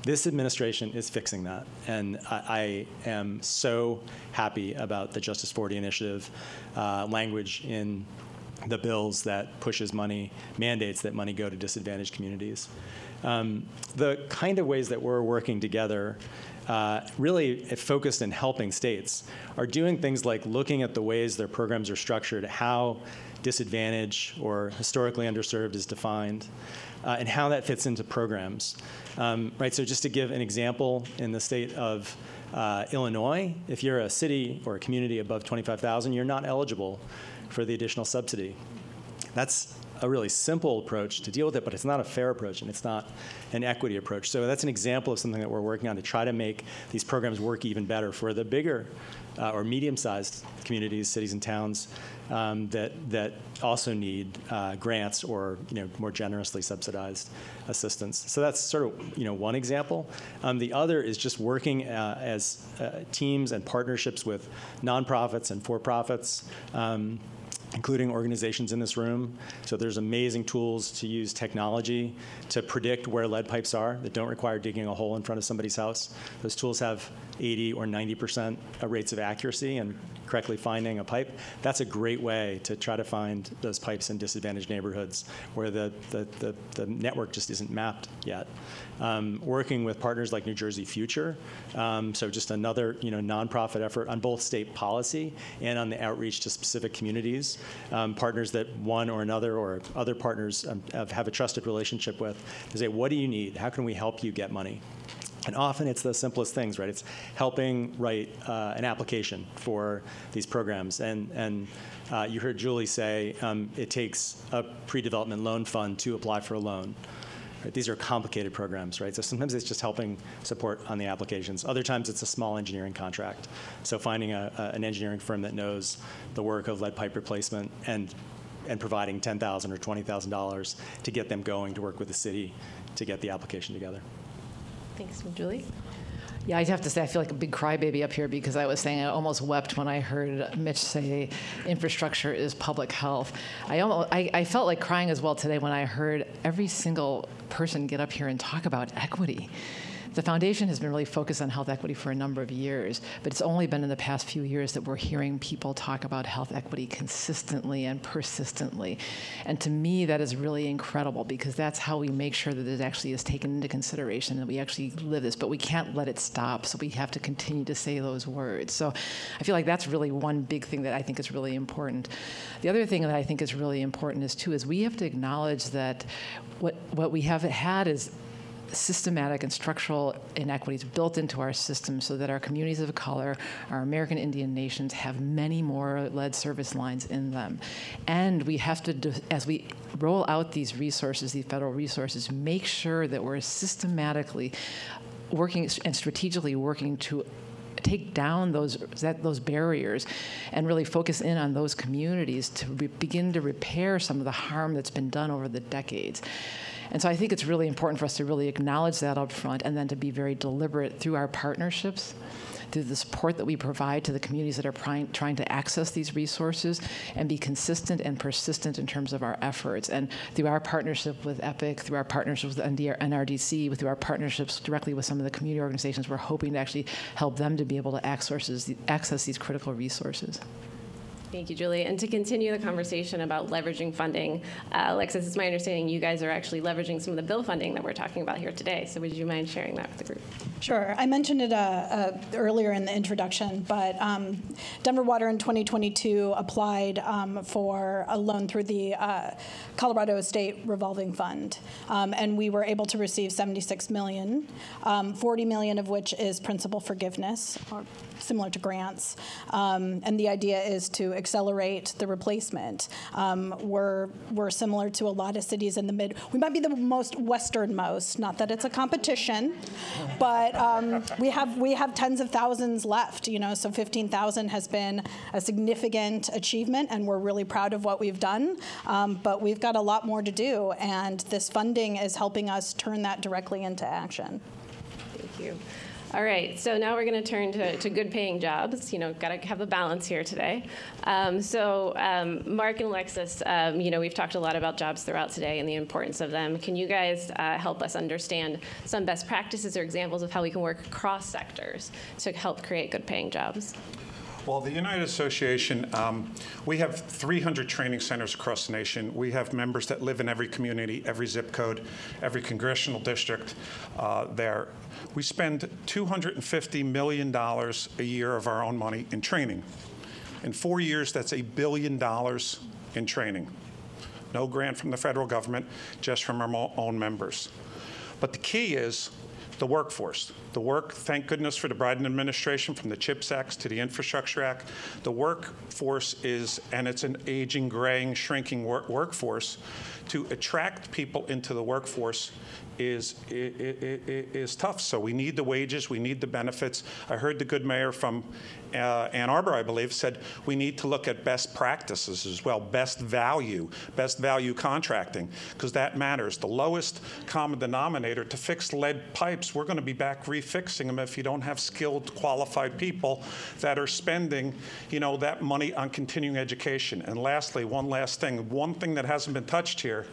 [SPEAKER 1] This administration is fixing that, and I am so happy about the Justice 40 initiative language in the bills that pushes money, mandates that money go to disadvantaged communities. The kind of ways that we're working together really focused in helping states are doing things like looking at the ways their programs are structured, how disadvantaged or historically underserved is defined, and how that fits into programs. Right, so just to give an example, in the state of Illinois, if you're a city or a community above 25,000, you're not eligible for the additional subsidy. That's a really simple approach to deal with it, but it's not a fair approach, and it's not an equity approach. So that's an example of something that we're working on to try to make these programs work even better for the bigger or medium-sized communities, cities, and towns that also need grants or more generously subsidized assistance. So that's sort of one example. The other is just working as teams and partnerships with nonprofits and for-profits. Including organizations in this room. So there's amazing tools to use technology to predict where lead pipes are that don't require digging a hole in front of somebody's house. Those tools have 80 or 90% rates of accuracy, and correctly finding a pipe, that's a great way to try to find those pipes in disadvantaged neighborhoods where the network just isn't mapped yet. Working with partners like New Jersey Future, so just another nonprofit effort on both state policy and on the outreach to specific communities, partners that one or another or other partners have a trusted relationship with, to say, what do you need? How can we help you get money? And often it's the simplest things, right? It's helping write an application for these programs. And you heard Julie say it takes a pre-development loan fund to apply for a loan. Right? These are complicated programs, right? So sometimes it's just helping support on the applications. Other times it's a small engineering contract. So finding an engineering firm that knows the work of lead pipe replacement and providing $10,000 or $20,000 to get them going to work with the city to get the application together.
[SPEAKER 21] Thanks, Julie. Yeah, I'd have to say I feel like a big crybaby up here because I was saying I almost wept when I heard Mitch say infrastructure is public health. I felt like crying as well today when I heard every single person get up here and talk about equity. The foundation has been really focused on health equity for a number of years, but it's only been in the past few years that we're hearing people talk about health equity consistently and persistently. And to me, that is really incredible because that's how we make sure that it actually is taken into consideration, that we actually live this, but we can't let it stop, so we have to continue to say those words. So I feel like that's really one big thing that I think is really important. The other thing that I think is really important is we have to acknowledge that what we have had is systematic and structural inequities built into our system so that our communities of color, our American Indian nations have many more lead service lines in them. And we have to, as we roll out these resources, these federal resources, make sure that we're systematically working and strategically working to take down those barriers and really focus in on those communities to begin to repair some of the harm that's been done over the decades. And so I think it's really important for us to really acknowledge that up front and then to be very deliberate through our partnerships, through the support that we provide to the communities that are trying to access these resources, and be consistent and persistent in terms of our efforts. And through our partnership with EPIC, through our partnerships with NRDC, through our partnerships directly with some of the community organizations, we're hoping to actually help them to be able to access these critical resources.
[SPEAKER 20] Thank you, Julie. And to continue the conversation about leveraging funding, Alexis, it's my understanding you guys are actually leveraging some of the bill funding that we're talking about here today. So would you mind sharing that with the group?
[SPEAKER 19] Sure. I mentioned it earlier in the introduction, but Denver Water in 2022 applied for a loan through the Colorado State Revolving Fund, and we were able to receive $76 million, $40 million of which is principal forgiveness, or similar to grants, and the idea is to accelerate the replacement. We're similar to a lot of cities in the mid. We might be the most westernmost. Not that it's a competition, but we have tens of thousands left. So 15,000 has been a significant achievement, and we're really proud of what we've done. But we've got a lot more to do, and this funding is helping us turn that directly into action.
[SPEAKER 20] Thank you. All right, so now we're going to turn to good-paying jobs. Got to have a balance here today. Mark and Alexis, we've talked a lot about jobs throughout today and the importance of them. Can you guys help us understand some best practices or examples of how we can work across sectors to help create good-paying jobs?
[SPEAKER 18] Well, the United Association, we have 300 training centers across the nation. We have members that live in every community, every zip code, every congressional district there. We spend $250 million a year of our own money in training. In 4 years, that's $1 billion in training. No grant from the federal government, just from our own members. But the key is the workforce. The work, thank goodness for the Biden administration, from the CHIPS Act to the Infrastructure Act. The workforce is, and it's an aging, graying, shrinking workforce. To attract people into the workforce is tough. So we need the wages, we need the benefits. I heard the good mayor from Ann Arbor, I believe, said we need to look at best practices as well, best value contracting, because that matters. The lowest common denominator to fix lead pipes, we're going to be back refixing them if you don't have skilled, qualified people that are spending, that money on continuing education. And lastly, one last thing, one thing that hasn't been touched here,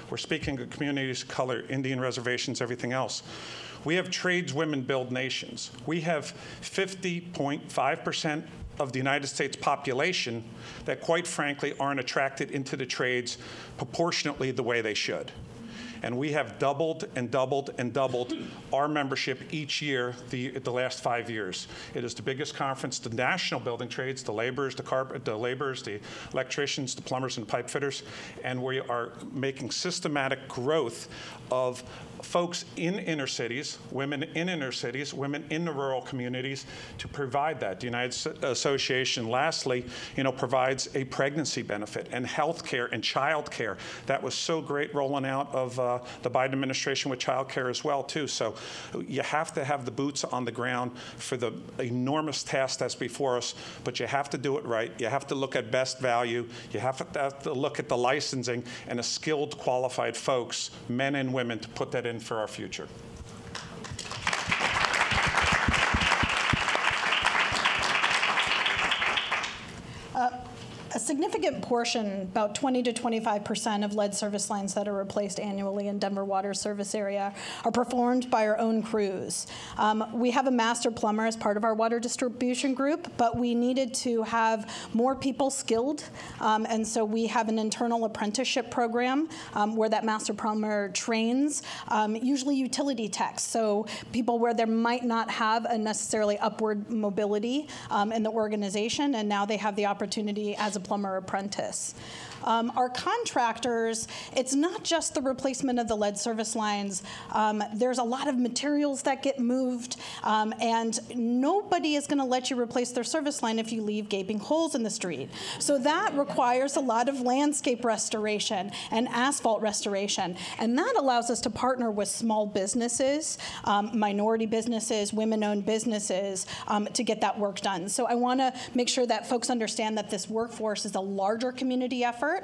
[SPEAKER 18] we're speaking of communities of color, Indian reservations, everything else. We have tradeswomen build nations. We have 50.5% of the United States population that, quite frankly, aren't attracted into the trades proportionately the way they should. And we have doubled and doubled and doubled our membership each year the last 5 years. It is the biggest conference, the national building trades, the laborers, the electricians, the plumbers and pipe fitters, and we are making systematic growth of folks in inner cities, women in inner cities, women in the rural communities to provide that. The United Association, lastly, provides a pregnancy benefit and health care and child care. That was so great rolling out of the Biden administration with child care as well, too. So you have to have the boots on the ground for the enormous task that's before us, but you have to do it right. You have to look at best value. You have to look at the licensing and the skilled, qualified folks, men and women, to put that in for our future.
[SPEAKER 19] A significant portion, about 20 to 25% of lead service lines that are replaced annually in Denver water service area are performed by our own crews. We have a master plumber as part of our water distribution group, but we needed to have more people skilled, and so we have an internal apprenticeship program where that master plumber trains, usually utility techs, so people where there might not have a necessarily upward mobility in the organization, and now they have the opportunity as a plumber apprentice. Our contractors, it's not just the replacement of the lead service lines. There's a lot of materials that get moved, and nobody is going to let you replace their service line if you leave gaping holes in the street. So that requires a lot of landscape restoration and asphalt restoration, and that allows us to partner with small businesses, minority businesses, women-owned businesses to get that work done. So I want to make sure that folks understand that this workforce is a larger community effort.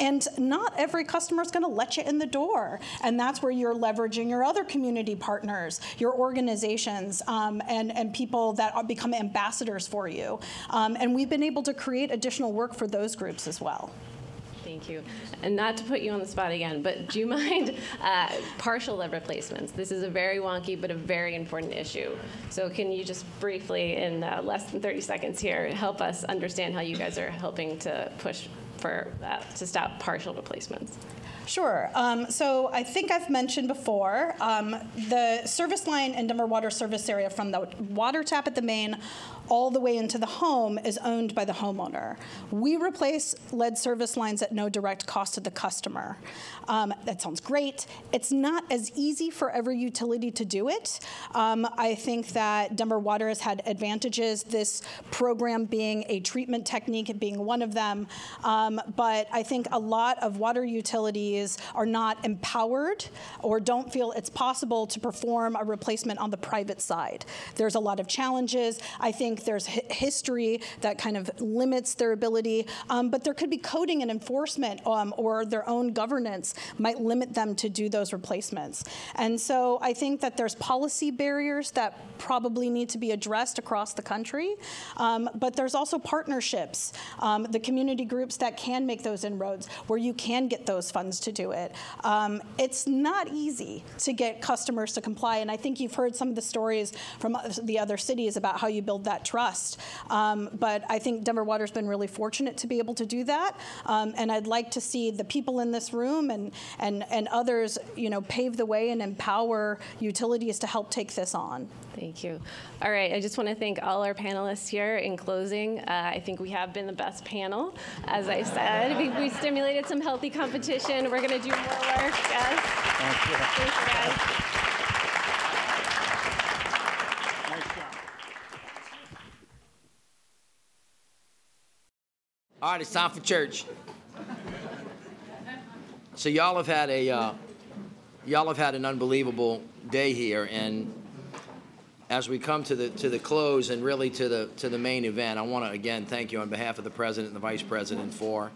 [SPEAKER 19] And not every customer is going to let you in the door. And that's where you're leveraging your other community partners, your organizations, and people that become ambassadors for you. And we've been able to create additional work for those groups as well.
[SPEAKER 20] Thank you. And not to put you on the spot again, but do you mind partial lead replacements? This is a very wonky but a very important issue. So can you just briefly, in less than 30 seconds here, help us understand how you guys are helping to push for to stop partial replacements?
[SPEAKER 19] Sure. So I think I've mentioned before, the service line in Denver water service area from the water tap at the main all the way into the home is owned by the homeowner. We replace lead service lines at no direct cost to the customer. That sounds great. It's not as easy for every utility to do it. I think that Denver Water has had advantages, this program being a treatment technique being one of them. But I think a lot of water utilities are not empowered or don't feel it's possible to perform a replacement on the private side. There's a lot of challenges. I think there's history that kind of limits their ability, but there could be coding and enforcement or their own governance might limit them to do those replacements. And so I think that there's policy barriers that probably need to be addressed across the country, but there's also partnerships, the community groups that can make those inroads where you can get those funds to do it. It's not easy to get customers to comply, and I think you've heard some of the stories from the other cities about how you build that trust. But I think Denver Water's been really fortunate to be able to do that, and I'd like to see the people in this room and others, pave the way and empower utilities to help take this on.
[SPEAKER 20] Thank you. All right, I just want to thank all our panelists here. In closing, I think we have been the best panel. As I said, we stimulated some healthy competition. We're going to do more work. Yes.
[SPEAKER 18] Thank you.
[SPEAKER 20] Thank you, guys.
[SPEAKER 3] All right, it's time for church. So y'all have had an unbelievable day here, and as we come to the close and really to the main event, I want to again thank you on behalf of the president and the vice president for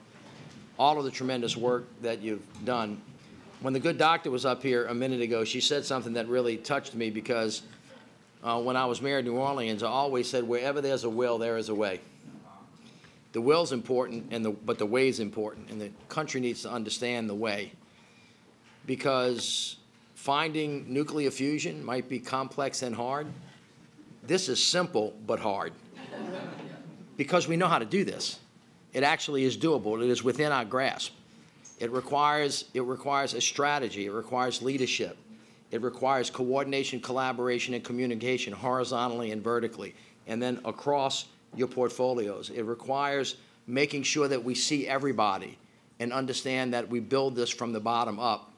[SPEAKER 3] all of the tremendous work that you've done. When the good doctor was up here a minute ago, she said something that really touched me because when I was mayor of New Orleans, I always said, wherever there's a will, there is a way. The will's important, but the way's important, and the country needs to understand the way. Because finding nuclear fusion might be complex and hard. This is simple but hard. because we know how to do this. It actually is doable. It is within our grasp. It requires a strategy. It requires leadership. It requires coordination, collaboration, and communication horizontally and vertically, and then across your portfolios. It requires making sure that we see everybody and understand that we build this from the bottom up.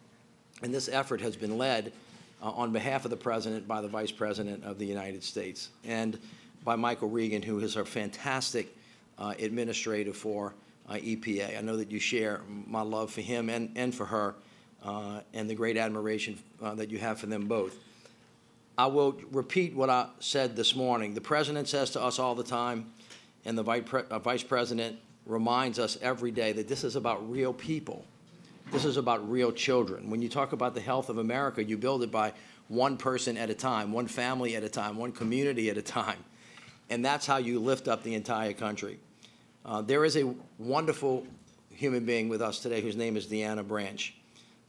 [SPEAKER 3] And this effort has been led on behalf of the President by the Vice President of the United States and by Michael Regan, who is our fantastic administrator for EPA. I know that you share my love for him and for her and the great admiration that you have for them both. I will repeat what I said this morning. The President says to us all the time, and the Vice President reminds us every day that this is about real people. This is about real children. When you talk about the health of America, you build it by one person at a time, one family at a time, one community at a time. And that's how you lift up the entire country. There is a wonderful human being with us today whose name is Deanna Branch.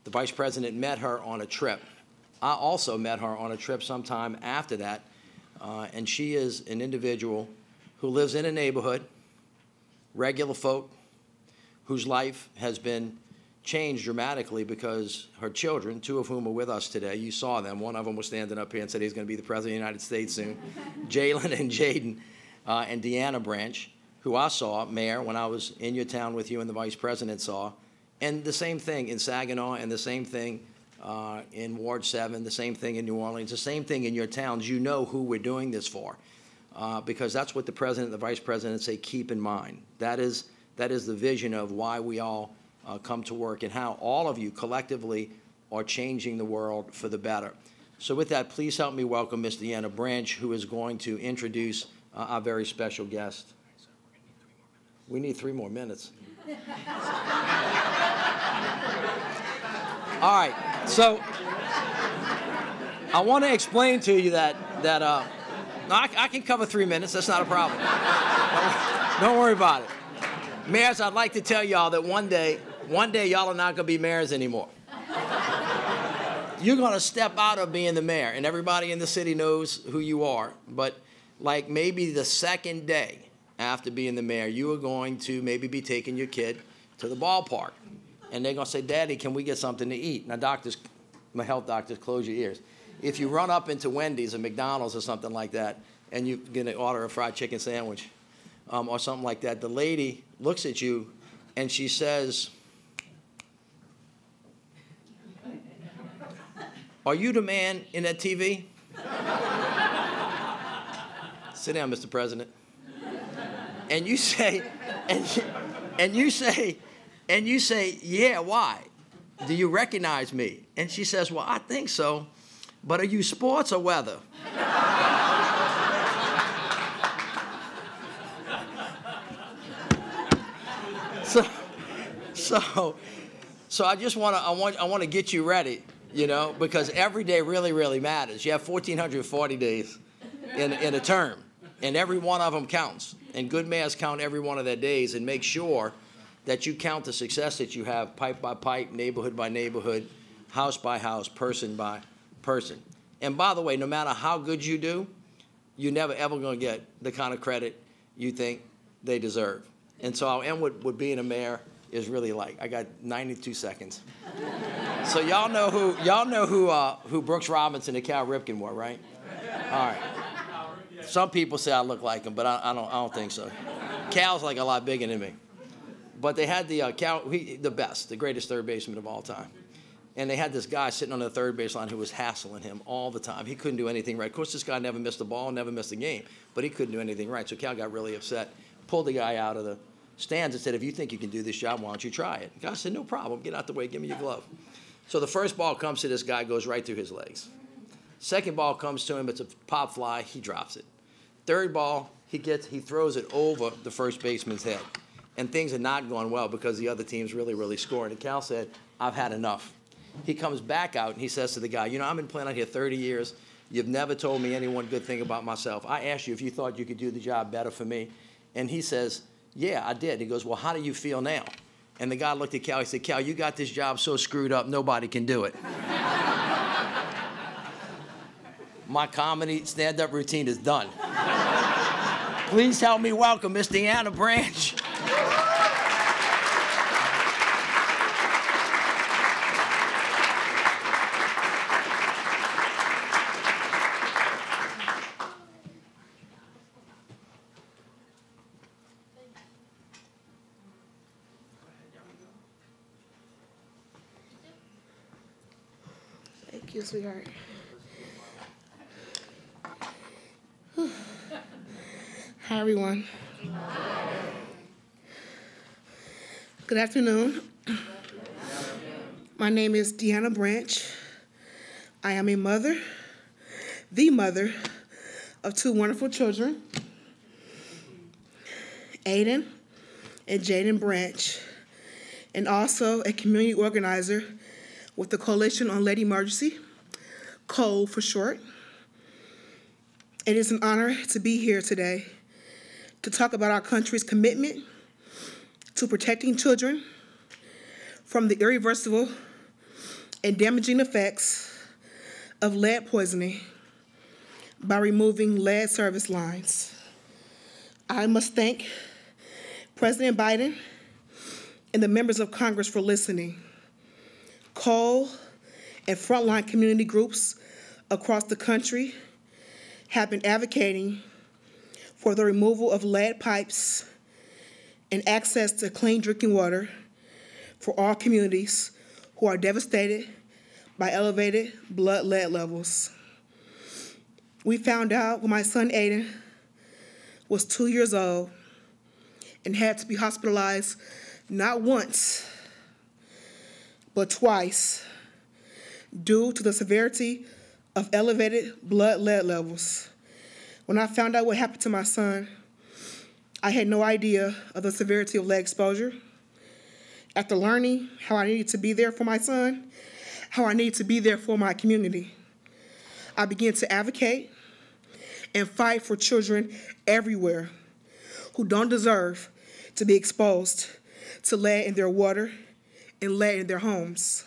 [SPEAKER 3] The Vice President met her on a trip. I also met her on a trip sometime after that, and she is an individual who lives in a neighborhood, regular folk, whose life has been changed dramatically because her children, two of whom are with us today, you saw them. One of them was standing up here and said he's going to be the President of the United States soon. Jalen and Jaden and Deanna Branch, who I saw, Mayor, when I was in your town with you and the Vice President saw. And the same thing in Saginaw and the same thing in Ward 7, the same thing in New Orleans, the same thing in your towns. You know who we're doing this for because that's what the President and the Vice President say keep in mind. That is the vision of why we all come to work and how all of you collectively are changing the world for the better. So with that, please help me welcome Ms. Deanna Branch, who is going to introduce our very special guest. We need 3 more minutes. All right, so I want to explain to you that no, I can cover 3 minutes. That's not a problem. Don't worry about it. Mayors, I'd like to tell y'all that one day y'all are not going to be mayors anymore. You're going to step out of being the mayor, and everybody in the city knows who you are. But like maybe the second day after being the mayor, you are going to maybe be taking your kid to the ballpark. And they're going to say, Daddy, can we get something to eat? Now, doctors, my health doctors, close your ears. If you run up into Wendy's or McDonald's or something like that, and you're going to order a fried chicken sandwich or something like that, the lady looks at you and she says, are you the man in that TV? Sit down, Mr. President. And you say, and you say, yeah, why? Do you recognize me? And she says, well, I think so, but are you sports or weather? So I just want to get you ready, you know, because every day really, really matters. You have 1,440 days in a term, and every one of them counts. And good mayors count every one of their days and make sure that you count the success that you have pipe by pipe, neighborhood by neighborhood, house by house, person by person. And by the way, no matter how good you do, you're never ever going to get the kind of credit you think they deserve. And so I'll end with what being a mayor is really like. I got 92 seconds. So y'all know who Brooks Robinson and Cal Ripken were, right? All right. Some people say I look like him, but I don't think so. Cal's like a lot bigger than me. But they had the greatest third baseman of all time. And they had this guy sitting on the third baseline who was hassling him all the time. He couldn't do anything right. Of course, this guy never missed a ball, never missed a game, but he couldn't do anything right. So Cal got really upset, pulled the guy out of the stands and said, if you think you can do this job, why don't you try it? The guy said, no problem. Get out the way. Give me your glove. So the first ball comes to this guy, goes right through his legs. Second ball comes to him. It's a pop fly. He drops it. Third ball, he throws it over the first baseman's head. And things are not going well because the other team's really, really scoring. And Cal said, I've had enough. He comes back out and he says to the guy, you know, I've been playing out here 30 years. You've never told me any one good thing about myself. I asked you if you thought you could do the job better for me. And he says, yeah, I did. He goes, well, how do you feel now? And the guy looked at Cal. He said, Cal, you got this job so screwed up, nobody can do it. My comedy stand-up routine is done. Please help me welcome Miss Deanna Branch.
[SPEAKER 5] Thank you, sweetheart. Hi, everyone. Good afternoon. My name is Deanna Branch. I am a mother, the mother of two wonderful children, Aiden and Jaden Branch, and also a community organizer with the Coalition on Lead Emergency, COLE for short. It is an honor to be here today to talk about our country's commitment to protecting children from the irreversible and damaging effects of lead poisoning by removing lead service lines. I must thank President Biden and the members of Congress for listening. COLE and frontline community groups across the country have been advocating for the removal of lead pipes and access to clean drinking water for all communities who are devastated by elevated blood lead levels. We found out when my son Aiden was 2 years old and had to be hospitalized not once, but twice due to the severity of elevated blood lead levels. When I found out what happened to my son, I had no idea of the severity of lead exposure. After learning how I needed to be there for my son, how I needed to be there for my community, I began to advocate and fight for children everywhere who don't deserve to be exposed to lead in their water and lead in their homes.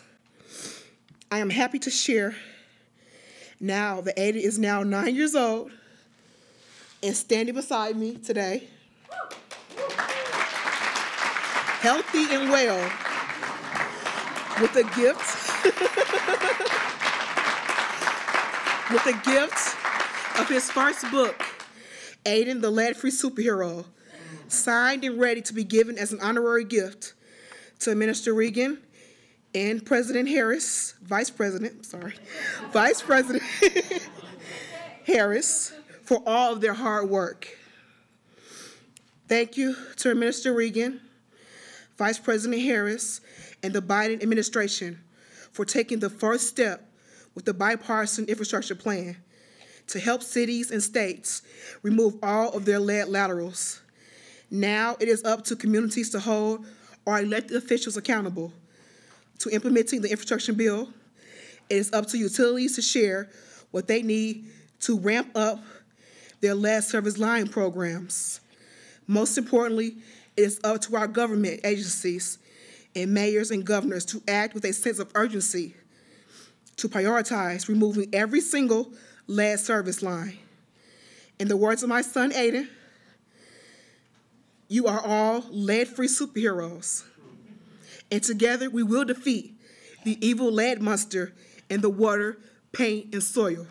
[SPEAKER 5] I am happy to share now that Aiden is now 9 years old and standing beside me today, healthy and well, with a gift of his first book, Aiden, the Lead-Free Superhero, signed and ready to be given as an honorary gift to Minister Regan and President Harris, Vice President Harris, for all of their hard work. Thank you to Minister Regan, Vice President Harris, and the Biden administration for taking the first step with the bipartisan infrastructure plan to help cities and states remove all of their lead laterals. Now it is up to communities to hold our elected officials accountable to implementing the infrastructure bill. It is up to utilities to share what they need to ramp up their lead service line programs. Most importantly, it is up to our government agencies and mayors and governors to act with a sense of urgency to prioritize removing every single lead service line. In the words of my son, Aiden, you are all lead-free superheroes. And together we will defeat the evil lead monster in the water, paint, and soil.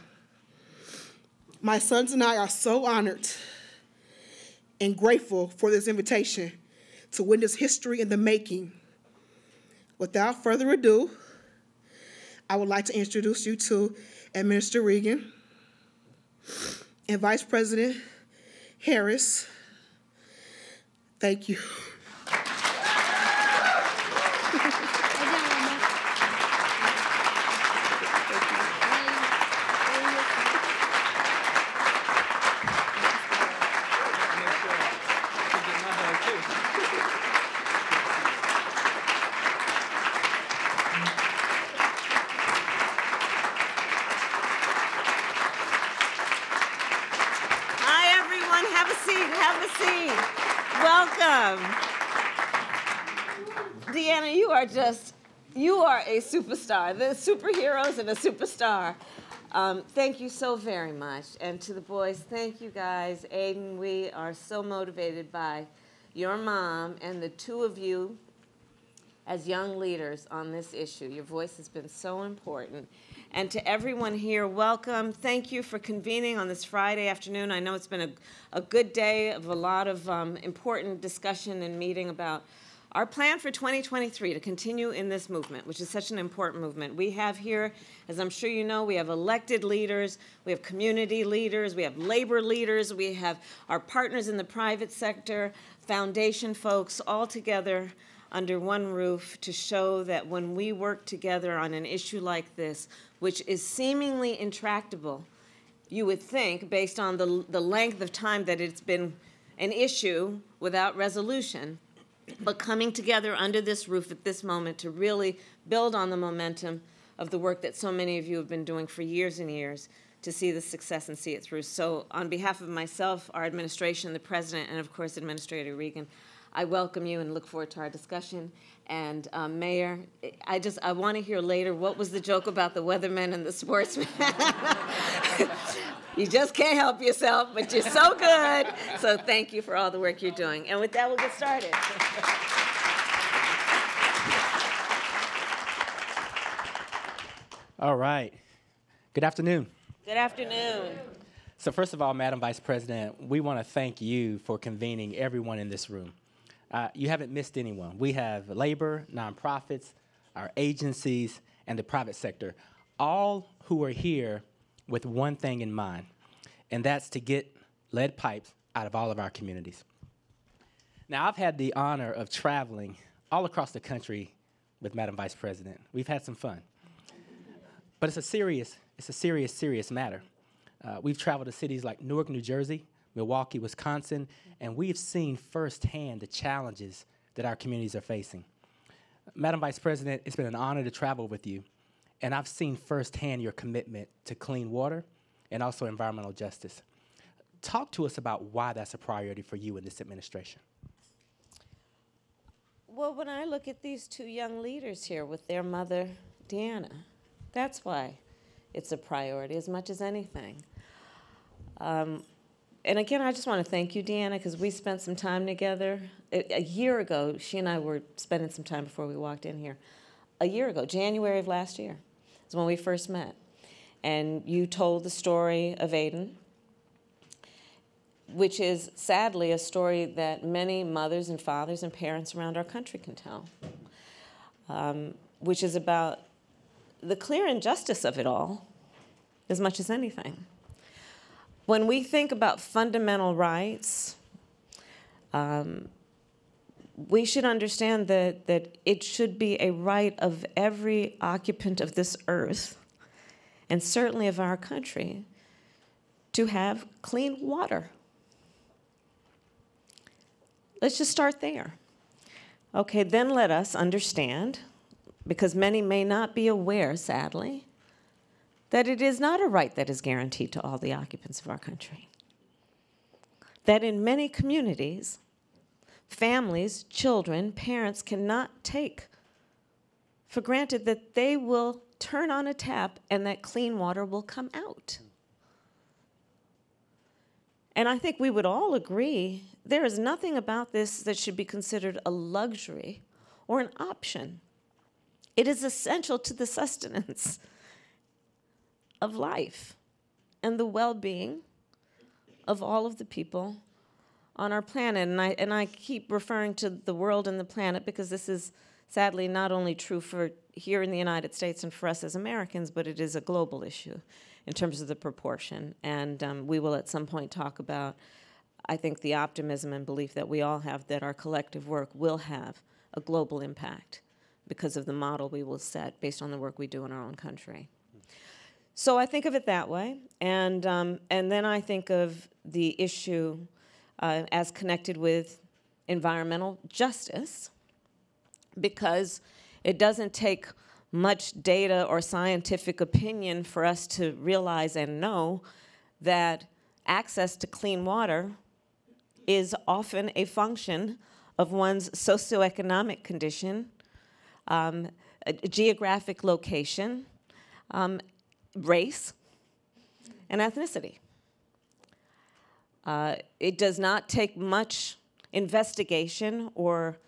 [SPEAKER 5] My sons and I are so honored and grateful for this invitation to witness history in the making. Without further ado, I would like to introduce you to Minister Regan and Vice President Harris. Thank you.
[SPEAKER 22] Deanna, you are just
[SPEAKER 6] You are a superstar. The superheroes and a superstar. Thank you so very much. And to the boys, thank you guys. Aiden, we are so motivated by your mom and the two of you as young leaders on this issue. Your voice has been so important. And to everyone here, welcome. Thank you for convening on this Friday afternoon. I know it's been a good day of a lot of important discussion and meeting about our plan for 2023 to continue in this movement, which is such an important movement. We have here, as I'm sure you know, we have elected leaders, we have community leaders, we have labor leaders, we have our partners in the private sector, foundation folks, all together under one roof to show that when we work together on an issue like this, which is seemingly intractable, you would think, based on the length of time that it's been an issue without resolution, but coming together under this roof at this moment to really build on the momentum of the work that so many of you have been doing for years and years to see the success and see it through. So on behalf of myself, our administration, the President, and of course Administrator Regan, I welcome you and look forward to our discussion. And Mayor, I want to hear later, what was the joke about the weathermen and the sportsmen? You just can't help yourself, but you're so good. So thank you for all the work you're doing. And with that, we'll get started.
[SPEAKER 22] All right. Good afternoon.
[SPEAKER 6] Good afternoon.
[SPEAKER 22] So first of all, Madam Vice President, we want to thank you for convening everyone in this room. You haven't missed anyone. We have labor, nonprofits, our agencies, and the private sector, all who are here with one thing in mind, and that's to get lead pipes out of all of our communities. Now, I've had the honor of traveling all across the country with Madam Vice President. We've had some fun, but it's a serious matter. We've traveled to cities like Newark, New Jersey, Milwaukee, Wisconsin, and we've seen firsthand the challenges that our communities are facing. Madam Vice President, it's been an honor to travel with you, and I've seen firsthand your commitment to clean water and also environmental justice. Talk to us about why that's a priority for you in this administration.
[SPEAKER 6] Well, when I look at these two young leaders here with their mother, Deanna, that's why it's a priority as much as anything. And again, I just want to thank you, Deanna, because we spent some time together. A year ago, she and I were spending some time before we walked in here. A year ago, January of last year, is when we first met. And you told the story of Aiden, which is sadly a story that many mothers and fathers and parents around our country can tell, which is about the clear injustice of it all as much as anything. When we think about fundamental rights, we should understand that it should be a right of every occupant of this earth, and certainly of our country, to have clean water. Let's just start there. Okay, then let us understand, because many may not be aware, sadly, that it is not a right that is guaranteed to all the occupants of our country. That in many communities, families, children, parents cannot take for granted that they will turn on a tap and that clean water will come out. And I think we would all agree there is nothing about this that should be considered a luxury or an option. It is essential to the sustenance of life and the well-being of all of the people on our planet. And I keep referring to the world and the planet because this is sadly not only true for here in the United States and for us as Americans, but it is a global issue in terms of the proportion. And we will at some point talk about, I think, the optimism and belief that we all have that our collective work will have a global impact because of the model we will set based on the work we do in our own country. So I think of it that way, and then I think of the issue as connected with environmental justice, because it doesn't take much data or scientific opinion for us to realize and know that access to clean water is often a function of one's socioeconomic condition, geographic location, race, and ethnicity. It does not take much investigation or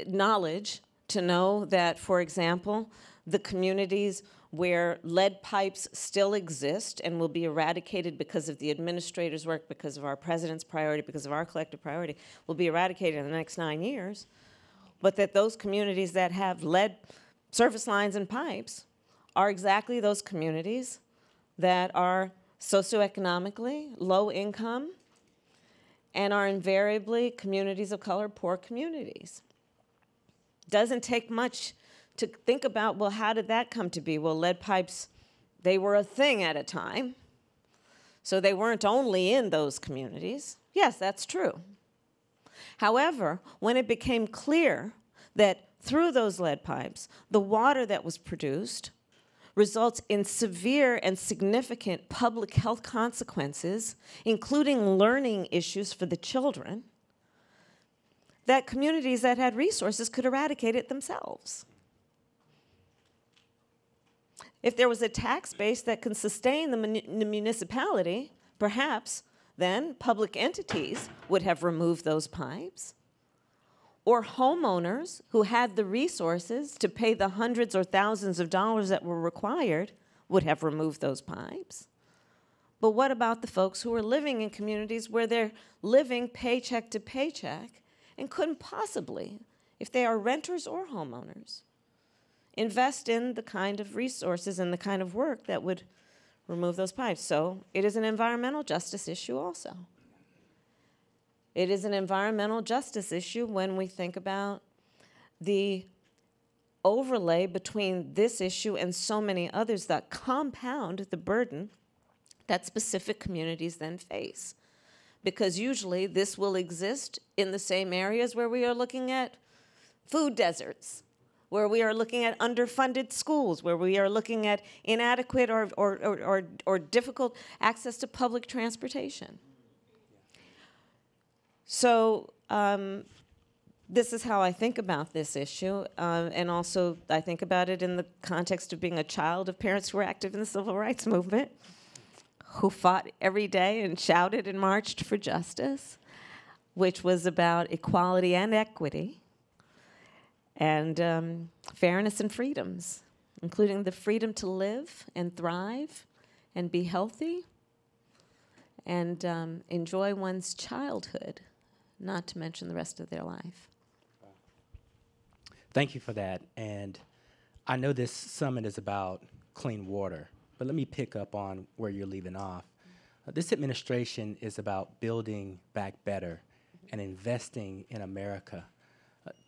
[SPEAKER 6] knowledge to know that, for example, the communities where lead pipes still exist and will be eradicated because of the administrator's work, because of our president's priority, because of our collective priority, will be eradicated in the next 9 years, but that those communities that have lead service lines and pipes are exactly those communities that are socioeconomically low income and are invariably communities of color, poor communities. Doesn't take much to think about, well, how did that come to be? Well, lead pipes, they were a thing at a time, so they weren't only in those communities. Yes, that's true. However, when it became clear that through those lead pipes, the water that was produced results in severe and significant public health consequences, including learning issues for the children, that communities that had resources could eradicate it themselves. If there was a tax base that can sustain the municipality, perhaps then public entities would have removed those pipes. Or homeowners who had the resources to pay the hundreds or thousands of dollars that were required would have removed those pipes. But what about the folks who are living in communities where they're living paycheck to paycheck and couldn't possibly, if they are renters or homeowners, invest in the kind of resources and the kind of work that would remove those pipes? So it is an environmental justice issue also. It is an environmental justice issue when we think about the overlay between this issue and so many others that compound the burden that specific communities then face. Because usually this will exist in the same areas where we are looking at food deserts, where we are looking at underfunded schools, where we are looking at inadequate or difficult access to public transportation. So this is how I think about this issue, and also I think about it in the context of being a child of parents who were active in the civil rights movement, who fought every day and shouted and marched for justice, which was about equality and equity, and fairness and freedoms, including the freedom to live and thrive and be healthy and enjoy one's childhood, not to mention the rest of their life.
[SPEAKER 22] Thank you for that. And I know this summit is about clean water, but let me pick up on where you're leaving off. This administration is about building back better and investing in America.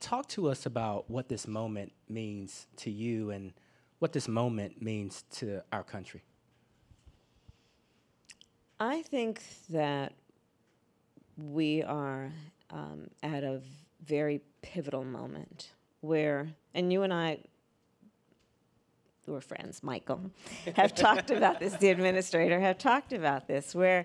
[SPEAKER 22] Talk to us about what this moment means to you and what this moment means to our country.
[SPEAKER 6] I think that we are at a very pivotal moment where, and you and I, who are friends, Michael, have talked about this, the administrator, have talked about this, where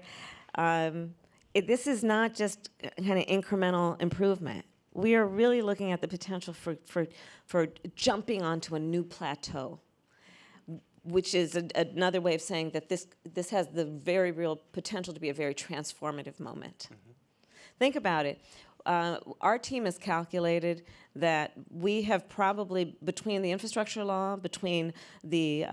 [SPEAKER 6] this is not just kind of incremental improvement. We are really looking at the potential for jumping onto a new plateau, which is another way of saying that this has the very real potential to be a very transformative moment. Mm-hmm. Think about it. Our team has calculated that we have probably, between the infrastructure law, between the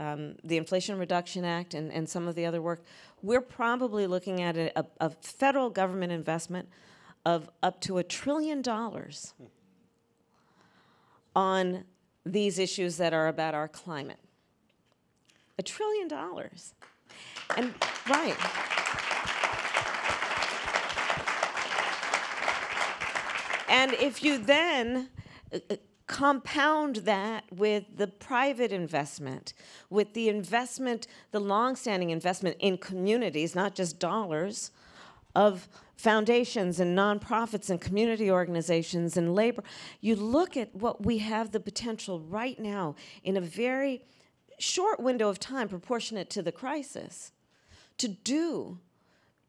[SPEAKER 6] Inflation Reduction Act and some of the other work, we're probably looking at a federal government investment of up to $1 trillion on these issues that are about our climate. $1 trillion. And right. And if you then compound that with the private investment, with the investment, the longstanding investment in communities, not just dollars, of foundations and nonprofits and community organizations and labor, you look at what we have the potential right now in a very short window of time proportionate to the crisis to do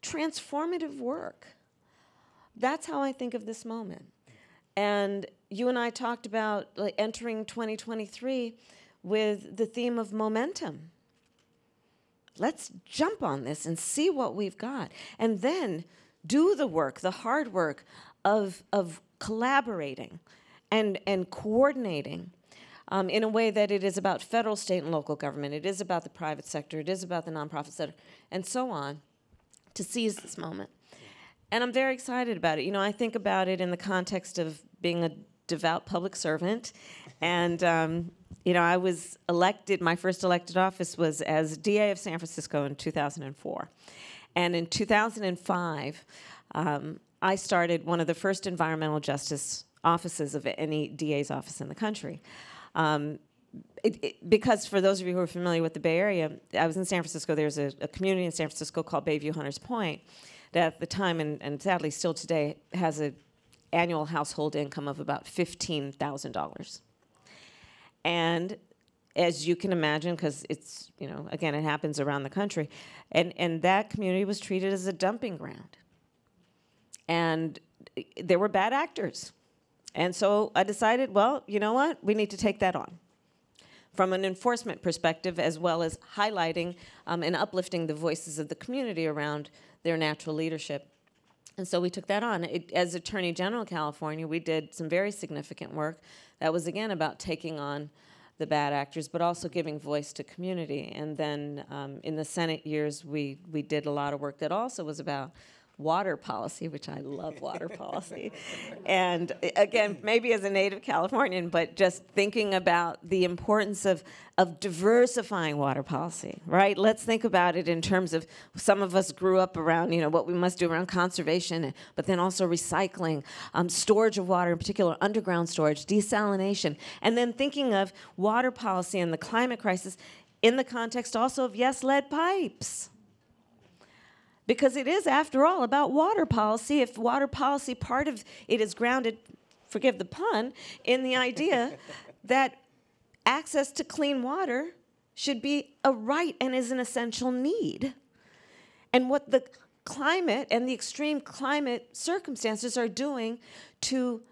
[SPEAKER 6] transformative work. That's how I think of this moment. And you and I talked about like entering 2023 with the theme of momentum. Let's jump on this and see what we've got. And then do the work, the hard work of collaborating and coordinating in a way that it is about federal, state, and local government. It is about the private sector. It is about the nonprofit sector, and so on, to seize this moment. And I'm very excited about it. You know, I think about it in the context of being a devout public servant. And, you know, I was elected, my first elected office was as DA of San Francisco in 2004. And in 2005, I started one of the first environmental justice offices of any DA's office in the country. Because for those of you who are familiar with the Bay Area, I was in San Francisco. There's a community in San Francisco called Bayview Hunters Point that at the time, and sadly still today, has an annual household income of about $15,000. And as you can imagine, because it's, you know, again, it happens around the country, and that community was treated as a dumping ground. And there were bad actors. And so I decided, well, you know what? We need to take that on from an enforcement perspective, as well as highlighting and uplifting the voices of the community around their natural leadership. And so we took that on. As Attorney General of California, we did some very significant work that was, again, about taking on the bad actors, but also giving voice to community. And then in the Senate years, we did a lot of work that also was about water policy, which I love water policy. And again, maybe as a native Californian, but just thinking about the importance of diversifying water policy, right? Let's think about it in terms of, some of us grew up around, you know, what we must do around conservation, but then also recycling, storage of water, in particular underground storage, desalination, and then thinking of water policy and the climate crisis in the context also of, yes, lead pipes. Because it is, after all, about water policy. If water policy, part of it is grounded, forgive the pun, in the idea that access to clean water should be a right and is an essential need. And what the climate and the extreme climate circumstances are doing to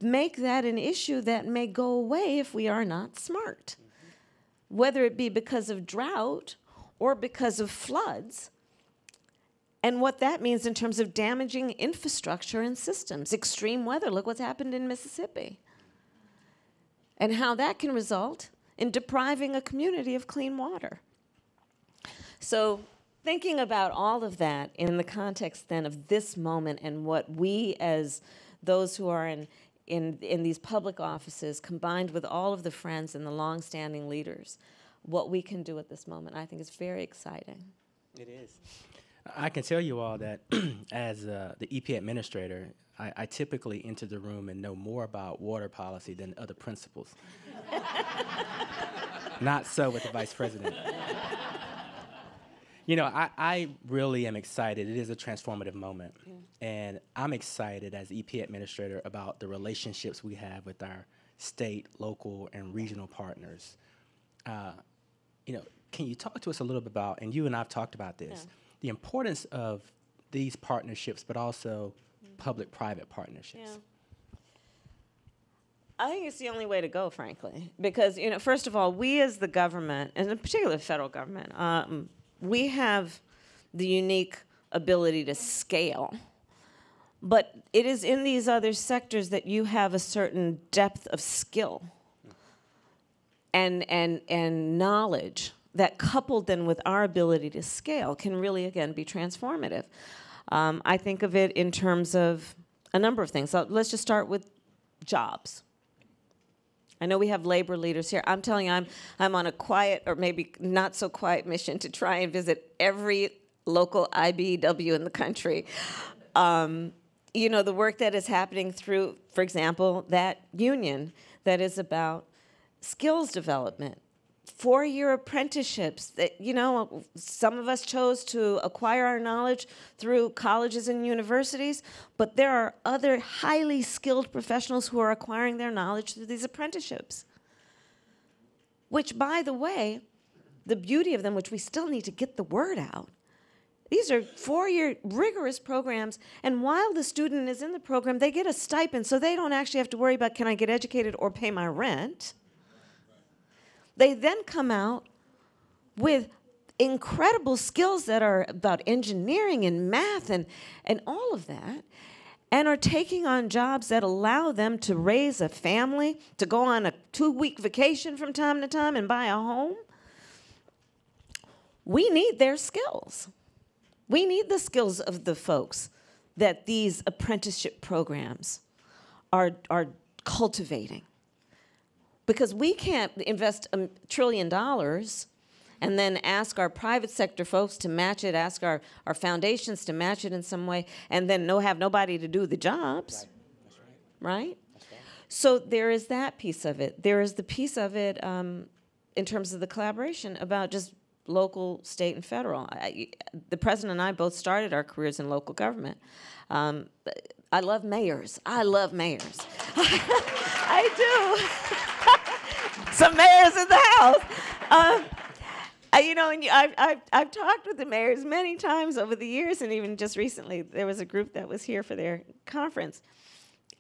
[SPEAKER 6] make that an issue that may go away if we are not smart. Whether it be because of drought or because of floods, and what that means in terms of damaging infrastructure and systems. Extreme weather, look what's happened in Mississippi. And how that can result in depriving a community of clean water. So thinking about all of that in the context then of this moment and what we as those who are in these public offices, combined with all of the friends and the long-standing leaders, what we can do at this moment, I think is very exciting.
[SPEAKER 22] It is. I can tell you all that as the EP administrator, I typically enter the room and know more about water policy than other principals. Not so with the vice president. You know, I really am excited. It is a transformative moment. Yeah. And I'm excited as EP administrator about the relationships we have with our state, local, and regional partners. You know, can you talk to us a little bit about, and you and I have talked about this, the importance of these partnerships, but also public-private partnerships?
[SPEAKER 6] Yeah. I think it's the only way to go, frankly, because, you know, first of all, we as the government, and in particular the federal government, we have the unique ability to scale. But it is in these other sectors that you have a certain depth of skill and knowledge that, coupled then with our ability to scale, can really, again, be transformative. I think of it in terms of a number of things. So let's just start with jobs. I know we have labor leaders here. I'm telling you, I'm on a quiet, or maybe not so quiet, mission to try and visit every local IBEW in the country. You know, the work that is happening through, for example, that union that is about skills development, 4-year apprenticeships that, you know, some of us chose to acquire our knowledge through colleges and universities, but there are other highly skilled professionals who are acquiring their knowledge through these apprenticeships. Which, by the way, the beauty of them, which we still need to get the word out, These are 4-year rigorous programs, and while the student is in the program, they get a stipend, so they don't actually have to worry about, can I get educated or pay my rent? They then come out with incredible skills that are about engineering and math and all of that, and are taking on jobs that allow them to raise a family, to go on a 2-week vacation from time to time and buy a home. We need their skills. We need the skills of the folks that these apprenticeship programs are cultivating. Because we can't invest $1 trillion and then ask our private sector folks to match it, ask our foundations to match it in some way, and then have nobody to do the jobs. Right? So there is that piece of it. There is the piece of it in terms of the collaboration about just local, state, and federal. The president and I both started our careers in local government. I love mayors. I love mayors. I do. Some mayors in the house. I've talked with the mayors many times over the years, and even just recently, there was a group that was here for their conference.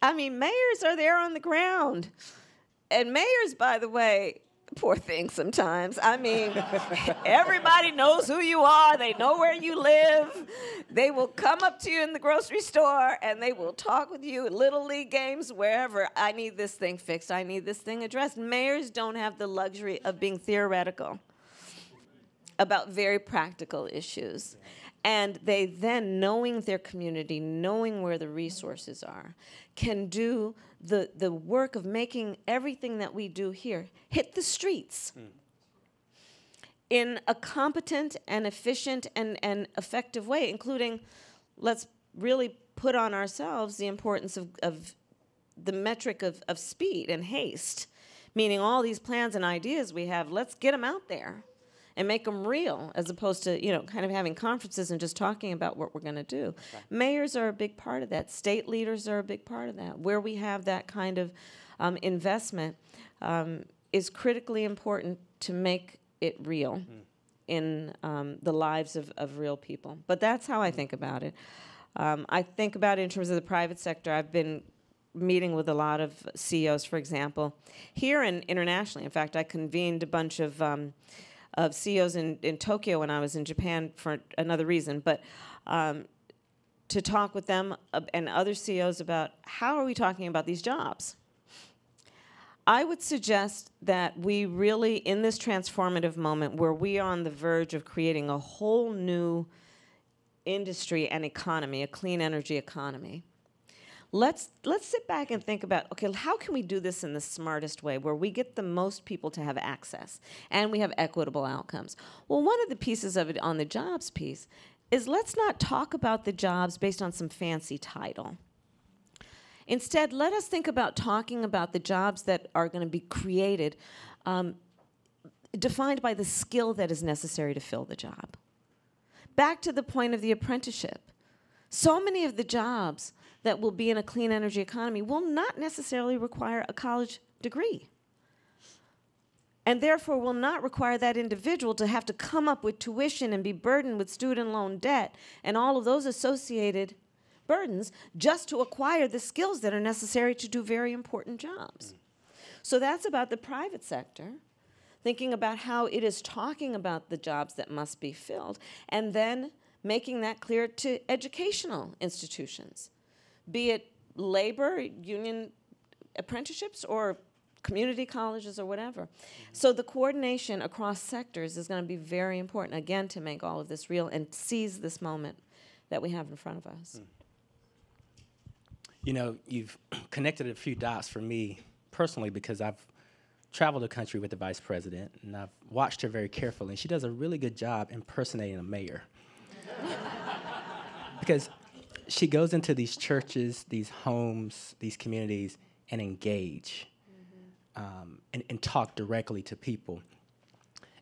[SPEAKER 6] I mean, mayors are there on the ground. And mayors, by the way, poor things sometimes. I mean, everybody knows who you are. They know where you live. They will come up to you in the grocery store, and they will talk with you at Little League games, wherever. I need this thing fixed. I need this thing addressed. Mayors don't have the luxury of being theoretical about very practical issues. And they then, knowing their community, knowing where the resources are, can do the work of making everything that we do here hit the streets in a competent and efficient and effective way, including, let's really put on ourselves the importance of the metric of speed and haste, meaning all these plans and ideas we have, let's get them out there and make them real, as opposed to, kind of having conferences and just talking about what we're going to do. Right. Mayors are a big part of that. State leaders are a big part of that. Where we have that kind of investment is critically important to make it real in the lives of real people. But that's how I think about it. I think about it in terms of the private sector. I've been meeting with a lot of CEOs, for example, here and internationally. In fact, I convened a bunch of CEOs in Tokyo when I was in Japan for another reason, but to talk with them and other CEOs about how are we talking about these jobs. I would suggest that we really, in this transformative moment where we are on the verge of creating a whole new industry and economy, a clean energy economy, let's sit back and think about, okay, how can we do this in the smartest way where we get the most people to have access and we have equitable outcomes? Well, one of the pieces of it on the jobs piece is let's not talk about the jobs based on some fancy title. Instead, let us think about talking about the jobs that are going to be created, defined by the skill that is necessary to fill the job. Back to the point of the apprenticeship. So many of the jobs that will be in a clean energy economy will not necessarily require a college degree, and therefore will not require that individual to have to come up with tuition and be burdened with student loan debt and all of those associated burdens just to acquire the skills that are necessary to do very important jobs. So that's about the private sector, thinking about how it is talking about the jobs that must be filled, and then making that clear to educational institutions, be it labor, union apprenticeships, or community colleges or whatever. So the coordination across sectors is going to be very important, again, to make all of this real and seize this moment that we have in front of us.
[SPEAKER 22] You've connected a few dots for me personally because I've traveled the country with the vice president, and I've watched her very carefully, and she does a really good job impersonating a mayor. Because she goes into these churches, these homes, these communities, and engage and talk directly to people.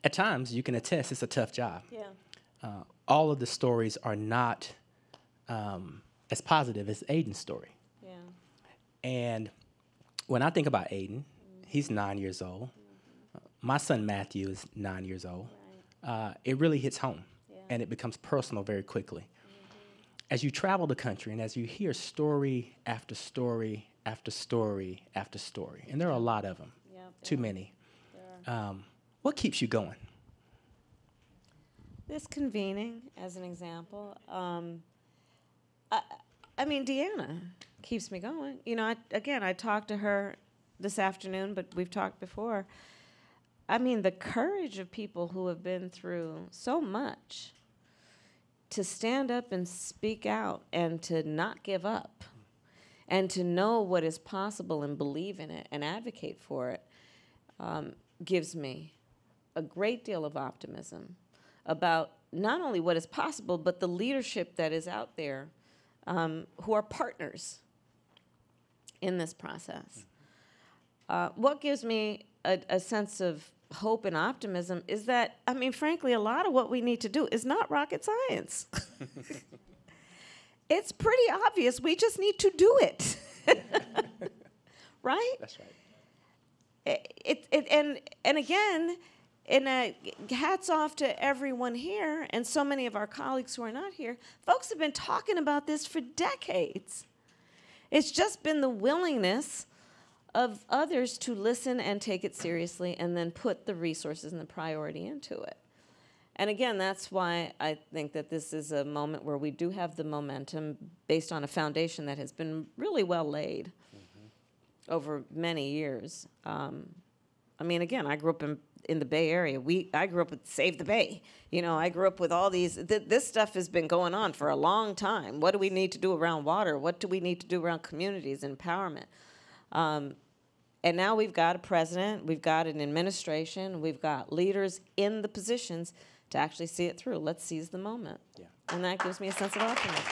[SPEAKER 22] At times, you can attest it's a tough job.
[SPEAKER 6] Yeah.
[SPEAKER 22] All of the stories are not as positive as Aiden's story.
[SPEAKER 6] Yeah.
[SPEAKER 22] And when I think about Aiden, he's 9 years old. My son Matthew is 9 years old. It really hits home.
[SPEAKER 6] Yeah.
[SPEAKER 22] and it becomes personal very quickly. As you travel the country and as you hear story after story after story after story, and there are a lot of them, too many, what keeps you going?
[SPEAKER 6] This convening, as an example, I mean, Deanna keeps me going. You know, I talked to her this afternoon, but we've talked before. I mean, the courage of people who have been through so much to stand up and speak out and to not give up and to know what is possible and believe in it and advocate for it gives me a great deal of optimism about not only what is possible, but the leadership that is out there who are partners in this process. What gives me a sense of hope and optimism is that, I mean, frankly, a lot of what we need to do is not rocket science. It's pretty obvious. We just need to do it. Right?
[SPEAKER 22] That's right.
[SPEAKER 6] And again, hats off to everyone here and so many of our colleagues who are not here. Folks have been talking about this for decades. It's just been the willingness of others to listen and take it seriously and then put the resources and the priority into it. And again, that's why I think that this is a moment where we do have the momentum based on a foundation that has been really well laid over many years. I mean, again, I grew up in the Bay Area. I grew up with Save the Bay. You know, I grew up with all these, this stuff has been going on for a long time. What do we need to do around water? What do we need to do around communities, empowerment? And now we've got a president, we've got an administration, we've got leaders in the positions to actually see it through. Let's seize the moment.
[SPEAKER 22] Yeah.
[SPEAKER 6] And that gives me a sense of optimism.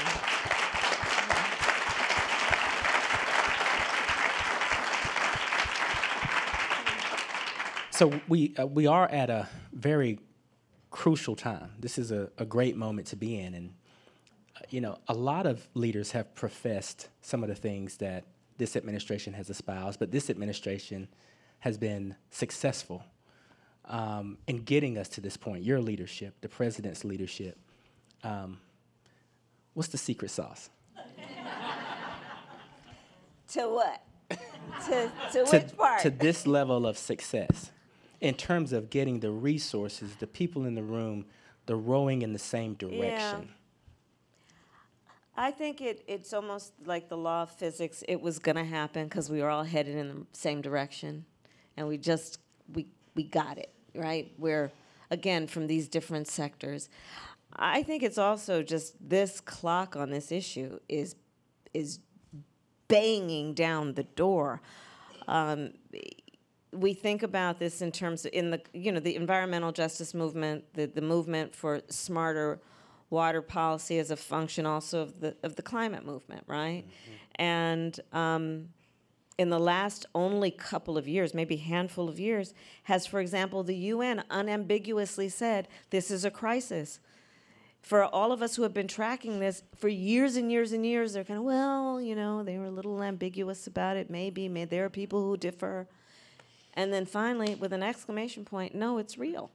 [SPEAKER 22] So we are at a very crucial time. This is a great moment to be in. And, you know, a lot of leaders have professed some of the things that this administration has espoused, but this administration has been successful in getting us to this point. Your leadership, the president's leadership. What's the secret sauce?
[SPEAKER 6] To what? to which part?
[SPEAKER 22] To this level of success in terms of getting the resources, the people in the room, the rowing in the same direction.
[SPEAKER 6] Yeah. I think it's almost like the law of physics. It was going to happen because we were all headed in the same direction. And we got it, right? We're, again, from these different sectors. I think it's also just this clock on this issue is banging down the door. We think about this in terms of the environmental justice movement, the movement for smarter water policy as a function also of the climate movement, right? And in the last only couple of years, maybe handful of years, has, for example, the UN unambiguously said this is a crisis. For all of us who have been tracking this for years and years and years, they're kind of, well, you know, they were a little ambiguous about it. Maybe there are people who differ. And then finally, with an exclamation point, no, it's real.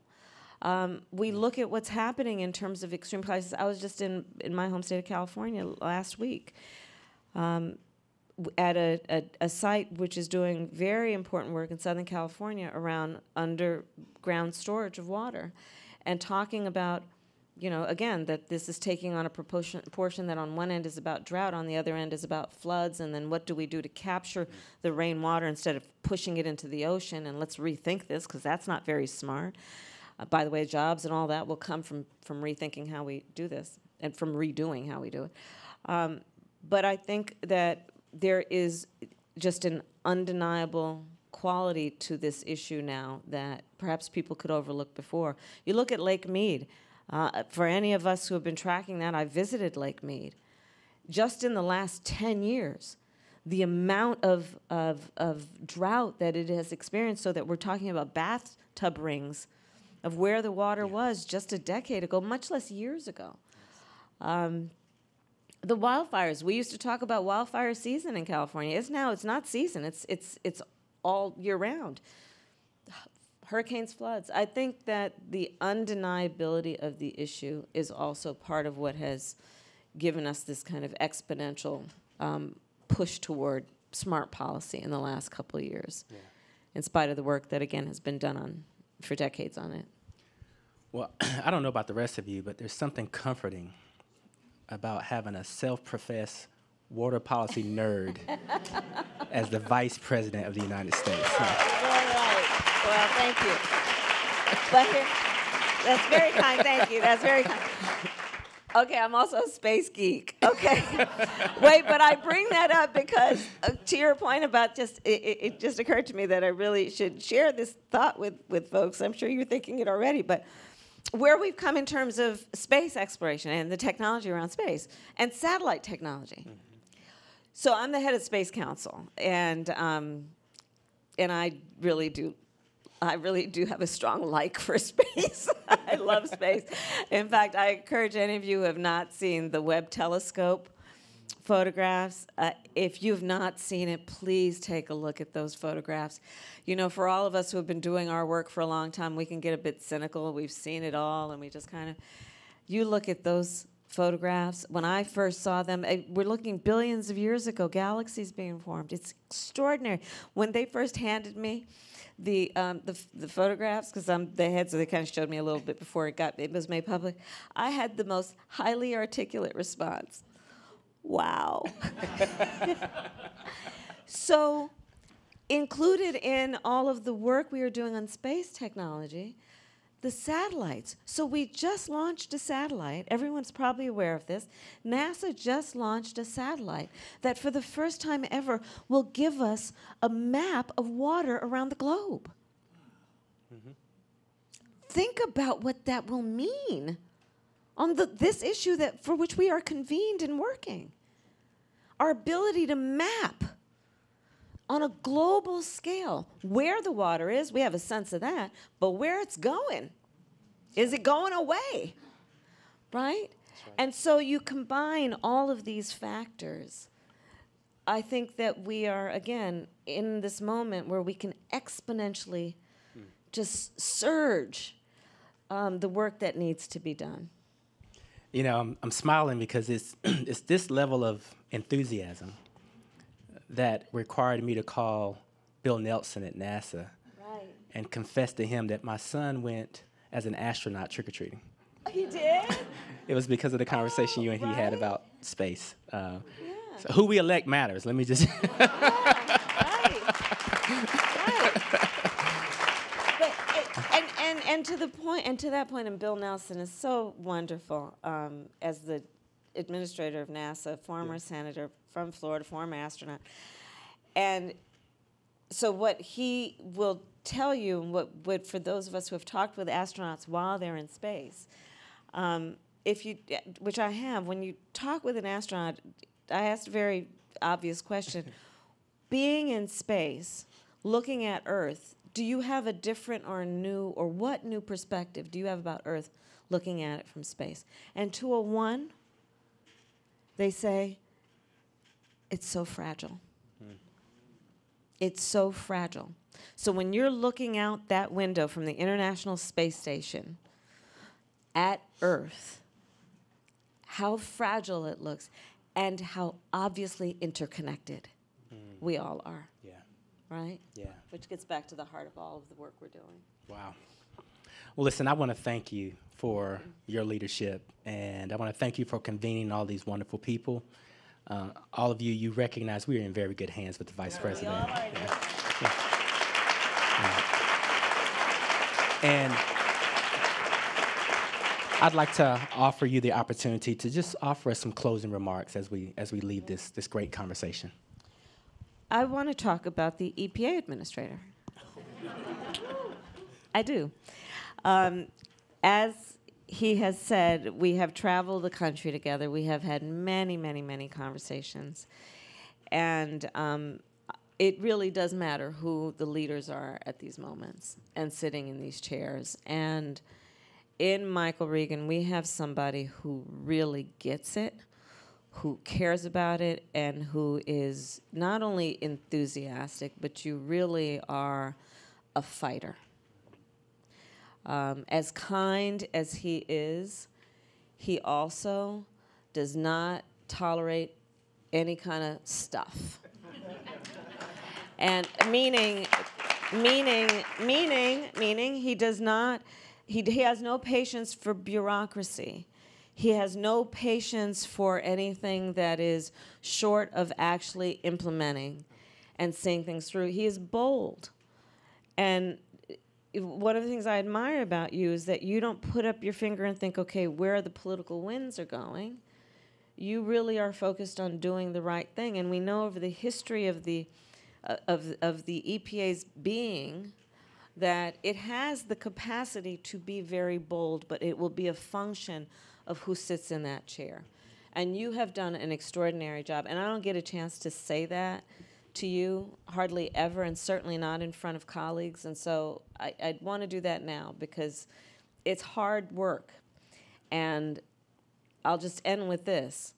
[SPEAKER 6] We look at what's happening in terms of extreme crisis. I was just in my home state of California last week at a site which is doing very important work in Southern California around underground storage of water and talking about, you know, again, that this is taking on a portion that on one end is about drought, on the other end is about floods, and then what do we do to capture the rainwater instead of pushing it into the ocean, and let's rethink this, because that's not very smart. By the way, jobs and all that will come from rethinking how we do this and from redoing how we do it. But I think that there is just an undeniable quality to this issue now that perhaps people could overlook before. You look at Lake Mead. For any of us who have been tracking that, I visited Lake Mead. Just in the last 10 years, the amount of drought that it has experienced, so that we're talking about bathtub rings of where the water was just a decade ago, much less years ago. The wildfires, we used to talk about wildfire season in California. It's not season, it's all year round. hurricanes, floods. I think that the undeniability of the issue is also part of what has given us this kind of exponential push toward smart policy in the last couple of years, in spite of the work that, again, has been done for decades on it.
[SPEAKER 22] Well, I don't know about the rest of you, but there's something comforting about having a self-professed water policy nerd as the Vice President of the United States.
[SPEAKER 6] All right. Well, thank you. But here, that's very kind. Thank you. That's very kind. Okay, I'm also a space geek. Okay. Wait, but I bring that up because to your point about it just occurred to me that I really should share this thought with folks. I'm sure you're thinking it already, but where we've come in terms of space exploration and the technology around space and satellite technology. Mm-hmm. So I'm the head of Space Council, and I really do have a strong like for space. I love space. In fact, I encourage any of you who have not seen the Webb telescope photographs. If you've not seen it, please take a look at those photographs. You know, for all of us who have been doing our work for a long time, we can get a bit cynical. We've seen it all, and we just kind of, you look at those photographs. When I first saw them, we're looking billions of years ago, galaxies being formed. It's extraordinary. When they first handed me the photographs, because I'm the head, so they kind of showed me a little bit before it was made public, I had the most highly articulate response. Wow. So included in all of the work we are doing on space technology, the satellites. So we just launched a satellite. Everyone's probably aware of this. NASA just launched a satellite that for the first time ever will give us a map of water around the globe. Mm-hmm. Think about what that will mean on this issue for which we are convened and working. Our ability to map on a global scale where the water is, we have a sense of that, but where it's going. Is it going away? Right? And so you combine all of these factors. I think that we are, again, in this moment where we can exponentially just surge the work that needs to be done.
[SPEAKER 22] You know, I'm smiling because it's this level of enthusiasm that required me to call Bill Nelson at NASA and confess to him that my son went as an astronaut trick-or-treating.
[SPEAKER 6] He did?
[SPEAKER 22] It was because of the conversation you and he had about space. So who we elect matters. Let me just...
[SPEAKER 6] And to that point, and Bill Nelson is so wonderful as the administrator of NASA, former senator from Florida, former astronaut. And so what he will tell you, what for those of us who have talked with astronauts while they're in space, which I have, when you talk with an astronaut, I asked a very obvious question. Being in space, looking at Earth, do you have a different or what new perspective do you have about Earth looking at it from space? And to a one, they say, it's so fragile. It's so fragile. So when you're looking out that window from the International Space Station at Earth, how fragile it looks and how obviously interconnected we all are.
[SPEAKER 22] Yeah.
[SPEAKER 6] Right?
[SPEAKER 22] Yeah.
[SPEAKER 6] Which gets back to the heart of all of the work we're doing.
[SPEAKER 22] Wow. Well, listen, I want to thank you for your leadership, and I want to thank you for convening all these wonderful people. All of you recognize we are in very good hands with the Vice President. And I'd like to offer you the opportunity to just offer us some closing remarks as we leave this great conversation.
[SPEAKER 6] I want to talk about the EPA administrator. I do. As he has said, we have traveled the country together. We have had many, many, many conversations. And it really does matter who the leaders are at these moments and sitting in these chairs. And in Michael Regan, we have somebody who really gets it, who cares about it, and who is not only enthusiastic, but you really are a fighter. As kind as he is, he also does not tolerate any kind of stuff. And meaning he does not, he has no patience for bureaucracy. He has no patience for anything that is short of actually implementing and seeing things through. He is bold. And one of the things I admire about you is that you don't put up your finger and think, okay, where the political winds are going. You really are focused on doing the right thing. And we know over the history of the EPA's being that it has the capacity to be very bold, but it will be a function of who sits in that chair. And you have done an extraordinary job. And I don't get a chance to say that to you hardly ever, and certainly not in front of colleagues. And so I'd want to do that now because it's hard work. And I'll just end with this.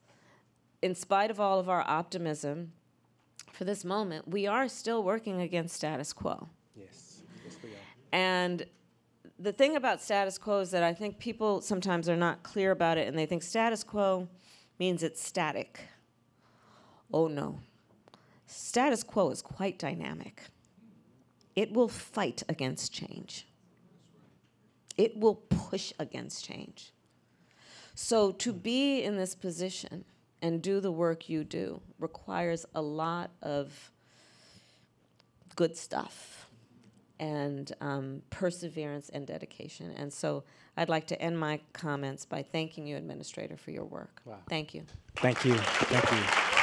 [SPEAKER 6] In spite of all of our optimism, for this moment, we are still working against status quo.
[SPEAKER 22] Yes, yes we are.
[SPEAKER 6] And the thing about status quo is that I think people sometimes are not clear about it, and they think status quo means it's static. Oh no. Status quo is quite dynamic. It will fight against change. It will push against change. So to be in this position and do the work you do requires a lot of good stuff and perseverance and dedication. And so I'd like to end my comments by thanking you, Administrator, for your work.
[SPEAKER 22] Wow.
[SPEAKER 6] Thank you.
[SPEAKER 22] Thank you. Thank you.